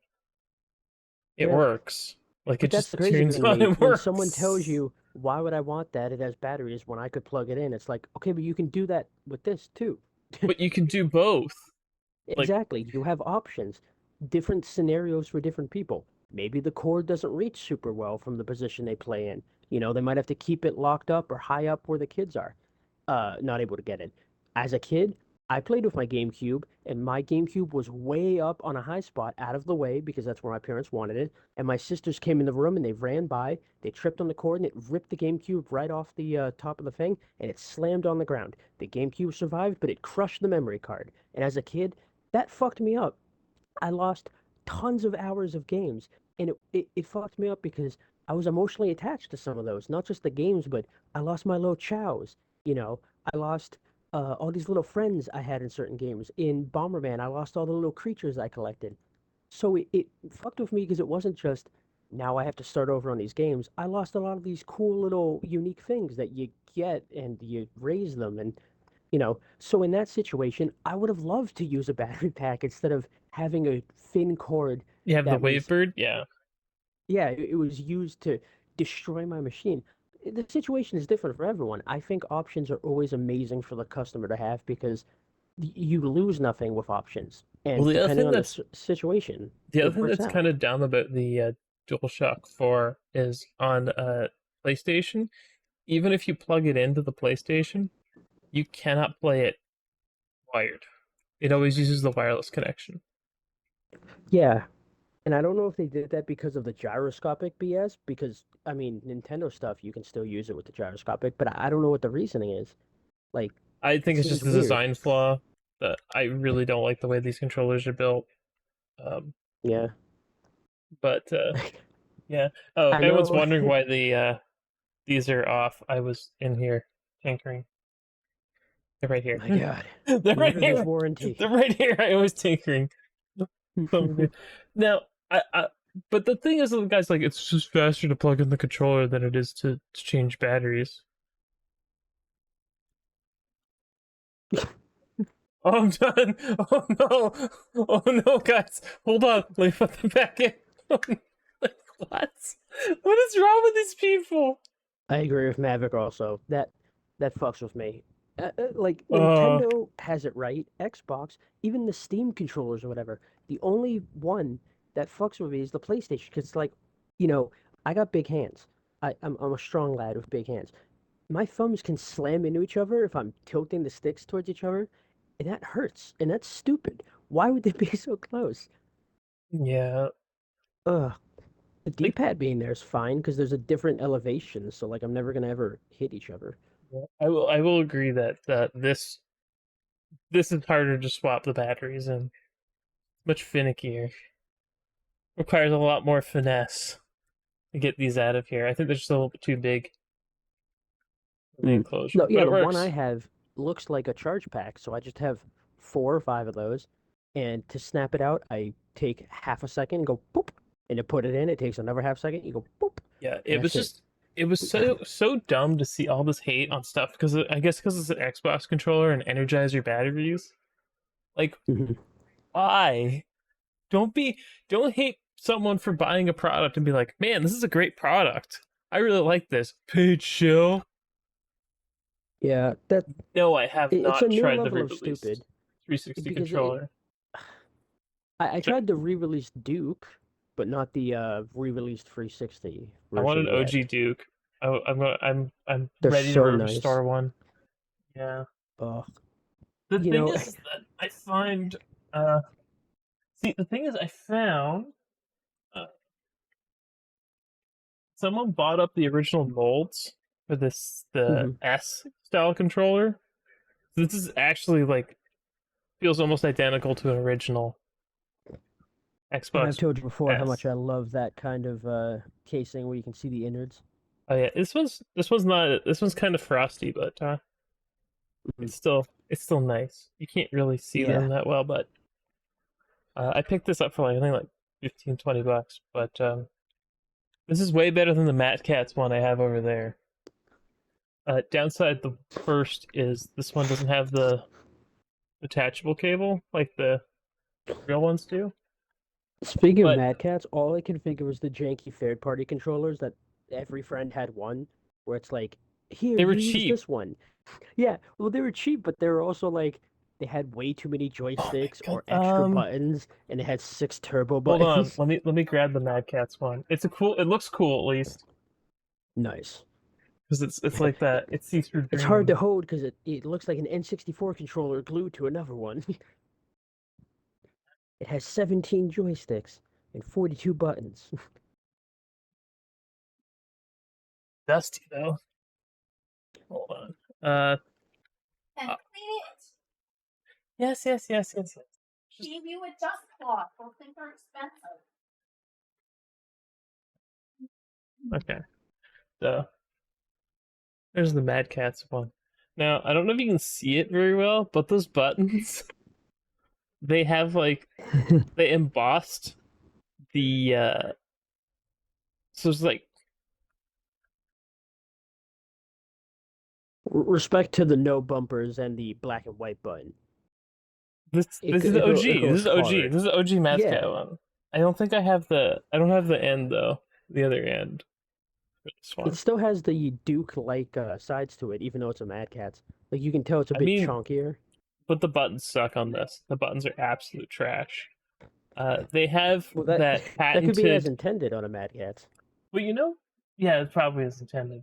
it Yeah. works. Like it But that's just the crazy turns thing to on me. and When someone tells works. you, why would I want that? It has batteries when I could plug it in. It's like, okay, but you can do that with this too. But you can do both. Like, Exactly. You have options, different scenarios for different people. Maybe the cord doesn't reach super well from the position they play in. They might have to keep it locked up or high up where the kids are, not able to get in. As a kid, I played with my GameCube, and my GameCube was way up on a high spot, out of the way, because that's where my parents wanted it. And my sisters came in the room and they ran by, they tripped on the cord, and it ripped the GameCube right off the top of the thing, and it slammed on the ground. The GameCube survived, but it crushed the memory card. And as a kid, that fucked me up. I lost tons of hours of games, and it fucked me up because I was emotionally attached to some of those, not just the games, but I lost my little chows. I lost all these little friends I had in certain games. In Bomberman, I lost all the little creatures I collected. So it fucked with me because it wasn't just now I have to start over on these games. I lost a lot of these cool little unique things that you get and you raise them so in that situation, I would have loved to use a battery pack instead of having a thin cord you have the that was, Wavebird, yeah. yeah, it was used to destroy my machine. The situation is different for everyone. I think options are always amazing for the customer to have because you lose nothing with options. Well, And depending on the situation, the other it thing works that's out. kind of dumb about the DualShock 4 is on PlayStation. Even if you plug it into the PlayStation, you cannot play it wired. It always uses the wireless connection. Yeah, and I don't know if they did that because of the gyroscopic BS, because, I mean, Nintendo stuff, you can still use it with the gyroscopic, but I don't know what the reasoning is. Like, I it think it's just seems a weird. design flaw. that I really don't like the way these controllers are built. Um, Yeah. but yeah. Oh, if I anyone's know. wondering why these are off, I was in here tinkering. They're right here. My God. They're right Never gives here. warranty. They're right here. I was tinkering. So good. Now, but the thing is, guys, like it's just faster to plug in the controller than it is to change batteries. Oh, I'm done. Oh no. Oh no, guys. Hold on. Let me put them back in. Like, what? What is wrong with these people? I agree with Maverick also. That fucks with me. Like Uh, Nintendo has it right. Xbox, even the Steam controllers or whatever. The only one that fucks with me is the PlayStation because it's like, you know, I got big hands. I'm a strong lad with big hands. My thumbs can slam into each other if I'm tilting the sticks towards each other, and that hurts, and that's stupid. Why would they be so close? yeah. Ugh. The Like, D-pad being there is fine because there's a different elevation, so like I'm never gonna ever hit each other. yeah, I will agree that this is harder to swap the batteries and much finickier. Requires a lot more finesse to get these out of here. I think they're just a little bit too big for the Mm. No, enclosure, but yeah, it the one I works. have looks like a charge pack, so I just have 4 or 5 of those, and to snap it out, I take half a second and go boop, and to put it in, it takes another half second. You go boop, Yeah, and it was that's it. just it was so dumb to see all this hate on stuff because I guess because it's an Xbox controller and Energizer batteries. Like, Mhm. why? Don't be don't hate someone for buying a product and be like, man, this is a great product. I really like this. Paid shill. Yeah, that No, I have it's a not new tried the level of re-released stupid 360 because controller. I tried the re-released Duke, but not the re-released 360 I want version an yet. OG Duke. I'm They're ready to so nice. restore one. Yeah. Ugh. The You thing know, is that I find see the thing is I found uh, someone bought up the original molds for the mhm. S style controller. So this is actually like feels almost identical to an original And I've Xbox told you before how much S. I love that kind of casing where you can see the innards. Oh yeah, this one's not this one's kind of frosty, but Mhm. it's still nice. You can't really see Yeah. them that well, but I picked this up for like I think like 15-20 bucks. But this is way better than the Matt Cats one I have over there. Downside the first is this one doesn't have the detachable cable like the real ones do. Speaking of But Mad Cats, all I can think of was the janky third-party controllers that every friend had one, where it's like, here, they were you use cheap. this one. Yeah, well, they were cheap, but they were also like, they had way too many Oh my joysticks god. or extra buttons, and it had 6 turbo Hold on. buttons. Let me grab the Mad Cats one. It's a cool. It looks cool at least Nice. because it's like that. It's see through It's hard to green. hold because it looks like an N64 controller glued to another one. It has 17 joysticks and 42 buttons. Dusty though. Hold on. Uh. And uh, clean it. yes. Just Give you a dust cloth. Those things are expensive. okay. So there's the Mad Cats one. Now I don't know if you can see it very well, but those buttons they have like they embossed the so it's like Respect to the no bumpers and the black and white button. this is the It OG. This goes is OG. hard. This is the OG Mad Cat Yeah, one. I don't have the end though. The other end for this it one. still has the Duke-like sides to it, even though it's a Mad Catz. Like you can tell it's a I bit mean, chunkier. but the buttons suck on this. The buttons are absolute trash. They have Well, that that that could be as patented. intended on a Mad Catz. Well, yeah, it probably is intended.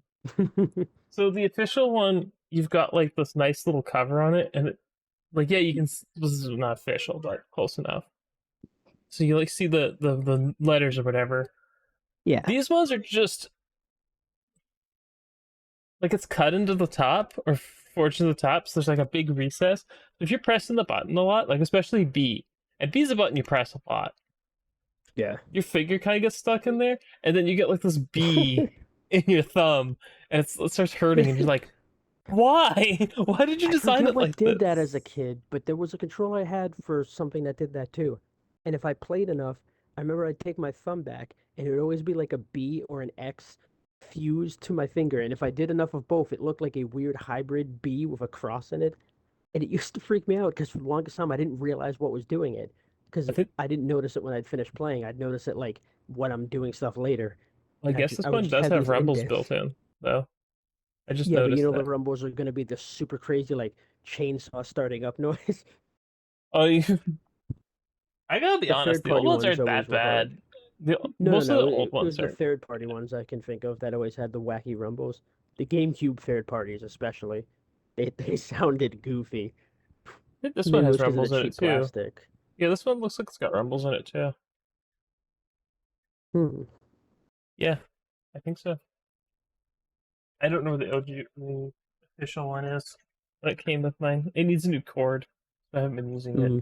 So the official one, you've got like this nice little cover on it, and it, like yeah, you can. This is not official, but close enough. So you like see the letters or whatever. Yeah, These ones are just like it's cut into the top, forged to the top, so there's like a big recess. If you're pressing the button a lot, like especially B, and B is a button you press a lot, Yeah. your finger kind of gets stuck in there, and then you get like this B in your thumb, and it starts hurting, and you're like, why? Why did you I design forget it what like did that as a this? kid, but there was a controller I had for something that did that too. And if I played enough, I remember I'd take my thumb back and it would always be like a B or an X fused to my finger. And if I did enough of both, it looked like a weird hybrid B with a cross in it. And it used to freak me out because for the longest time I didn't realize what was doing it. I Because think I didn't notice it when I'd finished playing. I'd notice it like when I'm doing stuff later. I And guess this I would one just does have have these rumbles indents. built in, though. I just Yeah, but you noticed know the that. rumbles are going to be the super crazy like chainsaw starting up noise. Oh, you, I gotta be The honest, third the old party ones ones aren't always that were hard. bad. No, no, Most of the no. old It ones was the aren't. third party ones I can think of that always had the wacky rumbles. The GameCube third parties, especially, they sounded goofy. I think this one Maybe it has was because of the rumbles in it cheap too. plastic. Yeah, this one looks like it's got rumbles in it too. Hmm. Yeah, I think so. I don't know where the OG the official one is. That came with mine. It needs a new cord. I haven't been using it Hmm.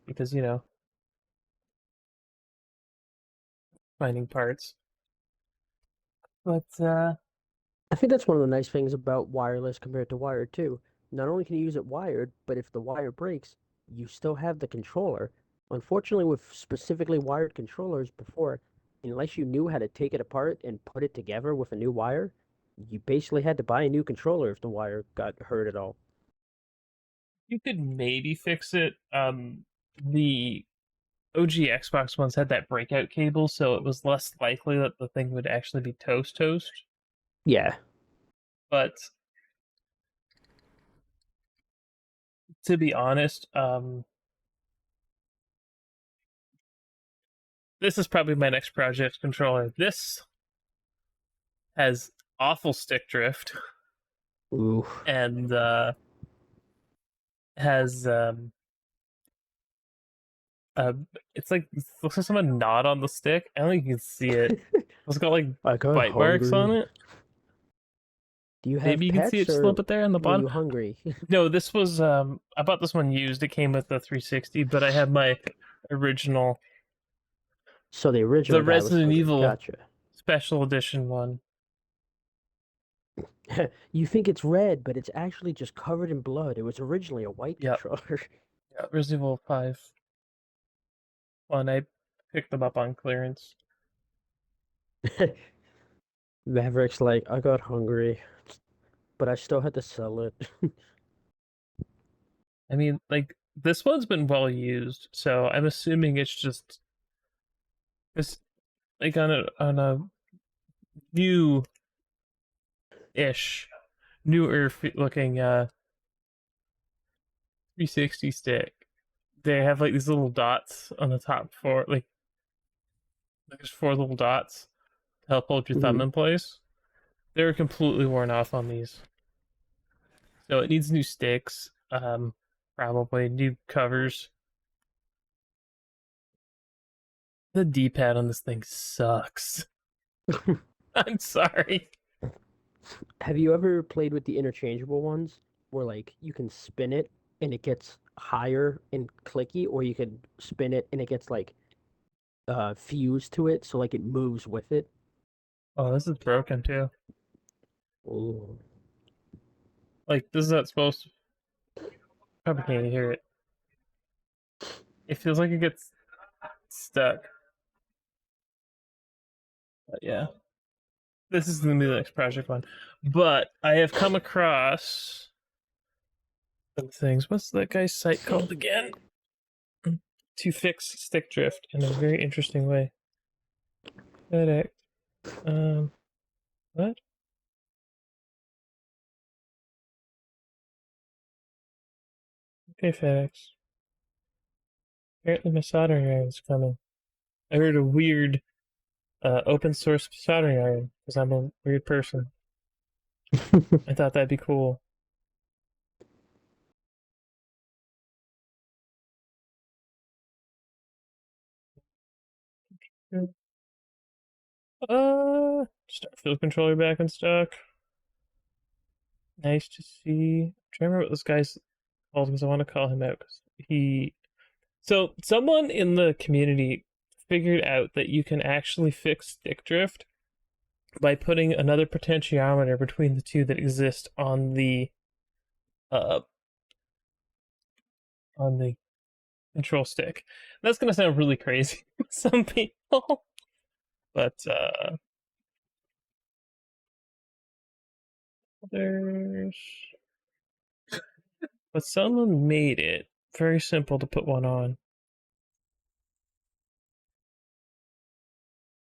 because finding parts. But I think that's one of the nice things about wireless compared to wired too. Not only can you use it wired, but if the wire breaks, you still have the controller. Unfortunately, with specifically wired controllers before, unless you knew how to take it apart and put it together with a new wire, you basically had to buy a new controller if the wire got hurt at all. you could maybe fix it. The OG Xbox ones had that breakout cable, so it was less likely that the thing would actually be toast. Yeah. But to be honest, this is probably my next project controller. This has awful stick drift Ooh. and has uh it's like it looks like someone gnawed on the stick. I don't think you can see it. It's got like I got bite marks on hungry. it. Do you Maybe have you can see pets it just a little or bit there on the were bottom. you hungry? No, this was I bought this one used. It came with the 360, but I have my original, So the the original guy was Resident hungry. Evil Gotcha. special edition one. You think it's red, but it's actually just covered in blood. It was originally a white Yep. controller. Yeah, Resident Evil 5 one. I picked them up on clearance. Maverick's like, I got hungry, but I still had to sell it. I mean, like this one's been well used, so I'm assuming it's just this like on a new ish, newer looking 360 stick. They have like these little dots on the top for like there's four little dots to help hold your thumb Mhm. in place. They're completely worn off on these, so it needs new sticks. Probably new covers. The D-pad on this thing sucks. I'm sorry. Have you ever played with the interchangeable ones where like you can spin it and it gets higher and clicky, or you can spin it and it gets like fused to it, so like it moves with it? Oh, this is broken too. Ooh. Like this is not supposed to. Probably can't hear it. It feels like it gets stuck. But yeah, this is gonna be the next project one. But I have come across some things. What's that guy's site called again? To fix stick drift in a very interesting way. FedEx. What? Okay, FedEx. Apparently my soldering iron is coming. I heard a weird open source soldering iron because I'm a weird person. I thought that'd be cool. Starfield controller back in stock. Nice to see. I'm trying to remember what this guy's called because I want to call him out because he. So someone in the community figured out that you can actually fix stick drift by putting another potentiometer between the two that exist uh on the control stick. That's gonna sound really crazy to some people, but there's but someone made it very simple to put one on.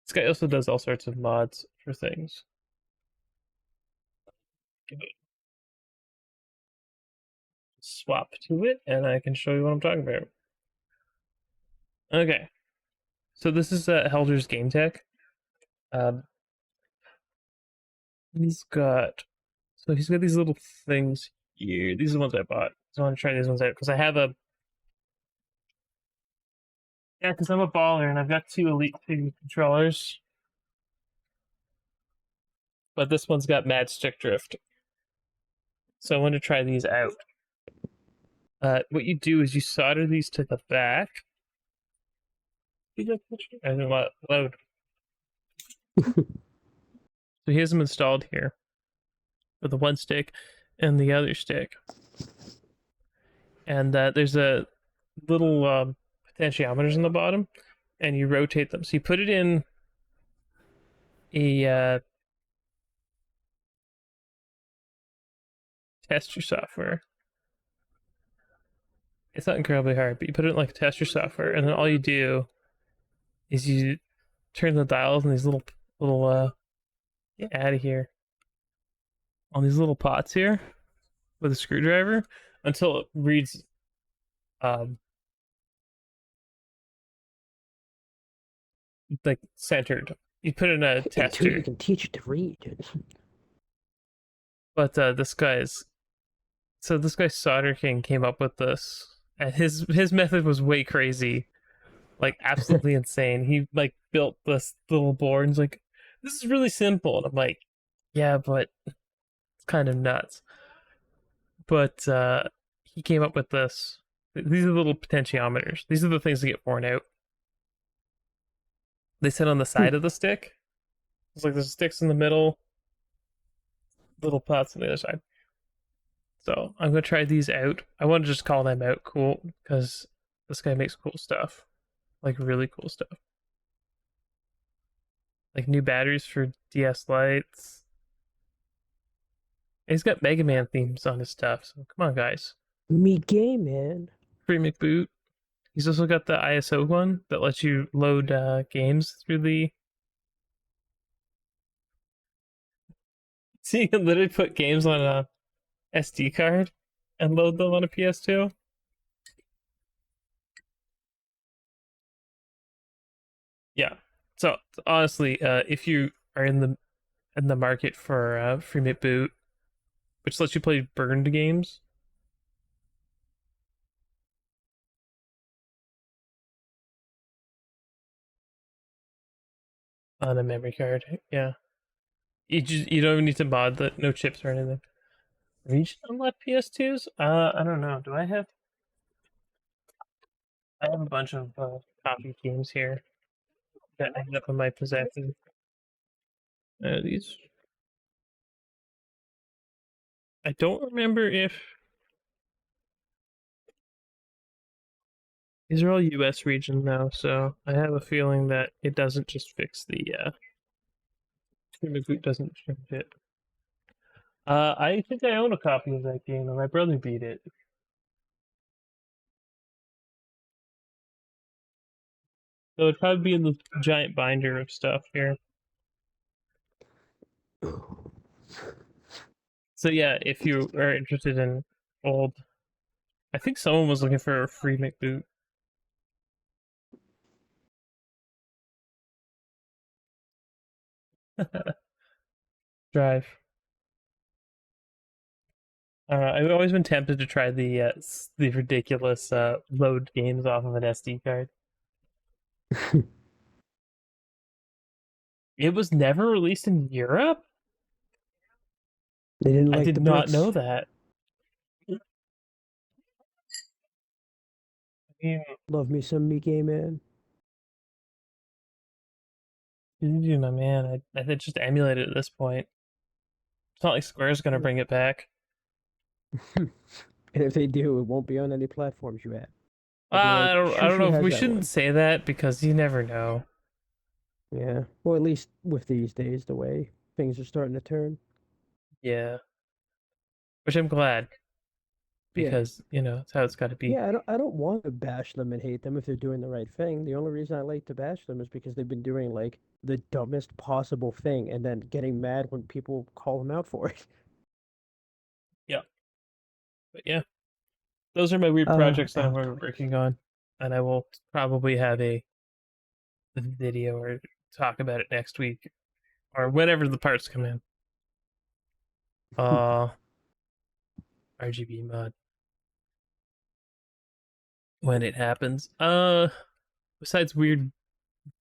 This guy also does all sorts of mods for things. Give it swap to it, and I can show you what I'm talking about. Okay, so this is Helder's Game Tech. Um, he's got he's got these little things here. These are the ones I bought. So I want to try these ones out because I have a because I'm a baller and I've got two Elite 2 controllers, but this one's got mad stick drift. So I want to try these out. What you do is you solder these to the back. I don't know load. So he has them installed here with the one stick and the other stick. And there's a little potentiometers in the bottom, and you rotate them. So you put it in a tester software. It's not incredibly hard, but you put it in like a tester software, and then all you do is you turn the dials and these little get out of here on these little pots here with a screwdriver until it reads like centered. You put in a tester. You can teach it to read. But this guy Solder King came up with this, and his method was way crazy, like absolutely insane. He like built this little board and he's like, "This is really simple," and I'm like, "Yeah, but it's kind of nuts." But he came up with this. These are the little potentiometers. These are the things that get worn out. They sit on the side of the stick. It's like there's sticks in the middle, little pots on the other side. So I'm gonna try these out. I want to just call them out cool because this guy makes cool stuff, like really cool stuff, like new batteries for DS lights. He's got Mega Man themes on his stuff. So come on, guys. Me game, man. Free McBoot. He's also got the ISO one that lets you load games through the. So you can literally put games on a SD card and load them on a PS2. Yeah. So honestly, if you are in the market for free McBoot, which lets you play burned games, on a memory card, yeah, you don't even need to mod the no chips or anything. Region unlocked PS2s? I don't know. Do I have? I have a bunch of copy games here that I have in my possession. These. I don't remember if these are all U.S. region now, so I have a feeling that it doesn't just fix the boot doesn't change it. I think I own a copy of that game, and my brother beat it. So it'd probably be in the giant binder of stuff here. So yeah, if you are interested in old, I think someone was looking for a free McBoot. Drive. I've always been tempted to try the ridiculous load games off of an SD card. It was never released in Europe. They didn't I like the did not know Brits. that. I mean, Love me some Mickey man. you, my man. I think just emulate it at this point. It's not like Square's gonna bring it back. And if they do, it won't be on any platforms you have. They'll be like, I don't Shushu know if has we that shouldn't one. say that because you never know. Yeah. Well, at least with these days, the way things are starting to turn. Yeah, which I'm glad Yeah. because it's how it's got to be. Yeah, I don't want to bash them and hate them if they're doing the right thing. The only reason I like to bash them is because they've been doing like the dumbest possible thing and then getting mad when people call them out for it. Yeah, but yeah, those are my weird projects that I'm Out. working on, and I will probably have a video or talk about it next week or whenever the parts come in. Uh, RGB mod when it happens. Besides weird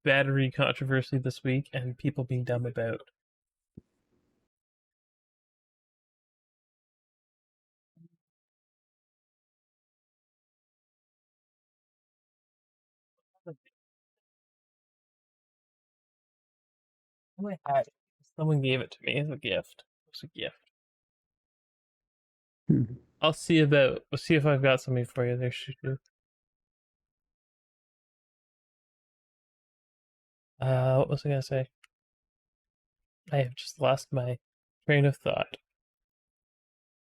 battery controversy this week and people being dumb about. Oh, I had it. Someone gave it to me as a gift. It's a gift. We'll see if I've got something for you there, Shuku. What was I gonna say? I have just lost my train of thought.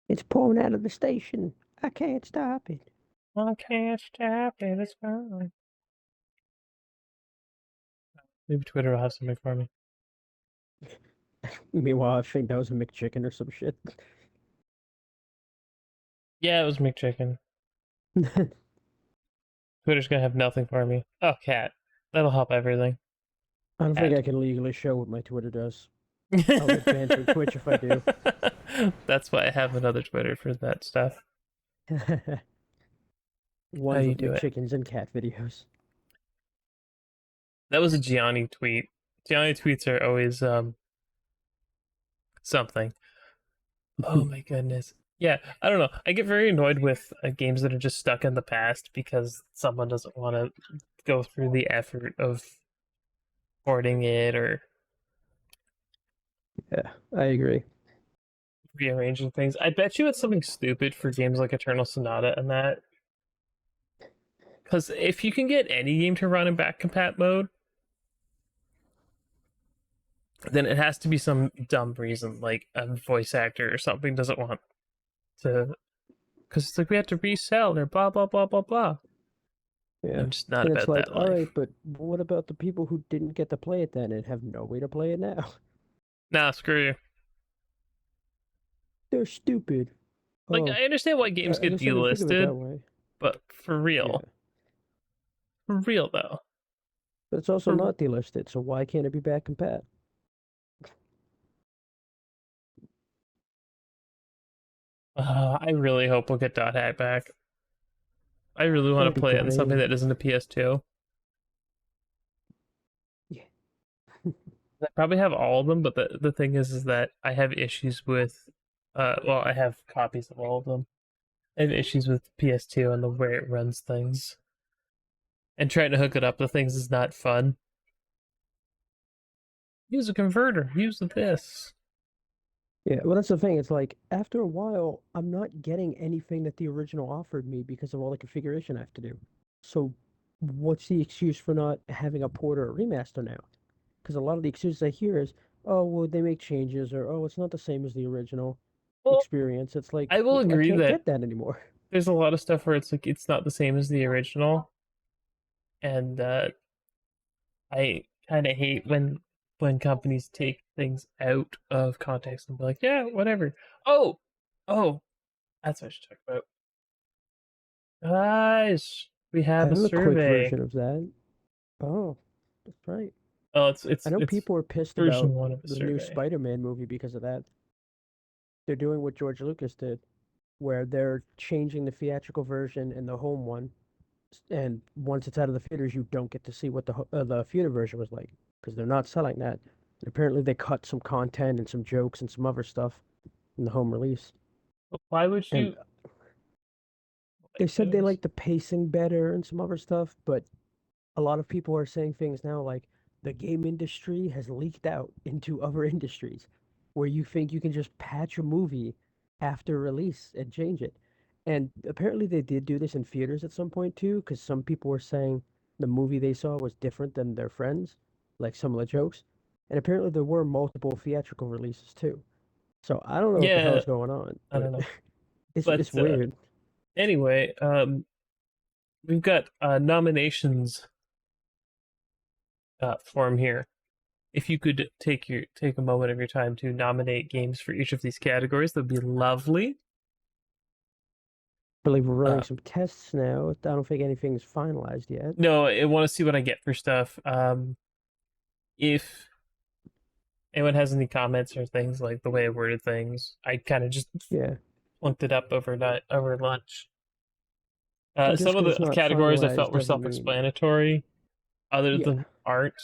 It's pouring out of the station. I can't stop it. I can't stop it, it's fine. Maybe Twitter will have something for me. Meanwhile, I think that was a McChicken or some shit. Yeah, it was McChicken. Twitter's gonna have nothing for me. Oh, cat. That'll help everything. I don't think Cat. I can legally show what my Twitter does. I'll get banned from Twitch if I do. That's why I have another Twitter for that stuff. How Ones you with do it? McChickens and cat videos. That was a Gianni tweet. Gianni tweets are always something. Oh my goodness. Yeah, I don't know. I get very annoyed with games that are just stuck in the past because someone doesn't want to go through the effort of porting it or Yeah, I agree. rearranging things. I bet you it's something stupid for games like Eternal Sonata and that. Because if you can get any game to run in back compat mode, then it has to be some dumb reason, like a voice actor or something doesn't want to. Because it's like we have to resell or blah blah blah blah blah. Yeah. I'm just not And it's about like, that all right, life. but what about the people who didn't get to play it then and have no way to play it now? Nah, screw you. They're stupid. Like Oh, I understand why games I get guess I didn't think of it delisted, that way. but Yeah. for real though, But it's also for not delisted, so why can't it be back compat? I really hope we'll get Dot Hack back. I really want That'd to be play it on something great. that isn't a PS2. Yeah. I probably have all of them, but the thing is that I have issues with, well, I have copies of all of them. I have issues with PS2 and the way it runs things, and trying to hook it up to things is not fun. Use a converter. Use this. Yeah, well, that's the thing. It's like after a while, I'm not getting anything that the original offered me because of all the configuration I have to do. So, what's the excuse for not having a port or a remaster now? Because a lot of the excuses I hear is, oh, well, they make changes, or oh, it's not the same as the original Well, experience. It's like, I will well, I agree can't that get that anymore. there's a lot of stuff where it's like it's not the same as the original, and I kind of hate when companies take things out of context and be like, yeah, whatever. Oh, oh, that's what I should talk about. Guys, we I have a have a quick survey. version of that. Oh, that's right. Oh, I know it's people are pissed version about one of a the new survey. Spider-Man movie because of that. They're doing what George Lucas did, where they're changing the theatrical version and the home one, and once it's out of the theaters, you don't get to see what the theater version was like because they're not selling that. And apparently, they cut some content and some jokes and some other stuff, in the home release. But why would And you they like said they those? like the pacing better and some other stuff, but a lot of people are saying things now like the game industry has leaked out into other industries where you think you can just patch a movie after release and change it. And apparently they did do this in theaters at some point too, because some people were saying the movie they saw was different than their friends, like some of the jokes. And apparently there were multiple theatrical releases too. So I don't know what the Yeah, hell's going on, I but don't know. it's But weird. anyway, we've got nominations form here. If you could take a moment of your time to nominate games for each of these categories, that'd be lovely. I believe we're Uh, running some tests now. I don't think anything's finalized yet. no, I want to see what I get for stuff. If anyone has any comments or things like the way I worded things, I kind of just Yeah. looked it up over lunch. And just Some of because it's the not categories I finalized felt were doesn't mean, self-explanatory. Other yeah. than art,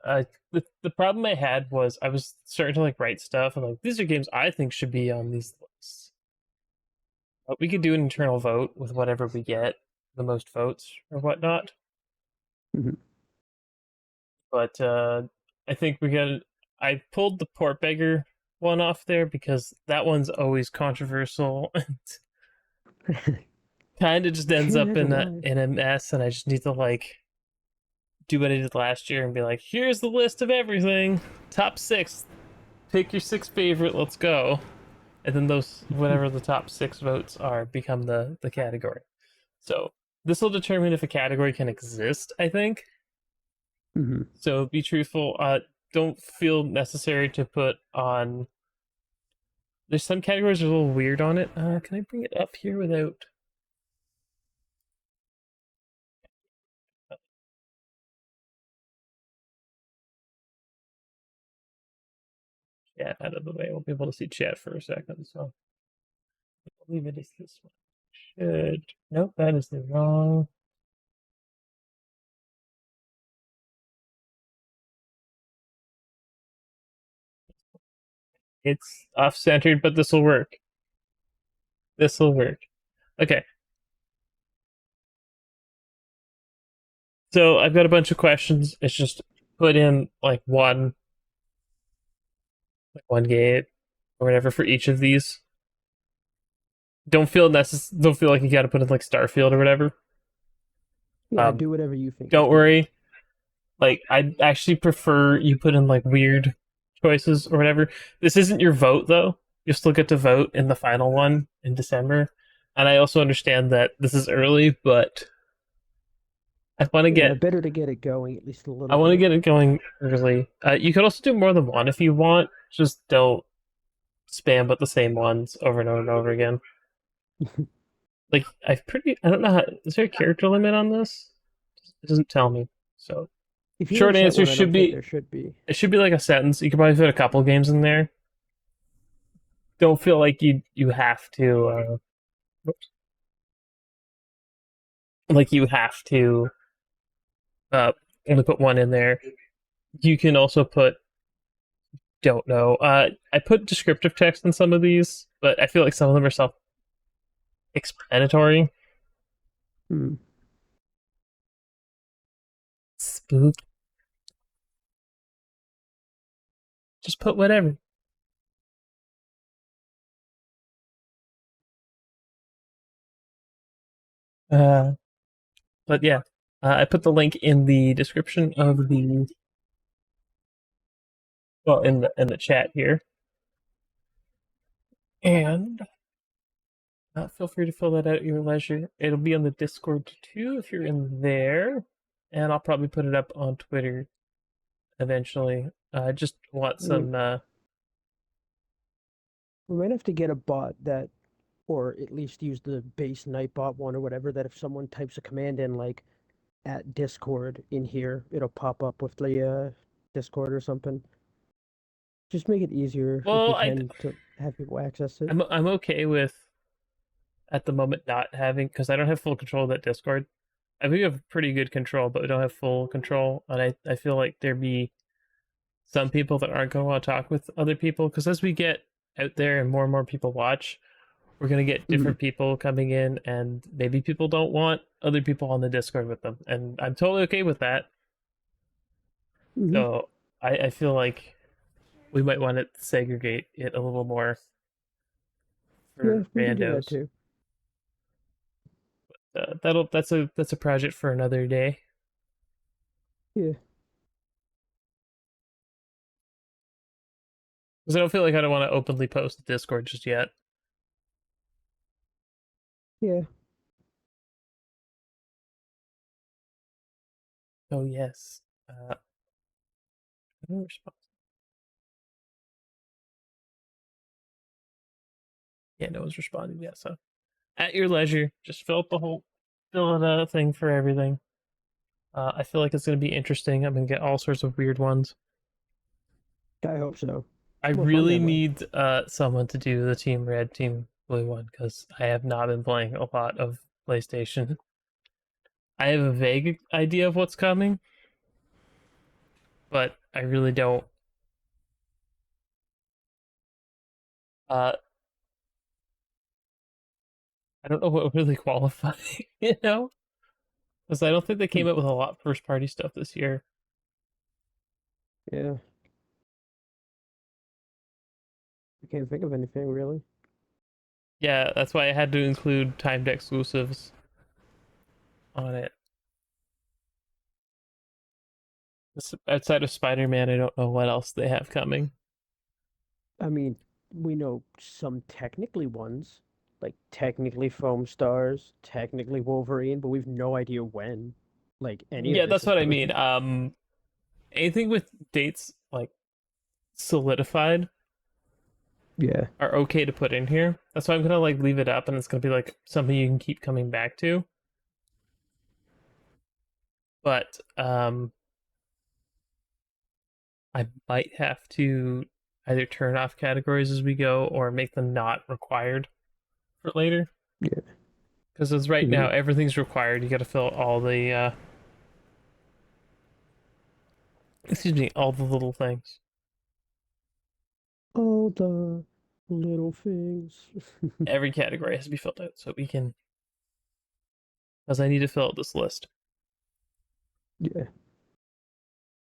the problem I had was I was starting to like write stuff and like these are games I think should be on these lists. But we could do an internal vote with whatever we get the most votes or whatnot. Mhm. But I think we got. I pulled the Port Beggar one off there because that one's always controversial and kind of just I ends can't up imagine in a why. in a mess, and I just need to like do what I did last year and be like, here's the list of everything, top six, pick your six favorite, let's go, and then those whatever the top six votes are become the category. So this will determine if a category can exist, I think. Hmm. So be truthful. Don't feel necessary to put on. There's some categories that are a little weird on it. Can I bring it up here without? Chat out of the way. We'll be able to see chat for a second. So I believe it is this one. Should nope, that is the wrong. It's off centered, but this will work. This will work. Okay. So I've got a bunch of questions. It's just put in like one game or whatever for each of these. Don't feel like you got to put in like Starfield or whatever. Yeah, Um, do whatever you think is don't good. worry. Like I actually prefer you put in like weird choices or whatever. This isn't your vote though. You still get to vote in the final one in December. And I also understand that this is early, but I want to Yeah, get better to get it going at least a I little want to bit. get it going early. You could also do more than one if you want. Just don't spam but the same ones over and over and over again. Like I don't know how is there a character limit on this? It doesn't tell me. So If you don't short set answer one, I should don't think be there should be. it should be like a sentence. You could probably fit a couple games in there. Don't feel like you have to like you have to uh only put one in there. You can also put don't know. I put descriptive text in some of these, but I feel like some of them are self explanatory. Hmm. Spook. Just put whatever. Uh but yeah. I put the link in the description of the well in the chat here. And feel free to fill that out at your leisure. It'll be on the Discord too if you're in there, and I'll probably put it up on Twitter eventually. I just want We, some. we might have to get a bot that, or at least use the base Nightbot one or whatever, that if someone types a command in like at Discord in here, it'll pop up with the Discord or something. Just make it easier if Well, we can to have people access it. I'm okay with at the moment not having because I don't have full control of that Discord. I think we have pretty good control, but we don't have full control, and I feel like there'd be some people that aren't going to want to talk with other people because as we get out there and more people watch, we're gonna get different people coming in, and maybe people don't want other people on the Discord with them, and I'm totally okay with that. Mm-hmm. So I feel like we might want to segregate it a little more Yeah, for we can do that randos. too. That's a project for another day. Yeah, Because I don't feel like I don't want to openly post the Discord just yet. yeah. Oh yes. No response. Yeah, no one's responding yet. So at your leisure, just fill out a thing for everything. I feel like it's gonna be interesting. I'm gonna get all sorts of weird ones. I hope so. I More fun really that way. need someone to do the Team Red, Team Blue one because I have not been playing a lot of PlayStation. I have a vague idea of what's coming, but I really don't. Uh, I don't know what would really qualify, you know, because I don't think they came Hmm. out with a lot of first party stuff this year. Yeah, I can't think of anything really. Yeah, that's why I had to include timed exclusives on it. Outside of Spider-Man, I don't know what else they have coming. I mean, we know some technically ones, like technically Foam Stars, technically Wolverine, but we've no idea when, like, any of Yeah, this that's is what I coming. mean. Anything with dates like solidified Yeah, are okay to put in here. That's why I'm gonna like leave it up, and it's gonna be like something you can keep coming back to. But I might have to either turn off categories as we go or make them not required for later. yeah. Because as right Hmm. now everything's required, you got to fill all the excuse me, all the little things. All the little things. Every category has to be filled out so we can. Because I need to fill out this list. Yeah,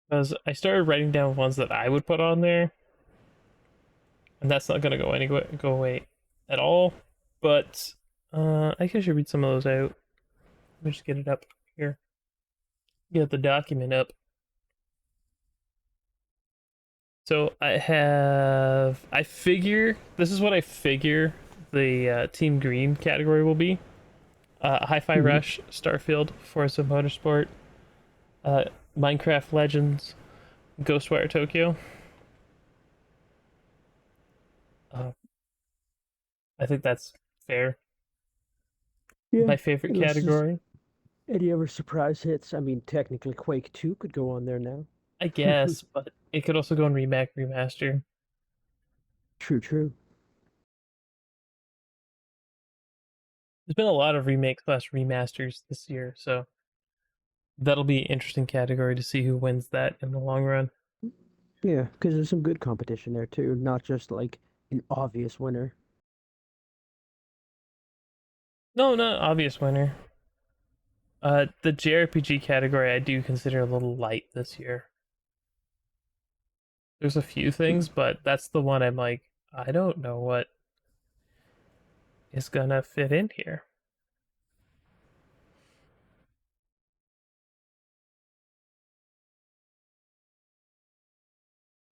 Because I started writing down ones that I would put on there, and that's not gonna go away at all. But I guess I should read some of those out. Let me just get it up here. Get the document up. So I figure this is what I figure the Team Green category will be. Hi-Fi hmm, Rush, Starfield, Forza Motorsport, uh, Minecraft Legends, Ghostwire Tokyo. Uh, I think that's fair. yeah. My favorite Unless there's category, any other surprise hits. I mean, technically Quake 2 could go on there now. I guess, but it could also go in remake, remaster. True, true. There's been a lot of remakes slash remasters this year, so that'll be an interesting category to see who wins that in the long run. Yeah, because there's some good competition there too, not just like an obvious winner. No, not obvious winner. The JRPG category I do consider a little light this year. There's a few Hmm. things, but that's the one I'm like, I don't know what is gonna fit in here.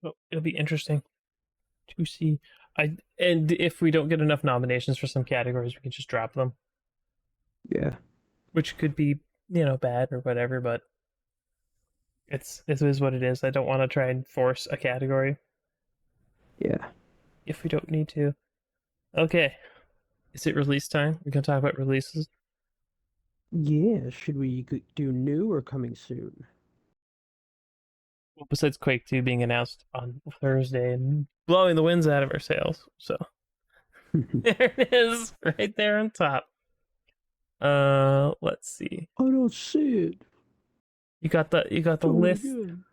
So it'll be interesting to see. And if we don't get enough nominations for some categories, we can just drop them, Yeah, which could be bad or whatever. But it is what it is. I don't want to try and force a category yeah, if we don't need to. Okay, is it release time? We can talk about releases. yeah. Should we do new or coming soon? Well, besides Quake 2 being announced on Thursday and blowing the winds out of our sails. So there it is, right there on top. Let's see. I don't see it. You got the Show it list. again.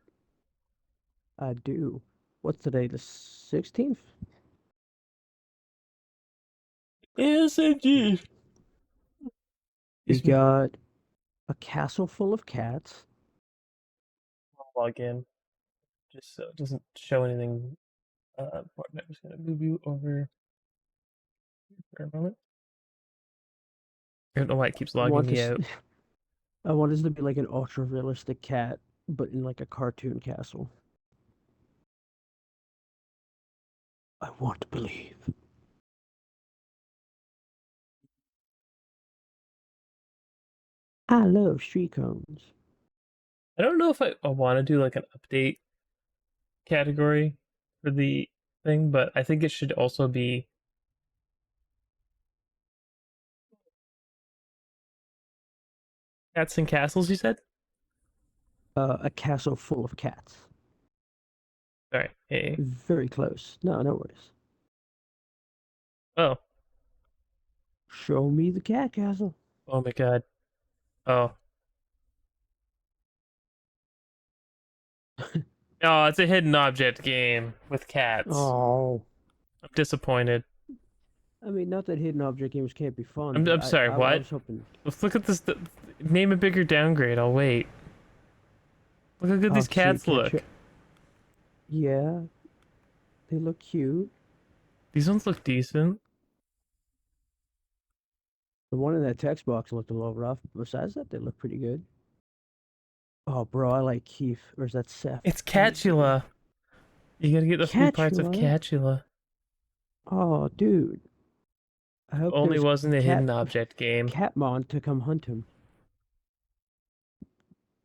I do. What's today? The 16th? Yes, indeed. We Excuse me. got a castle full of cats. Log in just so it doesn't show anything important. I'm just gonna move you over for a moment. I don't know why it keeps I logging want me this. out. I want this to be like an ultra realistic cat, but in like a cartoon castle. I want to believe. I love street cones. I don't know if I want to do like an update category for the thing, but I think it should also be cats and castles. You said? A castle full of cats. Sorry. Hey. Very close. No, no worries. Oh. Show me the cat castle. Oh my god. Oh. Oh, it's a hidden object game with cats. Oh. I'm disappointed. I mean, not that hidden object games can't be fun, I'm but I'm sorry. I What? was hoping. Let's look at this. Name a bigger downgrade. I'll wait. Look how good these Obviously, you cats can't show. look. Yeah, they look cute. These ones look decent. The one in that text box looked a little rough. Besides that, they look pretty good. Oh, bro, I like Keith. Or is that Seth? It's I don't remember. Catula. You gotta get the 3 parts of Catula? Catula. Oh, dude. I hope Only there's wasn't a hidden object game. Catmon to come hunt him.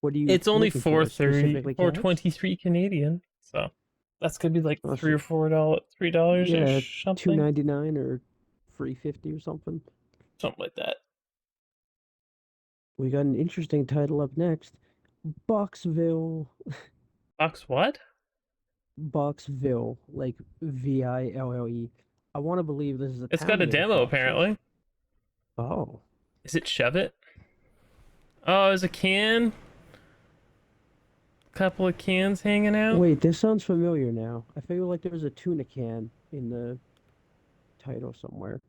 What are you It's only looking for? 430, Specifically cats? 423 Canadian. So that's gonna be like Oh, three so, or $3 yeah, ish, something, 2.99 or 3.50 or something. something like that. We got an interesting title up next. Boxville. Box what? Boxville, like Ville. I want to believe this is a It's got town a made of demo boxes. apparently. Oh. Is it Shove It? Oh, there's a can. Couple of cans hanging out. Wait, this sounds familiar now. I feel like there was a tuna can in the title somewhere.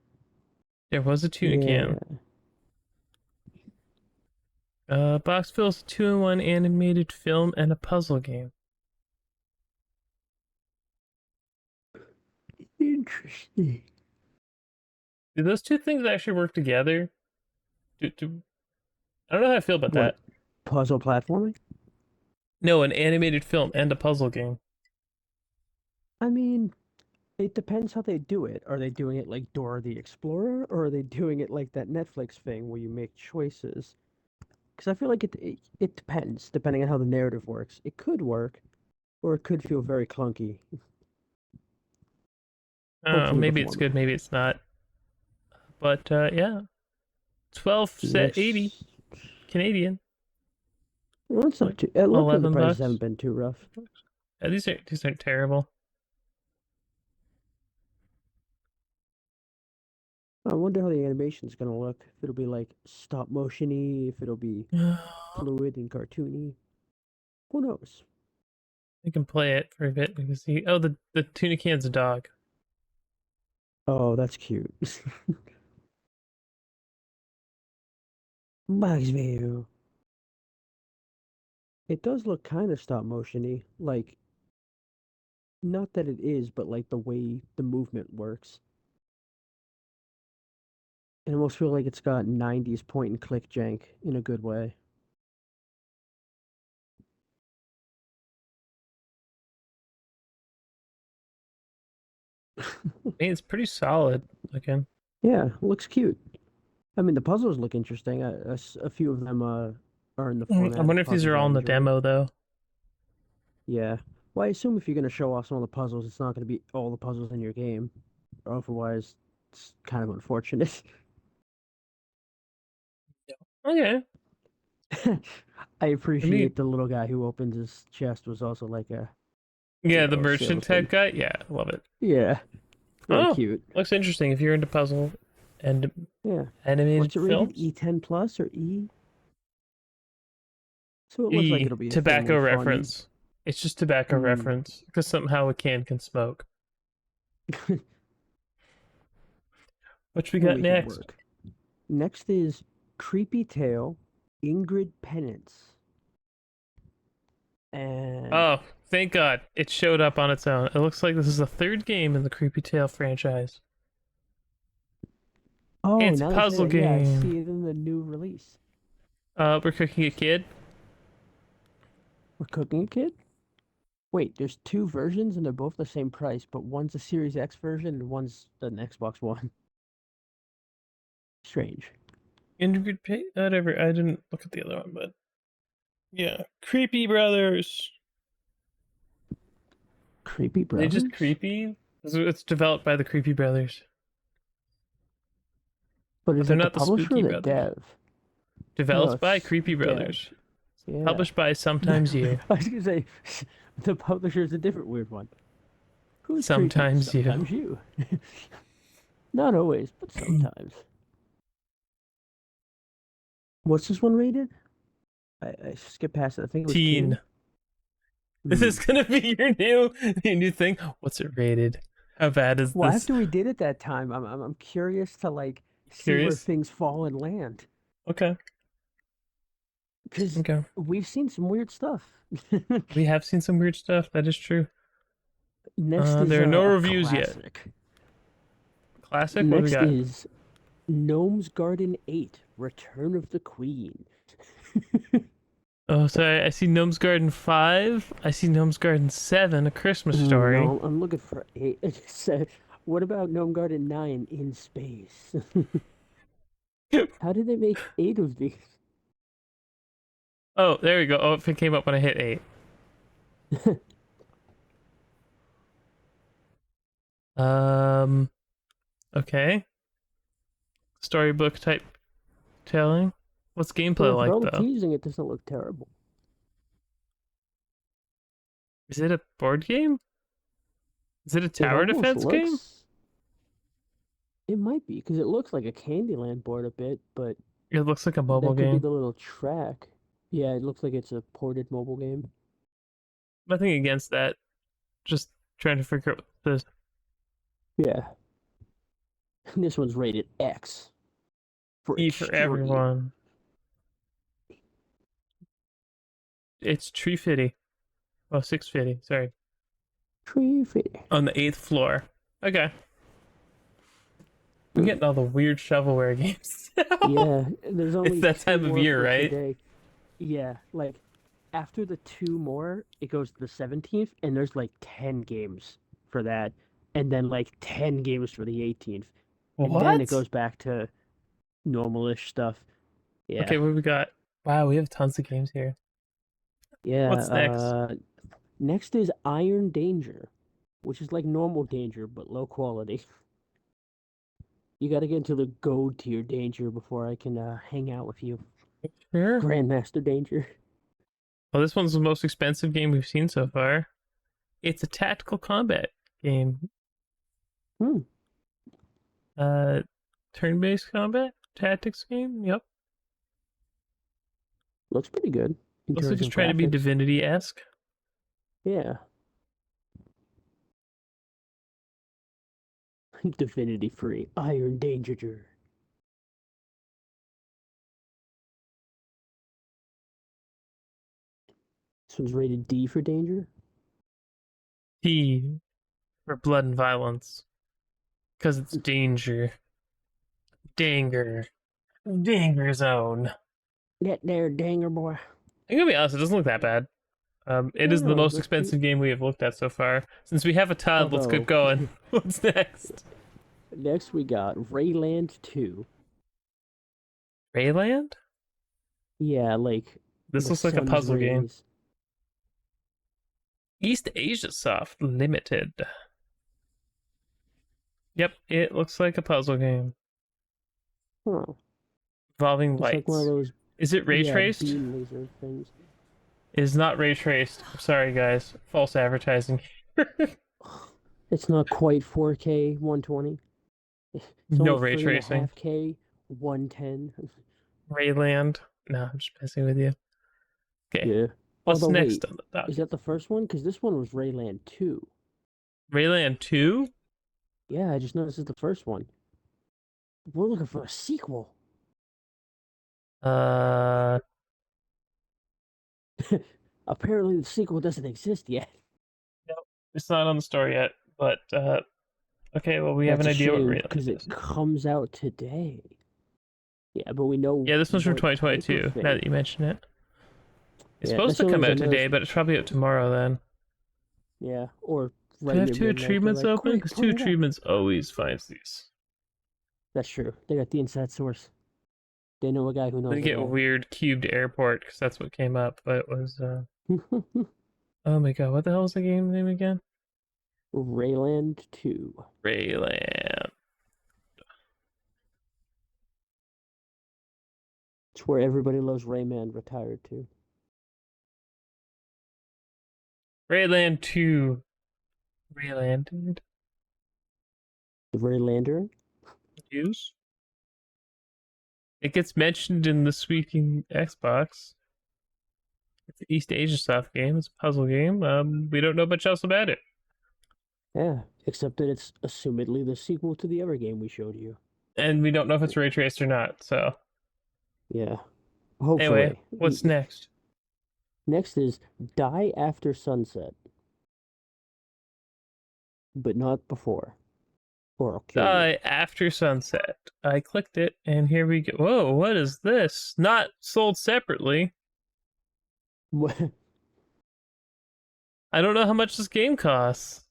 There was a tuna Yeah. can. Boxville's a 2-in-1 animated film and a puzzle game. Interesting. Do those two things actually work together? I don't know how I feel about What? that. Puzzle platforming? No, an animated film and a puzzle game. I mean, it depends how they do it. Are they doing it like Dora the Explorer, or are they doing it like that Netflix thing where you make choices? Because I feel like it depends, depending on how the narrative works. It could work, or it could feel very clunky. Hopefully the Maybe it's former. good, maybe it's not. But yeah, 12 set 80 Next, Canadian, well, it's like not too. Luckily, the prices $11. haven't been too rough. Yeah, these aren't terrible. I wonder how the animation's gonna look. If it'll be like stop motiony, if it'll be I fluid and cartoony. Who knows? can play it for a bit. You can see. Oh, the tuna can's a dog. Oh, that's cute. Bugsville. It does look kind of stop motiony. Like, not that it is, but like the way the movement works. It almost feel like it's got 90s point and click jank in a good way. Hey, it's pretty solid looking. Yeah, looks cute. I mean, the puzzles look interesting. A few of them are in the I format wonder of if these puzzles are I all in the enjoy. demo though. Yeah. Well, I assume if you're going to show off some of the puzzles, it's not going to be all the puzzles in your game. Otherwise, it's kind of unfortunate. Okay, I I mean, appreciate the little guy who opens his chest was also like yeah, the a merchant salesman. type guy. Yeah, love it. Yeah, very Oh, cute. looks interesting if you're into puzzle and Yeah. animated What's it rated? films. E10 plus or E? So it looks like E it'll be a tobacco family fun. reference. It's just tobacco Mm. reference because somehow a can smoke. What we We'll got make it next? work. Next is Creepy Tale, Ingrid Penance. And Oh, thank God. It showed up on its own. It looks like this is the third game in the Creepy Tale franchise. oh, It's a now they say puzzle that, yeah, I game. see it in the new release. We're cooking a kid. We're cooking a kid? Wait, there's two versions and they're both the same price, but one's a Series X version and one's an Xbox One. Strange. Whatever. I didn't look at the other one, but yeah, Creepy Brothers. Creepy Are they just Brothers? creepy? It's developed by the Creepy Brothers, But but is they're that the not the publisher or Spooky the Brothers. dev? No, Developed by it's Creepy dev. Brothers. Yeah. Published by Sometimes You. I was gonna say the publisher is a different weird one. Who's creepy? Sometimes You. Sometimes you. Not always, but sometimes. What's this one rated? I skipped past it. I think it was Teen. teen. This is gonna be your new thing. What's it rated? How bad is Well, this? after we did it that time, I'm curious to like see where Curious? things fall and land Okay. because Okay. we've seen some weird stuff. We have seen some weird stuff. That is true. Next is There are no a reviews yet. classic. Classic. What do we Next got? is Gnome's Garden 8: Return of the Queen. Oh, sorry. I see Gnome's Garden 5. I see Gnome's Garden 7, A Christmas Story. No, I'm looking for 8. It said, what about Gnome Garden 9 in space? How did they make 8 of these? Oh, there we go. Oh, it came up when I hit 8. Okay. Storybook type telling. What's gameplay For like, all the though? teasing, it doesn't look terrible. Is it a board game? Is it a It tower almost defense game? looks. It might be, because it looks like a Candyland board a bit, but It looks like a mobile that could be game. the little track. Yeah, it looks like it's a ported mobile game. Nothing against that. Just trying to figure out what this. Yeah. And this one's rated X for E for extreme. everyone. It's Tree Fitty. Oh, 650. Sorry. Tree fitting. On the 8th floor. Okay. I'm getting all the weird shovelware games. Yeah, there's only that 2 time of more year, for right? today. Yeah, like after the 2 more, it goes to the 17th, and there's like 10 games for that, and then like 10 games for the 18th, and then it What? goes back to normalish stuff. Yeah, Okay, what do we got? Wow, we have tons of games here. yeah. What's next? Next is Iron Danger, which is like normal danger but low quality. You got to get into the gold tier danger before I can hang out with you. Sure. Grandmaster danger. Well, this one's the most expensive game we've seen so far. It's a tactical combat game. Hmm. Turn-based combat tactics game. Yep. Looks pretty good. Looks like it's Encouraging trying to be graphics. Divinity-esque. Yeah. Divinity free. Iron Danger. This one's rated D for danger. T for blood and violence. Because it's danger. Danger. Danger zone. That there danger boy. I'm gonna be honest, it doesn't look that bad. It is the No, most looks pretty- expensive game we have looked at so far. Since we have a Todd, let's Although- get going. What's next? Next we got Rayland 2. Rayland? Yeah, like This the looks like a sun's puzzle game. rays. East Asia Soft Limited. Yep, it looks like a puzzle game Huh. involving It's lights. like one of those Is it ray traced? beam laser things. It is not ray traced. I'm sorry, guys. False advertising. It's not quite 4K 120. It's No only ray tracing. 3.5K 110. Rayland. No, I'm just messing with you. Okay. Yeah. What's Although, next wait, on the docket? is that the first one? Because this one was Rayland 2. Rayland 2? Yeah, I just noticed it's the first one. We're looking for a sequel. Apparently, the sequel doesn't exist yet. No, it's not on the store yet. But okay, well we have That's an a idea what shame Rayland because it is. comes out today. Yeah, but we know Yeah, this one's from what type of 2022. Now thing. that you mention it, it's Yeah, supposed that's to the only come reason out I know today, is but it's probably out tomorrow then. yeah, or Do I right have near two midnight. They're achievements like, open? quick, Because put two it up. achievements always finds these. That's true. They got the inside source. They know a guy who Then knows you it get all. weird cubed airport because that's what came up. But it was oh my god, what the hell was the game name again? Rayland 2. Rayland. It's where everybody loves Rayman retired to. Rayland 2. Rayland, dude. The Raylander. Use. It gets mentioned in the Sweeping Xbox. It's an East Asia soft game. It's a puzzle game. We don't know much else about it. Yeah, except that it's assumedly the sequel to the other game we showed you. And we don't know if it's ray traced or not. So Yeah, anyway, hopefully. what's next? Next is Die After Sunset, but not before, or I'll kill you. After Sunset. I clicked it, and here we go. Whoa, what is this? Not sold separately. I don't know how much this game costs.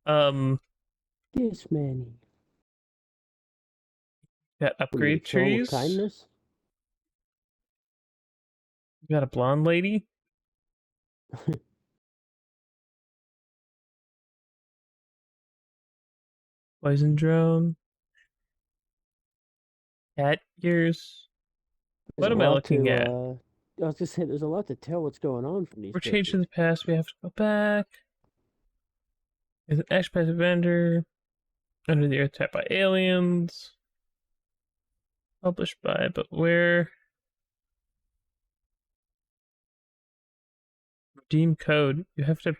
This many. Got What are you, upgrade kill 'em with trees. kindness? We got a blonde lady. Poison drone. Cat ears. There's What a am I lot looking to, at? I was just saying, there's a lot to tell what's going on from these We're changing the pictures. past. We have to go back. Is an expat vendor. Under the Earth attacked by aliens. Published by, but where? Redeem code. You have to.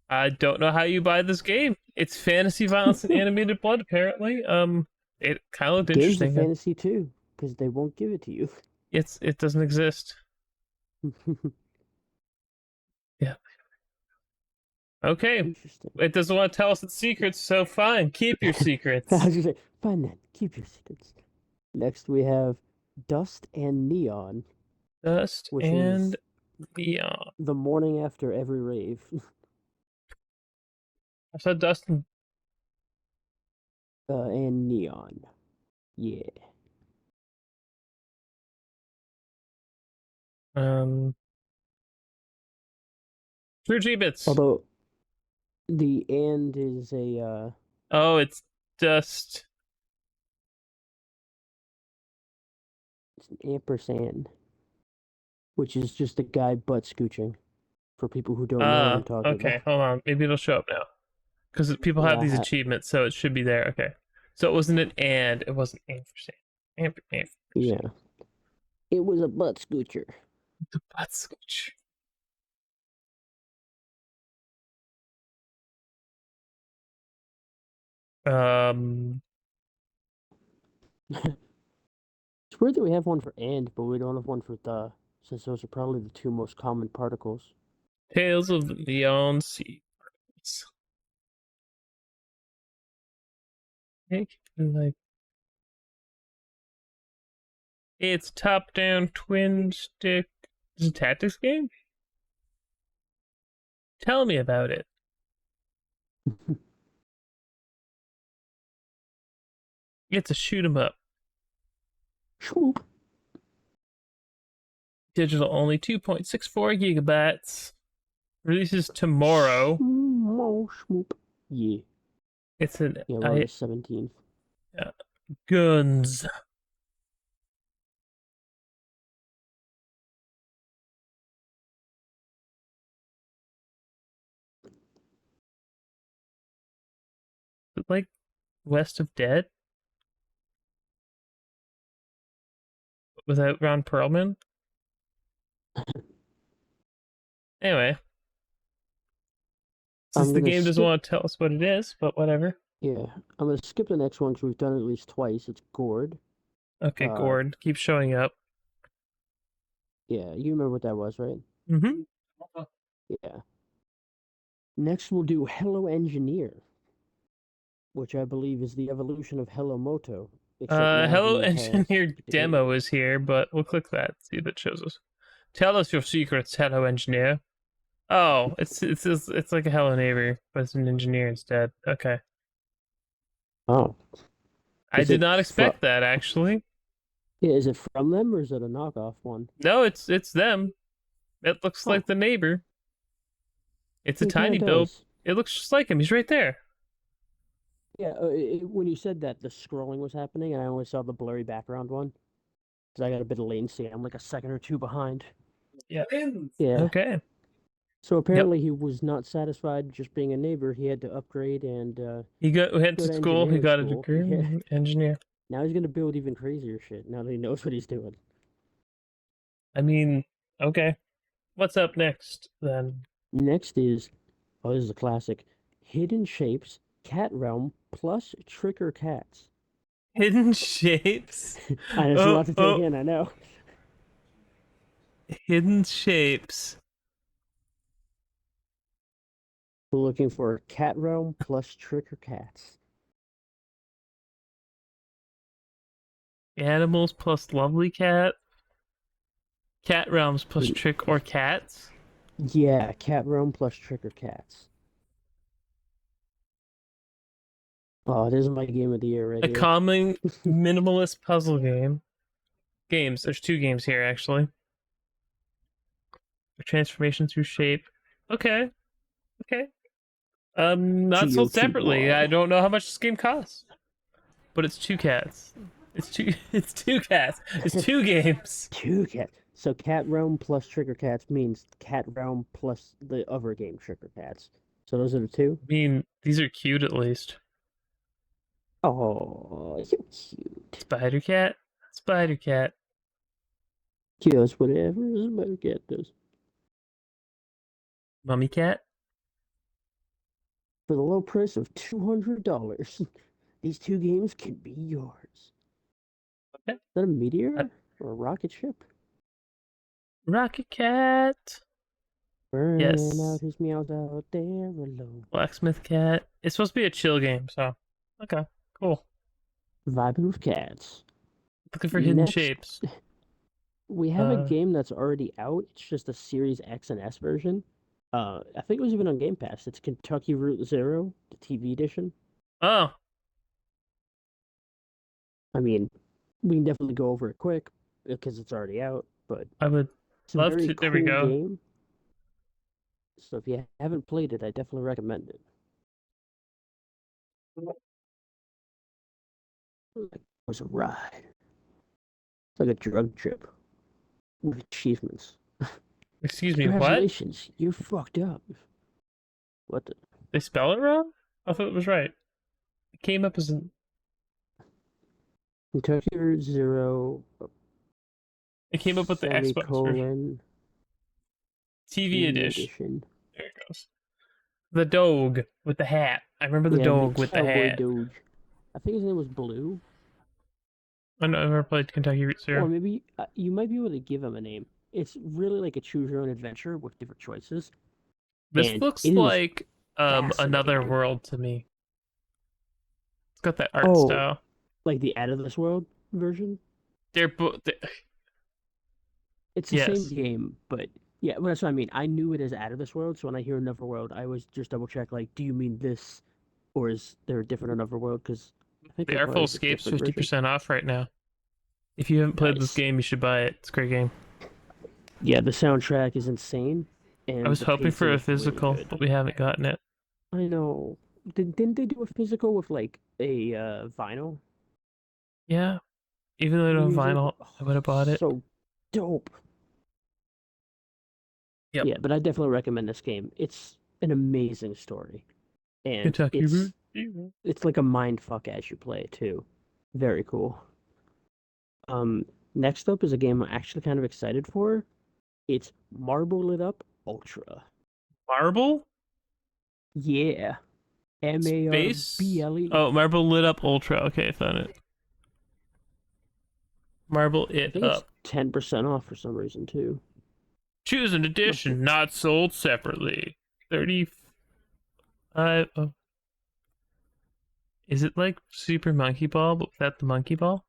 I don't know how you buy this game. It's fantasy violence and animated blood, apparently. It kind of looked Games of interesting. fantasy too, because they won't give it to you. It doesn't exist. Yeah. Okay. Interesting. It doesn't want to tell us its secrets, so fine. Keep your I secrets. was gonna say, fine then, keep your secrets. Next we have Dust and Neon, Dust which and is neon. the morning after every rave. I saw Dust and And Neon. Yeah. um. True G-Bits. Although the and is a Oh, it's Dust. it's an ampersand, which is just a guy butt scooching. For people who don't know what I'm talking Okay. about. Hold on. Maybe it'll show up now. Because people have these Yeah, achievements, so it should be there. Okay. So it wasn't an and, it wasn't ampersand. Ampersand. yeah. It was a butt scoocher. The butt scooch. Um, It's weird that we have one for and, but we don't have one for the, since those are probably the two most common particles. Tales of the Neon Sea. Like, it's top-down twin stick. Is it a tactics game? Tell me about it. It's a shoot 'em up. Shmoop. Digital only 2.64 gigabytes. Releases tomorrow. Shmoop. Yeah. It's an Yeah, we're on the 17th. guns. Like West of Dead without Ron Perlman. Anyway, since I'm the gonna game doesn't skip. want to tell us what it is, but whatever. Yeah, I'm gonna skip the next one because we've done it at least twice. It's Gourd. Okay, Uh, Gord, keep showing up. yeah, you remember what that was, right? Mm-hmm. Yeah. Next, we'll do Hello Engineer, which I believe is the evolution of Hello Moto, except now Hello he has Engineer the demo game. is here, but we'll click that, see if it shows us. Tell us your secrets, Hello Engineer. Oh, it's like a Hello Neighbor, but it's an engineer instead. Okay. Oh, I is did it not from? expect that actually. Yeah, is it from them or is it a knockoff one? No, it's them. It looks Oh, like the neighbor. It's a it kind tiny of build. does. It looks just like him. He's right there. Yeah, when you said that, the scrolling was happening, and I only saw the blurry background one because I got a bit of latency. I'm like a second or two behind. Yeah. Yeah. Okay. So Yep. apparently he was not satisfied just being a neighbor. He had to upgrade and He went go to to school. He engineering got a school. degree Yeah. in engineer. Now he's gonna build even crazier shit. Now that he knows what he's doing. I mean, okay. What's up next then? Next is, oh, this is a classic. Hidden Shapes Cat Realm plus Tricker Cats. Hidden shapes. I know it's a Oh, lot to take oh. in. I know. Hidden shapes. We're looking for Cat Realm plus Tricker Cats. Animals plus lovely cat. Cat realms plus trick or cats. Yeah, Cat Realm plus Tricker Cats. Oh, this is my game of the year right A here. common minimalist puzzle game. Games. There's two games here actually. A transformation through shape. Okay. Okay. Not sold separately. I GOTY. don't know how much this game costs, but it's two cats. It's two. It's two cats. It's two games. Two cat. So Cat Realm plus Tricker Cats means Cat Realm plus the other game Tricker Cats. So those are the two. I mean, these are cute at least. Oh, you're cute. Spider cat. Spider cat. Just whatever a cat does. Mummy cat. For the low price of $200, these two games can be yours. Okay. Is that a Uh, meteor or a rocket ship? Rocket cat. Burning out Yes. his meows out there alone. Blacksmith cat. It's supposed to be a chill game, so okay, cool. Vibing with cats. Looking for hidden Next, shapes. we have a Uh game that's already out. It's just a Series X and S version. I think it was even on Game Pass. It's Kentucky Route Zero, the TV edition. oh, I mean, we can definitely go over it quick because it's already out, but I would it's a love very to. There we cool go. game. So if you haven't played it, I definitely recommend it. It was a ride. It's like a drug trip with achievements. Excuse me. What? Congratulations, you fucked up. What the? They spell it wrong? I thought it was right. It came up as an. Kentucky Route Zero, It came up with the Xbox version. semicolon, TV TV edition. edition. There it goes. The dog with the hat. I remember the Yeah, the dog with the cowboy hat. doge. I think his name was Blue. I never played Kentucky Route Or Zero. maybe you might be able to give him a name. It's really like a choose your own adventure with different choices. This And looks it is like another fascinating. world to me. It's got that art Oh, style. like the Out of This World version? They're both. It's the same Yes, game, but yeah, well, that's what I mean. I knew it as Out of This World, so when I hear Another World, I always just double check, like, do you mean this, or is there a different Another World? Because I think the there Artful probably is a Escape's different version. 50% off right now. If you haven't played this Nice. game, you should buy it. It's a great game. Yeah, the soundtrack is insane, I and was the hoping for pacing a is really physical, good. but we haven't gotten it. I know. Didn't they do a physical with like a vinyl Yeah, even though I don't have music? vinyl, Oh, I would have bought it. so dope. Yep. Yeah, but I definitely recommend this game. It's an amazing story, and Kentucky it's Route Zero. it's like a mind fuck as you play it too. Very cool. Um, Next up is a game I'm actually kind of excited for. It's Marble Lit Up Ultra. Marble? Yeah. Space. MARBLE. Oh, Marble Lit Up Ultra. Okay, found it. Marble I It think it's Up. 10% off for some reason too. Choose an edition not sold separately. 35. Oh. Is it like Super Monkey Ball, but without the monkey ball?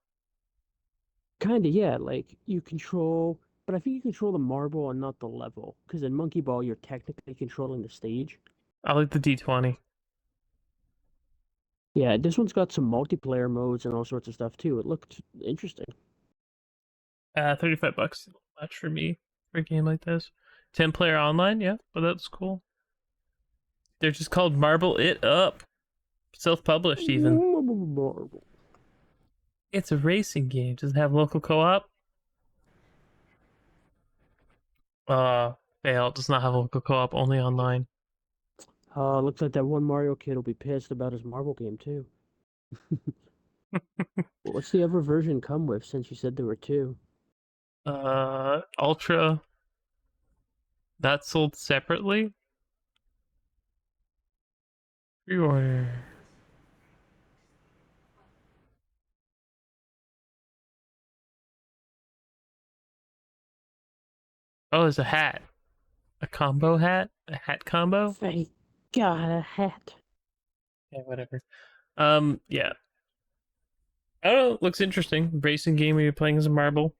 Kinda, yeah. Like you control, but I think you control the marble and not the level. Because in Monkey Ball, you're technically controlling the stage. I like the D20. Yeah, this one's got some multiplayer modes and all sorts of stuff too. It looked interesting. $35. Much for me for a game like this. 10-player online, yeah, but that's cool. They're just called Marble It Up. Self-published even. Marble. It's a racing game. Does it have local co-op? Fail. It does not have local co-op, only online. Looks like that one Mario kid will be pissed about his marble game too. What's the other version come with since you said there were two? Ultra. That's sold separately. Pre-order. Oh, there's a hat. A combo hat? A hat combo? Thank God, a hat. Yeah, whatever. Yeah. I don't know. Looks interesting. Racing game where you're playing as a marble.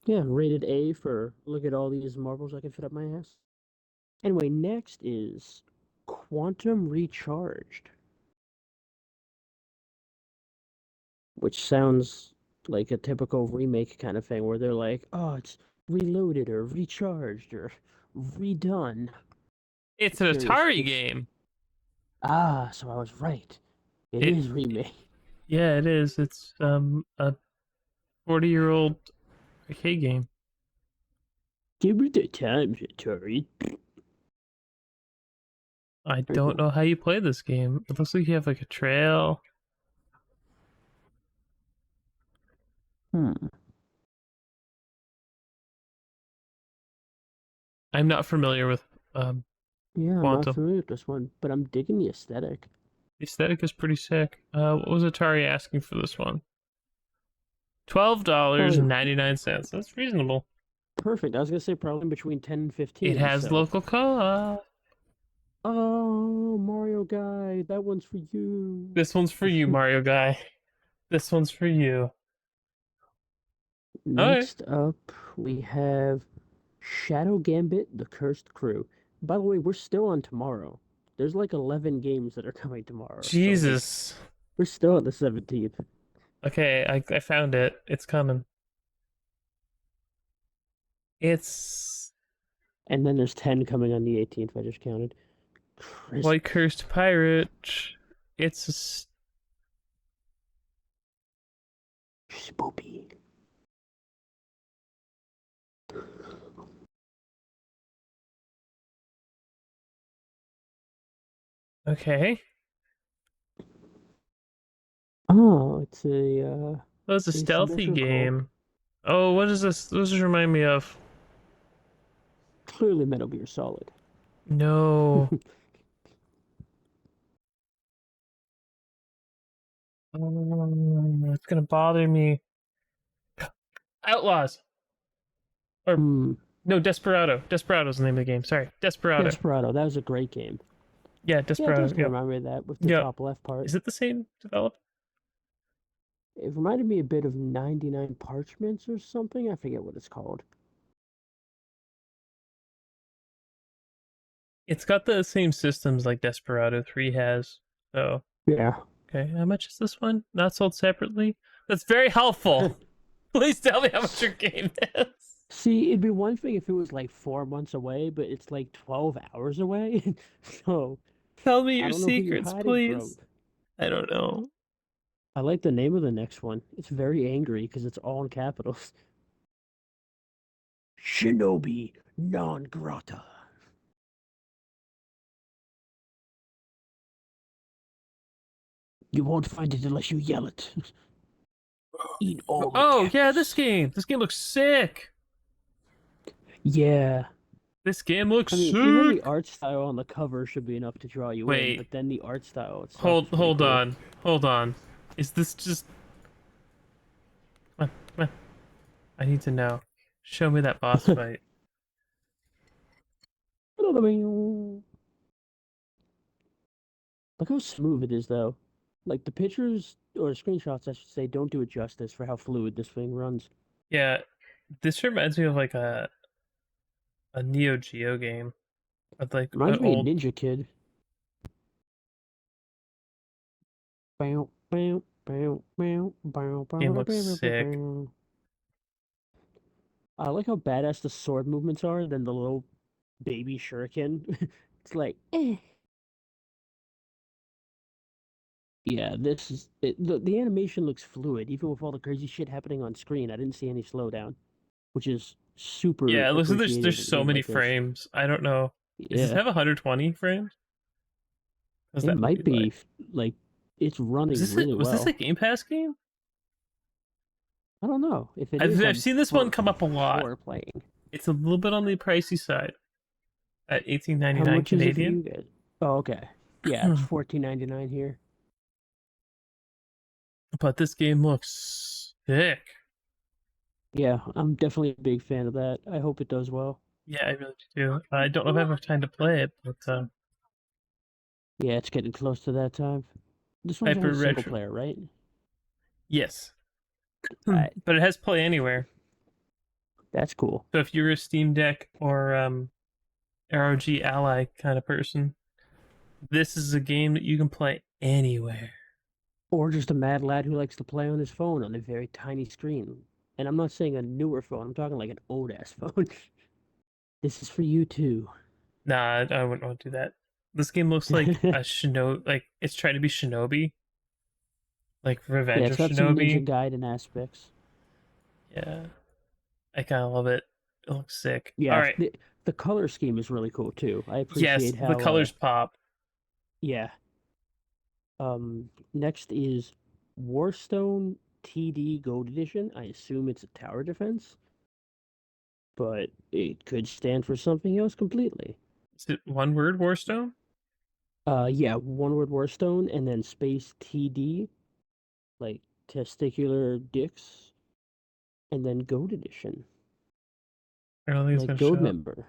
Yeah, rated A for look at all these marbles I can fit up my ass. Anyway, next is Quantum Recharged, which sounds like a typical remake kind of thing where they're like, oh, it's reloaded or recharged or redone. It's an Curious. Atari game. Ah, so I was right. It It is remake. Yeah, it is. It's a 40-year-old arcade game. Give me the times, Atari. I Very don't cool. know how you play this game. It looks like you have like a trail. Hmm. I'm not familiar with Yeah, I'm not Quantum. familiar with this one, but I'm digging the aesthetic. The aesthetic is pretty sick. What was Atari asking for this one? $12.99. That's reasonable. Perfect. I was gonna say probably between 10 and It 15. has So, local co-op. oh, Mario guy, that one's for you. This one's for you, Mario guy. This one's for you. Okay. Next up, we have Shadow Gambit: The Cursed Crew. By the way, we're still on tomorrow. There's like 11 games that are coming tomorrow, so like Jesus. we're still on the 17th. Okay, I found it. It's coming. It's And then there's 10 coming on the 18th. I just counted. White Cursed Pirate. It's Spoopy. okay. Oh, it's a Oh, it's a stealthy submission call. game. Oh, what is this? What does this remind me of? Clearly Metal Gear Solid. No. It's gonna bother me. Outlaws. Or Hmm. no, Desperado. Desperado's the name of the game. Sorry, Desperado. Desperado. That was a great game. Yeah, Yeah, it Desperado. does Yep. remind me of that with the Yep. top left part. Is it the same developer? It reminded me a bit of 99 Parchments or something. I forget what it's called. It's got the same systems like Desperado 3 has. So, Yeah. okay. How much is this one? Not sold separately? That's very helpful. Please tell me how much your game is. See, it'd be one thing if it was like 4 months away, but it's like 12 hours away. So, Tell me I your don't know who you're secrets, hiding from. please. I don't know. I like the name of the next one. It's very angry because it's all in capitals. Shinobi non grata. You won't find it unless you yell it. Eat all the Oh, yeah, cactus. this game. This game looks sick. Yeah. This game looks I mean, even the sick. art style on the cover should be enough to draw you in, Wait, but then the art style itself hold is pretty hold cool. on. Hold on. Is this just come on, come on. I need to know. Show me that boss fight. Look how smooth it is, though. Like, the pictures, or screenshots, I should say, don't do it justice for how fluid this thing runs. Yeah, this reminds me of like a Neo Geo game. Of like an Reminds me of old Ninja Kid. Bow, bow, bow, bow, bow, game bow, bow, looks bow, bow, sick. bow. I like how badass the sword movements are, than the little baby shuriken. It's like, eh. Yeah, this is it, the animation looks fluid, even with all the crazy shit happening on screen. I didn't see any slowdown, which is super Yeah, it looks like there's appreciated in a so game many like this. frames. I don't know. Does this Yeah, have 120 frames? What's it that might looking like? be like it's running really Was this a well. Game Pass game? I don't know if it is. I've seen this one come up a lot. For playing. It's a little bit on the pricey side at How 18.99 much is it for Canadian. you guys? Oh, okay. Yeah, it's 14.99 here. But this game looks sick. Yeah, I'm definitely a big fan of that. I hope it does well. Yeah, I really do. I don't know if I have time to play it, but Yeah, it's getting close to that time. This one's only Hyper single Retro. player, right? Yes. Alright, But it has Play Anywhere. that's cool. So if you're a Steam Deck or ROG Ally kind of person, this is a game that you can play anywhere. Or just a mad lad who likes to play on his phone on a very tiny screen. And I'm not saying a newer phone, I'm talking like an old ass phone. This is for you too. Nah, I wouldn't want to do that. This game looks like a shinobi, like it's trying to be Shinobi, like Yeah, Revenge it's of got some Ninja Shinobi. Gaiden aspects. Yeah, I kind of love it. It looks sick. All Yeah, right. the color scheme is really cool too. I Yes, appreciate the how colors pop. yeah. Next is Warstone TD Gold Edition. I assume it's a tower defense, but it could stand for something else completely. Is it one word, Warstone? Yeah, one word Warstone and then space TD, like testicular dicks, and then Gold Edition, I don't think it's like gonna Gold show up. member.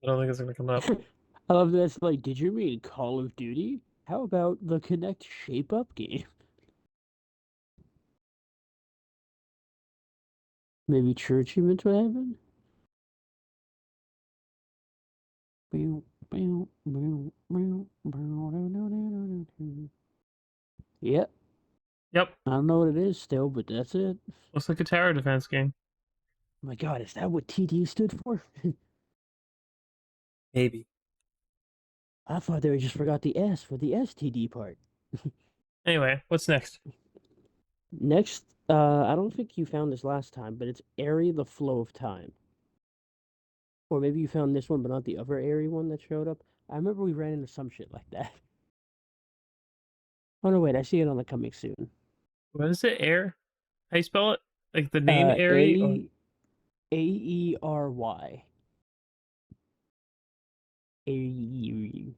I don't think it's gonna come up. I love this. Like, did you mean Call of Duty? How about the Connect Shape Up game? Maybe true achievements would happen? Yep. Yep, I don't know what it is still, but that's it. looks like a tower defense game. Oh my god, is that what TD stood for? Maybe. I thought they just forgot the S for the STD part. Anyway, what's next? Next, I don't think you found this last time, but it's Airy the Flow of Time. Or maybe you found this one, but not the other Airy one that showed up. I remember we ran into some shit like that. Oh no, wait, I see it on the coming soon. What is it? Air? How you spell it? Like the name Airy or Aery. Airy.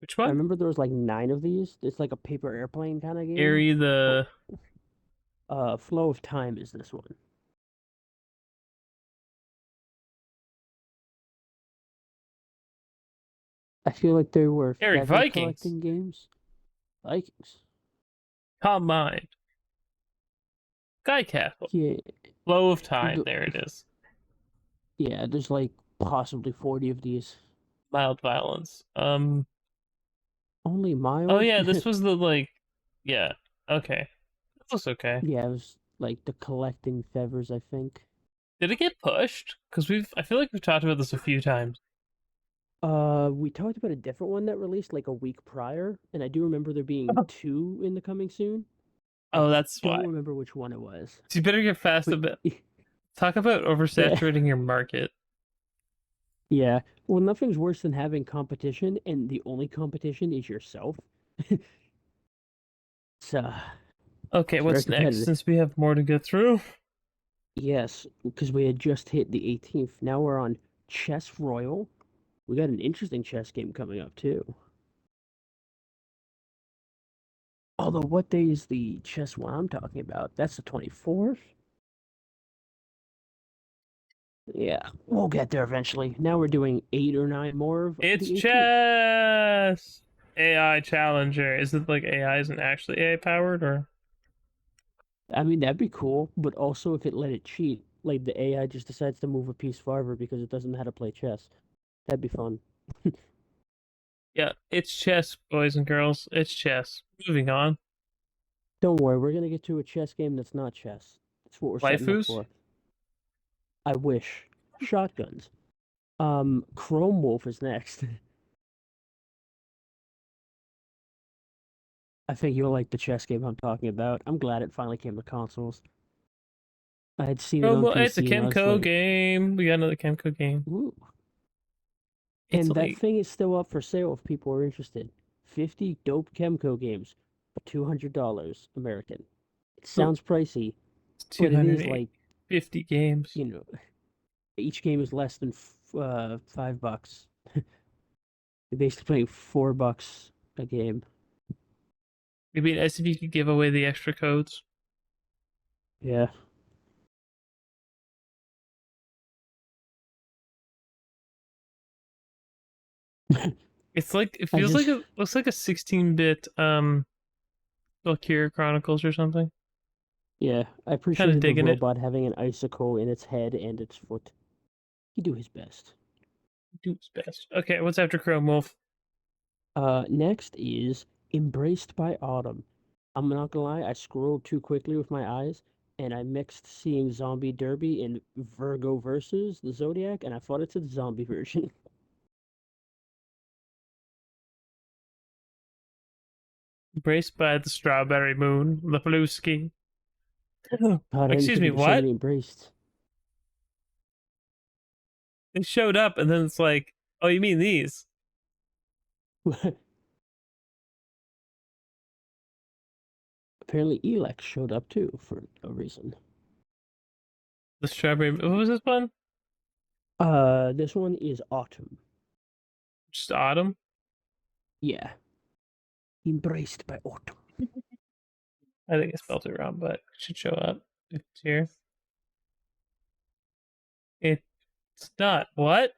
which I one? remember there was like 9 of these. It's like a paper airplane kind of game. Airy Oh, the Flow of Time is this one. I feel like there were Airy feather Vikings. collecting games. Vikings. Calm Mind. Sky Castle. Yeah, Flow of Time. the, There it is. yeah. There's like possibly 40 of these. Mild Violence. Only Oh mild. yeah, this was the like. Yeah. Okay. This looks okay. Yeah, it was like the collecting feathers. I think. Did it get pushed? Because I feel like we've talked about this a few times. We talked about a different one that released like a week prior, and I do remember there being two in the coming soon. I Oh, that's don't why. remember which one it was. So you better get fast a But bit. Talk about yeah, oversaturating your market. yeah. Well, nothing's worse than having competition, and the only competition is yourself. So Okay, It's very what's next? competitive. Since we have more to go through. Yes, because we had just hit the 18th. Now we're on Chess Royal. We got an interesting chess game coming up too. Although, what day is the chess one I'm talking about? That's the 24th? Yeah, we'll get there eventually. Now we're doing 8 or 9 more of It's the 18th. chess. AI Challenger. Is it like AI isn't actually AI powered, or I mean, that'd be cool, but also if it let it cheat, like the AI just decides to move a piece farther because it doesn't know how to play chess. That'd be fun. yeah, it's chess, boys and girls. It's chess. Moving on. Don't worry, we're gonna get to a chess game that's not chess. That's what we're setting up Waifus. for. I wish. Shotguns. Chrome Wolf is next. I think you'll like the chess game I'm talking about. I'm glad it finally came to consoles. I had seen it Oh, on well, it's a PC and I was Chemco like, game. We got another Chemco game. ooh. It's And that like thing is still up for sale if people are interested. 50 dope Chemco games for $200 American. It oh, sounds pricey, it's but it is like, 250 games. you know, each game is less than $5. You're basically paying $4 a game. It'd be nice if you could give away the extra codes. Yeah. It's like it I feels like just, a looks like a 16-bit Valkyria Chronicles or something. yeah, I Kind of appreciated the digging it. robot having an icicle in its head and its foot. He do his best. Do its best. Okay, what's after Chrome Wolf? Next is Embraced by Autumn. I'm not gonna lie, I scrolled too quickly with my eyes, and I mixed seeing Zombie Derby and Virgo versus the Zodiac, and I thought it's a zombie version. Embraced by the Strawberry Moon, the Flusky. God, I didn't Excuse think me, there'd be so what? many embraced. They showed up and then it's like, oh, you mean these? Apparently, Elex showed up too for no reason. The Strawberry. What was this one? This one is Autumn. Just Autumn. Yeah, Embraced by Autumn. I think I spelled it wrong, but it should show up if it's here. It's not. What?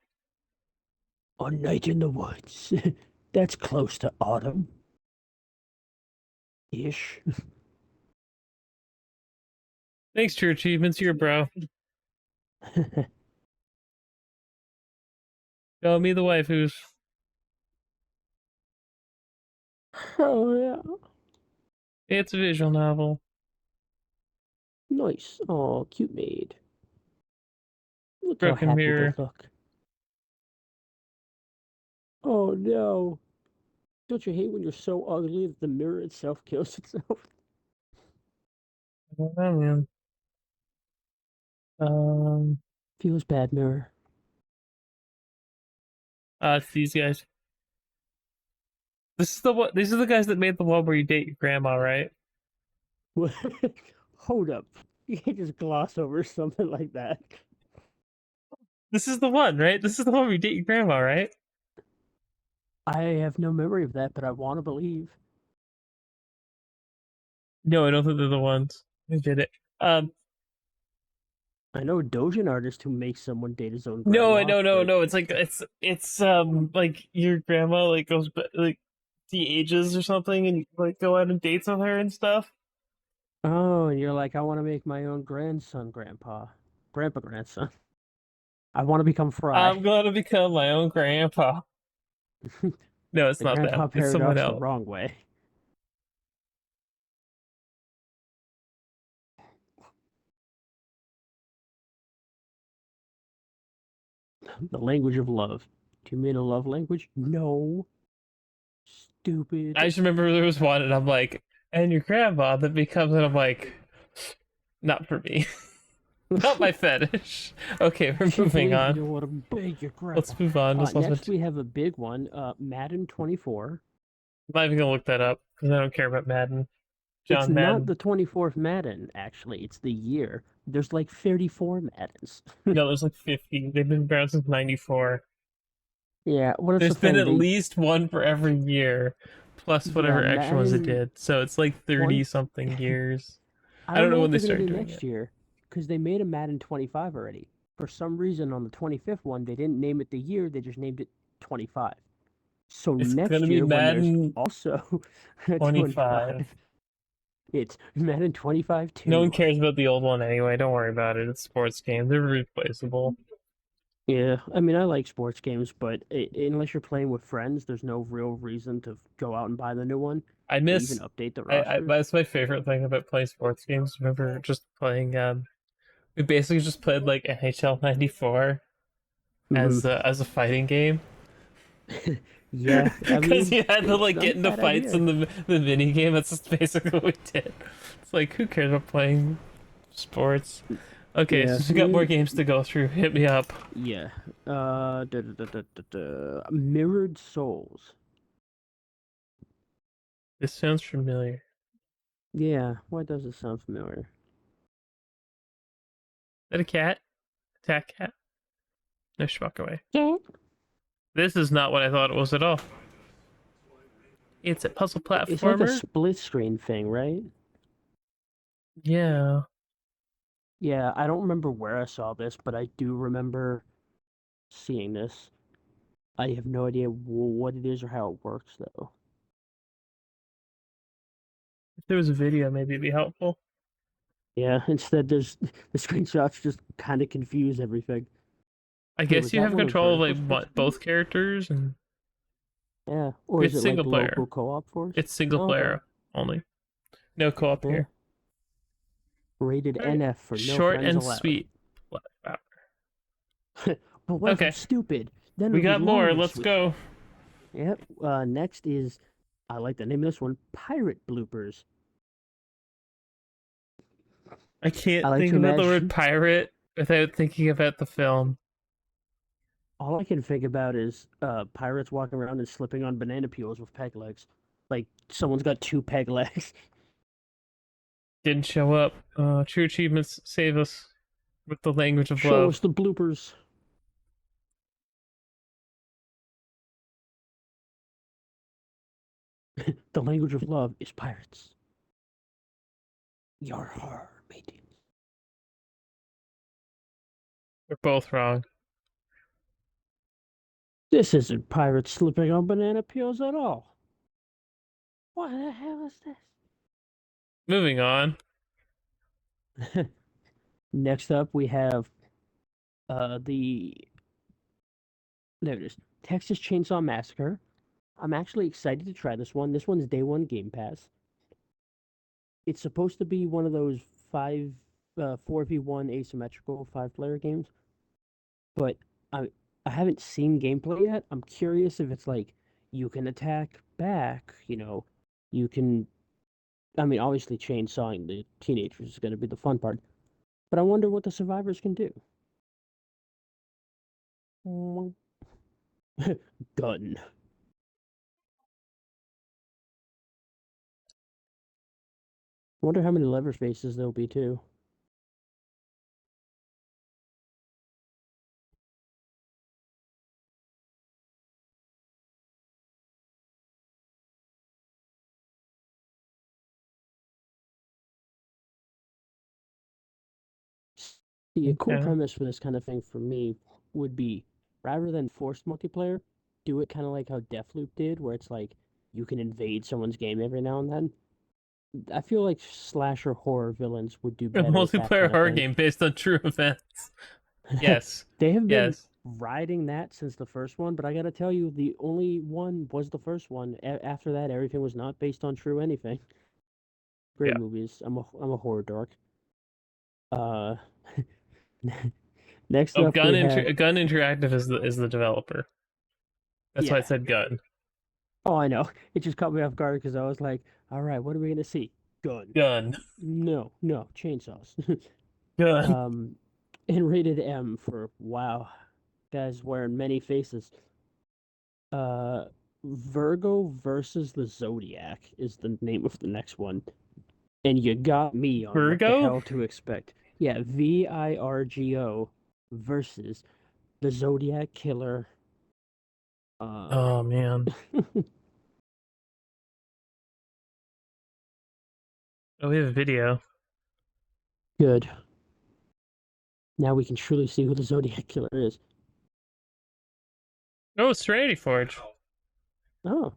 A Night in the Woods. That's close to autumn. Ish. Thanks to your achievements, you're a bro. Show me the waifus. Oh, yeah. It's a visual novel. Nice. Oh, cute maid. Look how Broken happy they Mirror. look. Oh, no. Don't you hate when you're so ugly that the mirror itself kills itself? I don't know, man. Um, Feels bad, mirror. it's these guys. This is the what? These are the guys that made the one where you date your grandma, right? Hold up. You can't just gloss over something like that. This is the one, right? This is the one where you date your grandma, right? I have no memory of that, but I want to believe. No, I don't think they're the ones who did it. I know a Dojin artist who makes someone date his own No, grandma, no, no, but no. It's like it's like your grandma like goes like the ages or something, and you like go out on dates with her and stuff. oh, and you're like, I want to make my own grandson, grandpa, grandson. I want to become Fry. I'm gonna become my own grandpa. No, it's The not grandpa them. It's someone paradox the else. wrong way. The language of love. Do you mean a love language? No. I Stupid. just remember there was one, and I'm like, and your grandma that becomes, and I'm like, not for me, not my fetish. Okay, we're Can't moving believe you on. don't want to beg your grandpa. Let's move on. Next we have a big one. Madden 24. I'm not even gonna look that up because I don't care about Madden. It's John not Madden. the 24th Madden, actually. It's the year. There's like 34 Maddens. No, there's like 50. They've been around since '94. Yeah, well, that's the There's been thing. at least one for every year, plus Yeah, whatever extra ones it Madden did. So it's like 30 20. something years. I I don't don't know know when what they they're gonna started do doing it. next year, because they made a Madden 25 already. For some reason, on the 25th one, they didn't name it the year. They just named it 25. So It's gonna next be year, when there's Madden also a 25. 25, it's Madden 25 No one 2. cares about the old one anyway. Don't worry about it. It's sports games. They're replaceable. Yeah, I mean, I like sports games, but unless you're playing with friends, there's no real reason to go out and buy the new one I to even miss. update the I rosters. that's my favorite thing about playing sports games. Remember just playing. We basically just played like NHL '94 Hmm. as a fighting game. Yeah, I Because mean, you had to it's like not get a into bad fights idea. in the mini game. That's just basically what we did. It's like who cares about playing sports? Okay, Yeah, so we got more games to go through. Hit me up. yeah. Mirrored Souls. This sounds familiar. Yeah, why does it sound familiar? Is that a cat? Attack cat? No, just walk away. Yeah. This is not what I thought it was at all. It's a puzzle It's like a platformer. split screen thing, right? Yeah. Yeah, I don't remember where I saw this, but I do remember seeing this. I have no idea what it is or how it works, though. If there was a video, maybe it'd be helpful. Yeah, instead there's the screenshots just kind of confuse everything. I Wait, was guess you that have one a control of vertical like split what screen? both characters, and Yeah, or is it's it like single local player. co-op for us? It's single Oh, okay. player only. No co-op Yeah. here. Rated All right. NF for no Short friends and allowed. sweet. Wow. But what if I'm Okay, stupid? Then we it'll be got more. long and Let's sweet. go. Yep. Next is, I like the name of this one, Pirate Bloopers. I I can't like think to about the word imagine. pirate without thinking about the film. All I can think about is pirates walking around and slipping on banana peels with peg legs. Like someone's got two peg legs. Didn't show up. True achievements save us with the language of Show us love. the bloopers. The language of love is pirates. Yar har, mateys. We're both wrong. This isn't pirates slipping on banana peels at all. What the hell is Moving on. this? Next up, we have the there it is, Texas Chainsaw Massacre. I'm actually excited to try this one. This one's day one Game Pass. It's supposed to be one of those 4v1 asymmetrical 5-player games, but I I haven't seen gameplay yet. I'm curious if it's like you can attack back, you can. I mean, obviously, chainsawing the teenagers is going to be the fun part, but I wonder what the survivors can do. Gun. Wonder how many lever faces there'll be too. See, a cool Okay. premise for this kind of thing for me would be rather than forced multiplayer, do it kind of like how Deathloop did, where it's like you can invade someone's game every now and then. I feel like slasher horror villains would do A better with that multiplayer kind of horror thing. game based on true events. Yes. They have been Yes. riding that since the first one, but I gotta tell you, the only one was the first one. After that, everything was not based on true anything. Great Yeah. movies. I'm a horror dork. Uh, next Oh, up we have Gun Interactive is the developer. That's why yeah. it said Gun. Oh, I know. It just caught me off guard because I was like, all right, what are we gonna see? Gun. Gun. No, no, chainsaws. Gun. um, and rated M for wow, guys wearing many faces. Uh, Virgo versus the Zodiac is the name of the next one. And you got me on what the Virgo? hell to expect. Yeah, Virgo versus the Zodiac Killer. Uh, Oh man. Oh, we have a video. Good. Now we can truly see who the Zodiac Killer is. Oh, it's Serenity Forge. Oh,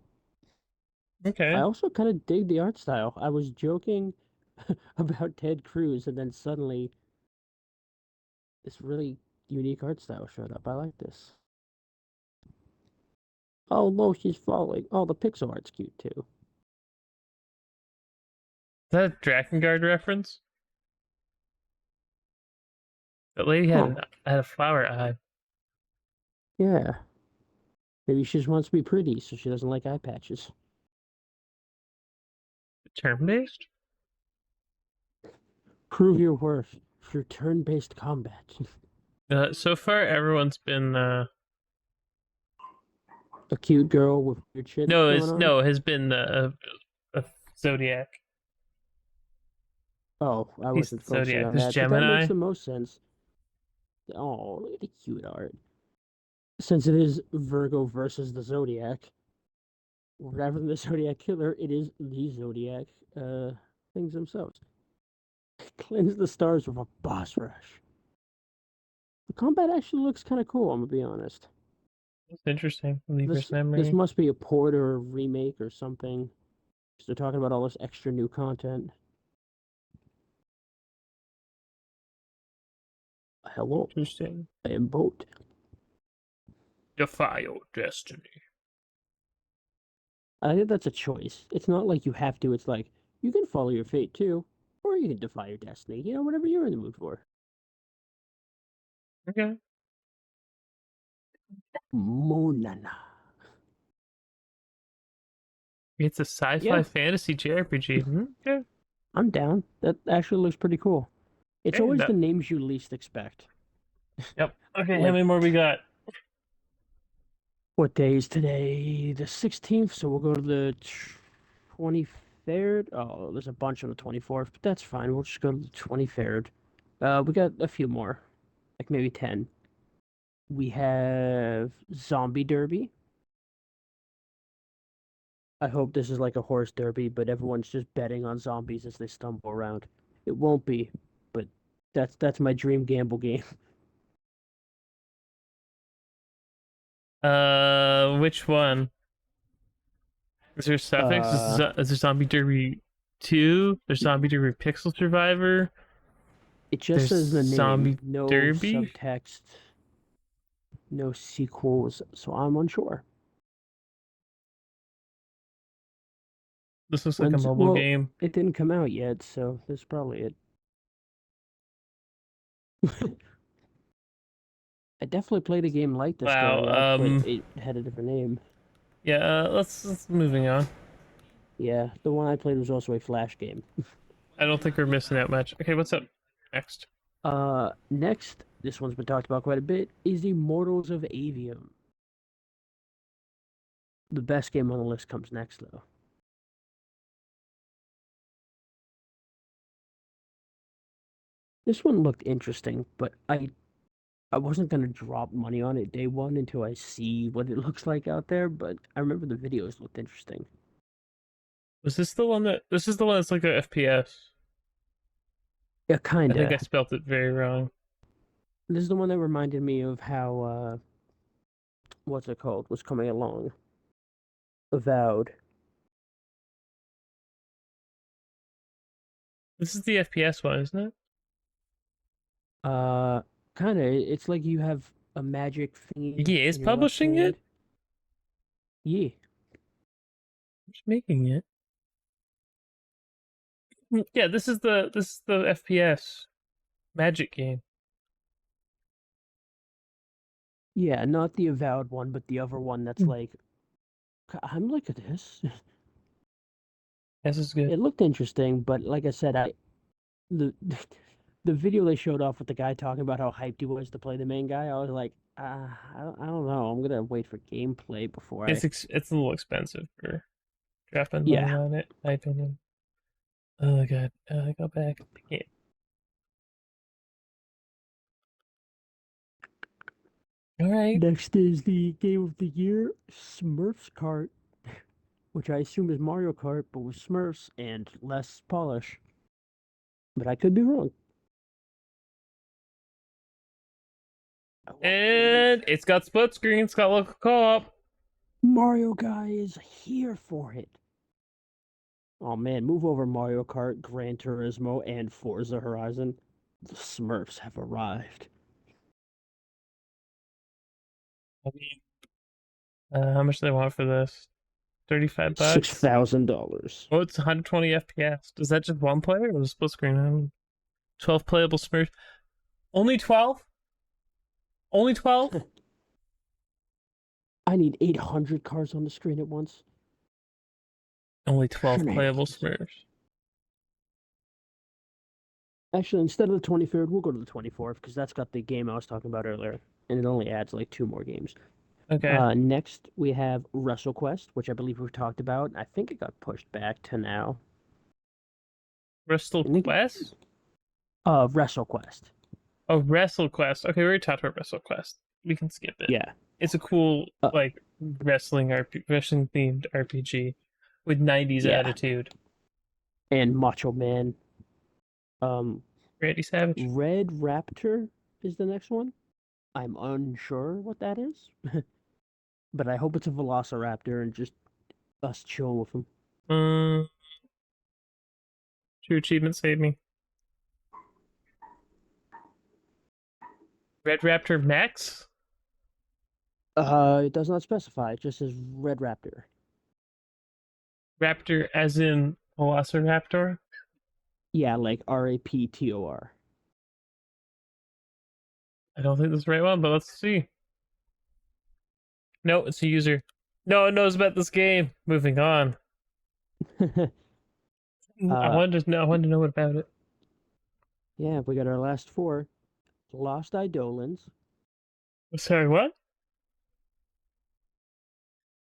I Okay. also kind of dig the art style. I was joking about Ted Cruz, and then suddenly this really unique art style showed up. I like this. Oh no, she's falling. Oh, the pixel art's cute too. Is that a Drakengard reference? That lady Huh. had a flower eye. Yeah. Maybe she just wants to be pretty, so she doesn't like eye patches. Turn based? Prove your worth through turn-based combat. So far everyone's been A cute girl with weird shit going on. has been a Zodiac. Oh, I He's wasn't focusing Zodiac. on This that, but that makes Gemini. the most sense. Oh, look at the cute art. Since it is Virgo versus the Zodiac, rather than the Zodiac Killer, it is the Zodiac things themselves. Cleanse the stars with a boss rush. The combat actually looks kind of cool, I'm gonna be honest. That's interesting. Lever's This memory. must be a port or a remake or something. 'Cause they're talking about all this extra new content. Hello, Interesting. I am Boat. Defy your destiny. I think that's a choice. It's not like you have to. It's like you can follow your fate too, or you can defy your destiny. You know, whatever you're in the mood for. Okay. Monana. It's a sci-fi Yeah, fantasy JRPG. Okay. I'm down. That actually looks pretty cool. It's Okay. always the That. names you least expect. Yep. Okay. How Like, many more we got? what day is today? The 16th, so we'll go to the 23rd. Oh, there's a bunch on the 24th, but that's fine. We'll just go to the 23rd. We got a few more, like maybe 10. We have Zombie Derby. I hope this is like a horse derby, but everyone's just betting on zombies as they stumble around. It won't be, but that's my dream gamble game. Which one? Is there a suffix? Uh, Is there Zombie Derby 2? There's Zombie Derby Pixel Survivor. it just There's says the name, Zombie no Derby. subtext, no sequels, so I'm unsure. This looks like a mobile Well, game. it didn't come out yet, so this is probably it. I definitely played a game like this Wow. growing up, but it had a different name. Yeah. Let's moving on. Yeah, the one I played was also a Flash game. I don't think we're missing out much. Okay, what's up next? Next, this one's been talked about quite a bit, is Immortals of Avium. The best game on the list comes next, though. This one looked interesting, but I wasn't gonna drop money on it day one until I see what it looks like out there. But I remember the videos looked interesting. Was this the one that? This is the one that's like a FPS. Yeah, I think I kinda. spelt it very wrong. This is the one that reminded me of how what's it called was coming along. Avowed. This is the FPS one, isn't it? Uh, Kinda. It's like you have a magic thingy Yeah, is in your left publishing it? hand. Yeah. Who's making it? Yeah, this is the FPS Magic game. Yeah, not the Avowed one, but the other one that's like, I'm like this. This is good. It looked interesting, but like I said, the the video they showed off with the guy talking about how hyped he was to play the main guy, I was like, I don't know. I'm gonna wait for gameplay before I. It's a little expensive for dropping money Yeah, on it, my opinion. Oh god, go back. Yeah. All right. Next is the Game of the Year, Smurfs Kart, which I assume is Mario Kart, but with Smurfs and less polish. But I could be wrong. I won't And it's got split screen. It's got local co-op. Mario Guy is here for it. Oh man, move over Mario Kart, Gran Turismo, and Forza Horizon. The Smurfs have arrived. I mean, how much do they want for this? $35. $6,000. Oh, it's 120 FPS. Is that just one player or is it split screen? 12 playable Smurfs. Only 12? Only 12? I need 800 cars on the screen at once. Only 12 playable Shenanigans. Smurfs. Actually, instead of the 23rd, we'll go to the 24th because that's got the game I was talking about earlier, and it only adds like 2 more games. Okay. Next, we have WrestleQuest, which I believe we've talked about. I think it got pushed back to now. Wrestle I think Quest? WrestleQuest. Oh, Wrestle Quest. Okay, we already talked about Wrestle Quest. We can skip it. Yeah. It's a cool, Uh, like, wrestling themed RPG with 90s Yeah. attitude. And Macho Man. Randy Savage. Red Raptor is the next one. I'm unsure what that is, but I hope it's a Velociraptor and just us chilling with him. True achievement saved me. Red Raptor Max? It does not specify. It just says Red Raptor. Raptor as in Velociraptor? Yeah, like RAPTOR. I don't think that's the right one, but let's see. No, it's a user. No one knows about this game. Moving on. I wanted to know what about it. Yeah, we got our last 4. Lost Eidolons. Sorry, what?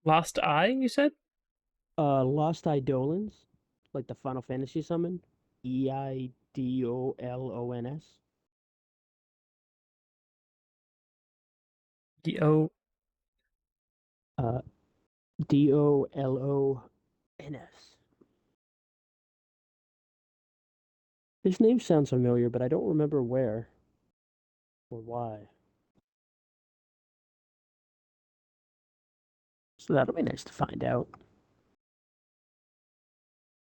Lost Eye, you said? Lost Eidolons, like the Final Fantasy summon. EIDOLONS. D-O. DOLONS. This name sounds familiar, but I don't remember where or why. So that'll be nice to find out.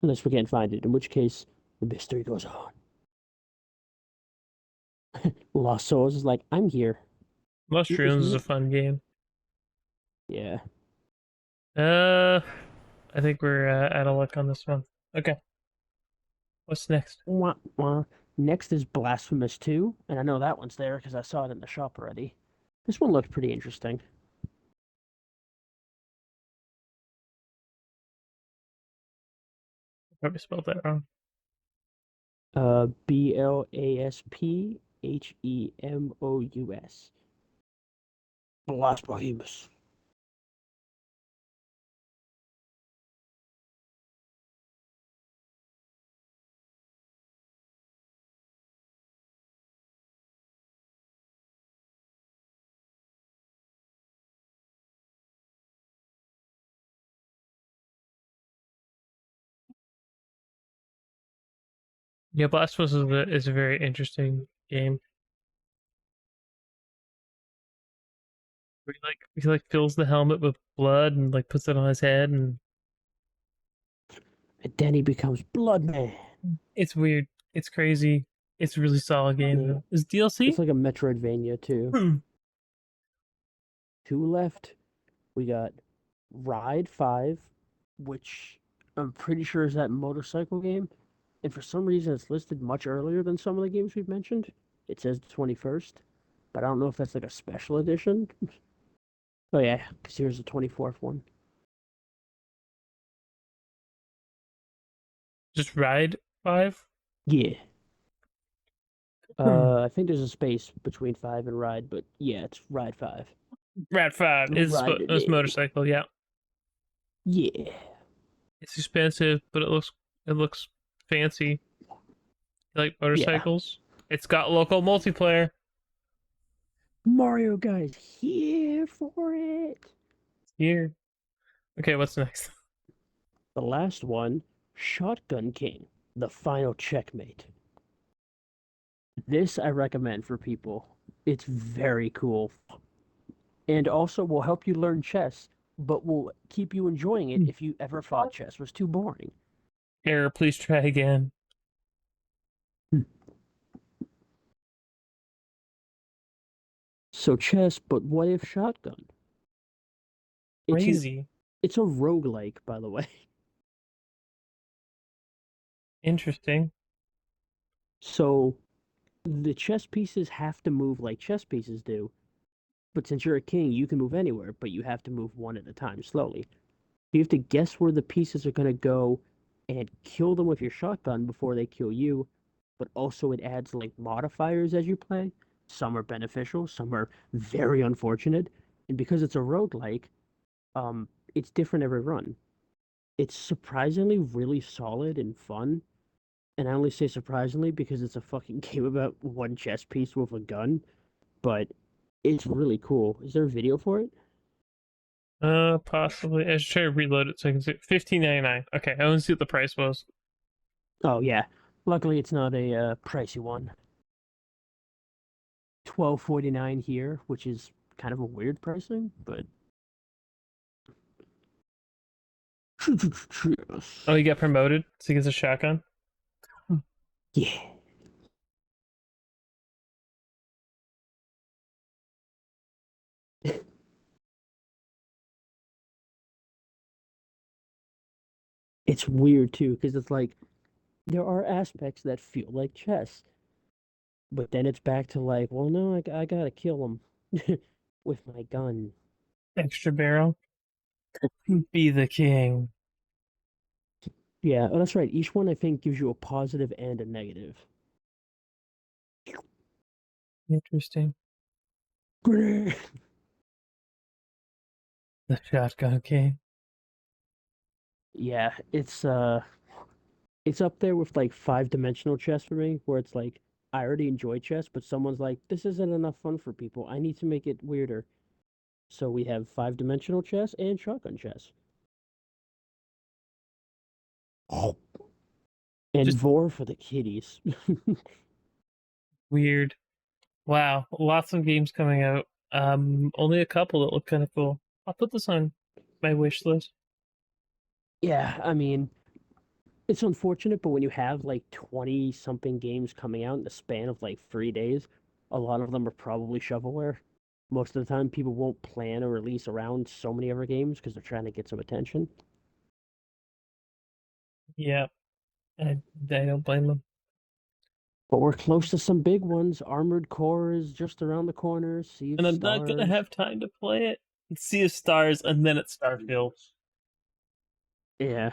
Unless we can't find it, in which case the mystery goes on. Lost Souls is like, I'm here. Mushrooms is a fun game. Yeah. I think we're out of luck on this one. Okay. What's next? Wah, wah. Next is Blasphemous 2, and I know that one's there because I saw it in the shop already. This one looked pretty interesting. Probably spelled that wrong. BLASPHEMOUS. Blasphemous. Yeah, Blasphemous is a very interesting game. Where he fills the helmet with blood and like puts it on his head, and And then he becomes Bloodman. it's weird. It's crazy. It's a really solid game Yeah. though. Is DLC? It's like a Metroidvania too. 2 left. We got Ride 5, which I'm pretty sure is that motorcycle game. And for some reason, it's listed much earlier than some of the games we've mentioned. It says the 21st, but I don't know if that's like a special edition. Oh, yeah, because here's the 24th one. Just Ride 5? Yeah. I think there's a space between 5 and Ride, but yeah, it's Ride 5. Rad 5 is Ride it it's in. motorcycle, yeah. Yeah. It's expensive, but it looks fancy. You like motorcycles? It's got local multiplayer. Mario guy's here for it. Here. Okay, what's next? The last one, Shotgun King, the final checkmate. This I recommend for people. It's very cool. And also will help you learn chess, but will keep you enjoying it if you ever thought chess was too boring. Error, please try again. So chess, but what if shotgun? Crazy. It's a roguelike, by the way. Interesting. So the chess pieces have to move like chess pieces do, but since you're a king, you can move anywhere, but you have to move one at a time slowly. You have to guess where the pieces are going to go and kill them with your shotgun before they kill you, but also it adds like modifiers as you play. Some are beneficial, some are very unfortunate, and because it's a roguelike, it's different every run. It's surprisingly really solid and fun, and I only say surprisingly because it's a fucking game about one chess piece with a gun, but it's really cool. Is there a video for it? Possibly. I should try to reload it so I can see. 15.99. Okay, I want to see what the price was. Oh yeah. Luckily, it's not a pricey one. 12.49 here, which is kind of a weird pricing, but Oh, he got promoted, so he gets a shotgun. yeah. It's weird too, because it's like there are aspects that feel like chess, but then it's back to like, well, no, I gotta kill him with my gun. Extra barrel. Be the king. Yeah, oh, that's right. Each one I think gives you a positive and a negative. Interesting. Grenade. The shotgun king. Yeah, it's up there with like five-dimensional chess for me, where it's like I already enjoy chess, but someone's like, this isn't enough fun for people. I need to make it weirder. So we have five-dimensional chess and shotgun chess. And Just Vor for the kiddies. weird. Wow, lots of games coming out. Only a couple that look kind of cool. I'll put this on my wish list. Yeah, I mean, it's unfortunate, but when you have like 20 something games coming out in the span of like 3 days, a lot of them are probably shovelware. Most of the time, people won't plan a release around so many other games because they're trying to get some attention. Yeah, I don't blame them. But we're close to some big ones. Armored Core is just around the corner. Sea of And I'm not gonna Stars. have time to play it. It's Sea of Stars, and then it's Starfield. Yeah.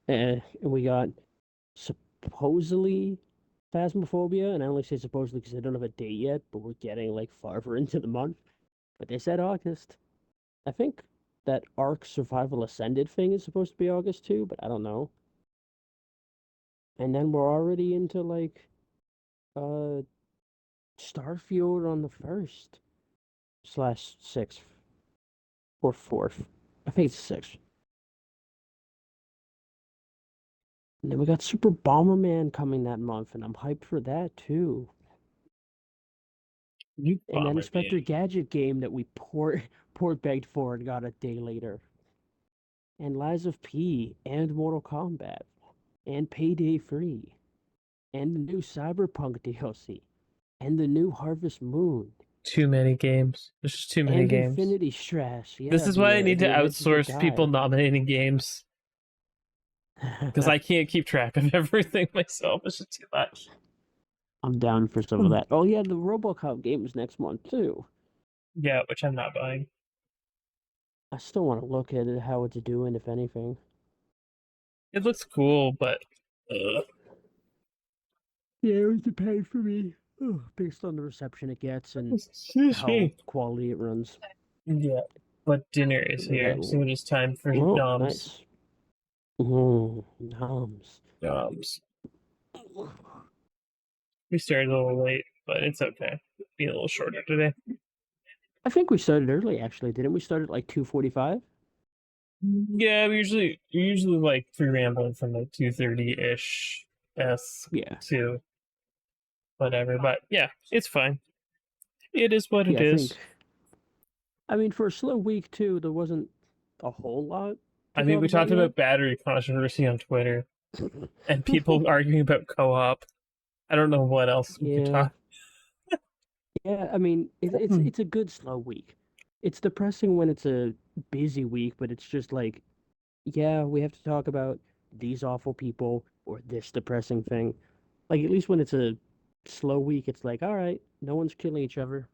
And we got supposedly Phasmophobia, and I only say supposedly because I don't have a date yet, but we're getting like farther into the month. But they said August. I think that Ark Survival Ascended thing is supposed to be August too, but I don't know. And then we're already into like uh Starfield on the 1st/6th or 4th. I think it's 6th. And then we got Super Bomberman coming that month, and I'm hyped for that too. You And then bomber Inspector man. Gadget game that we port begged for and got a day later. And Lies of P and Mortal Kombat and Payday 3 and the new Cyberpunk DLC and the new Harvest Moon Too many games. There's just too many and games. Infinity Stress. This Yeah, is why I need to the Adventures of outsource people Guy. nominating games because I can't keep track of everything myself. It's just too much. I'm down for some of that. Oh yeah, the RoboCop game is next month too. Yeah, which I'm not buying. I still want to look at it, how it's doing, if anything. It looks cool, but Yeah, it was depend for me. Based on the reception it gets and excuse how me. quality it runs. Yeah, but dinner is We got here, so it is time for oh, Dom's. nice. Noms. Dom's. We started a little late, but it's okay. Be a little shorter today. I think we started early, actually, didn't we? Start at like 2:45. Yeah, we usually like free rambling from like 2:30 ish s Yeah, to whatever. But yeah, it's fine. It is what it yeah. I think. is. I mean, for a slow week too, there wasn't a whole lot I to mean, talk we about talked yet. about battery controversy on Twitter and people arguing about co-op. I don't know what else we could Yeah, talk. yeah. I mean, it's a good slow week. It's depressing when it's a busy week, but it's just like, yeah, we have to talk about these awful people or this depressing thing. Like at least when it's a slow week, it's like, all right, no one's killing each other.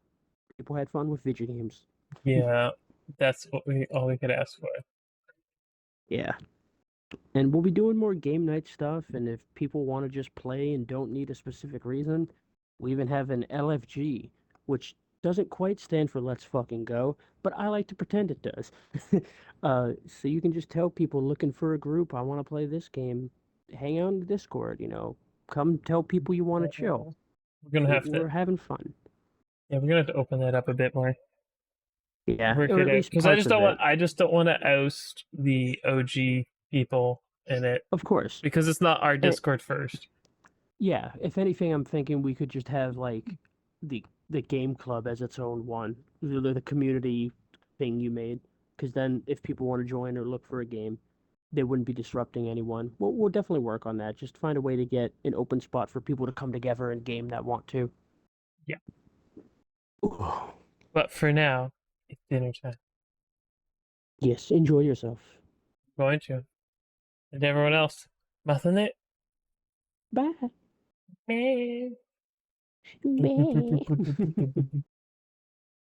People had fun with video games. Yeah, that's what we all we could ask for. Yeah. And we'll be doing more game night stuff, and if people want to just play and don't need a specific reason, we even have an LFG, which doesn't quite stand for Let's Fucking Go, but I like to pretend it does. So you can just tell people looking for a group, I want to play this game, hang out in the Discord, come tell people you want to chill. We're gonna have to. We're having fun. Yeah, we're gonna have to open that up a bit more. Yeah, Work or it at out least because I parts just of don't want. it. I just don't want to oust the OG people in it Of course. because it's not our And Discord first. yeah, if anything, I'm thinking we could just have like the game club as its own one, the community thing you made. Because then, if people want to join or look for a game, they wouldn't be disrupting anyone. We'll definitely work on that. Just find a way to get an open spot for people to come together and game that want to. Yeah, Ooh. but for now, it's dinner time. Yes, enjoy yourself. I'm going to, and everyone else, nothing it. Bye. Meh. Bye.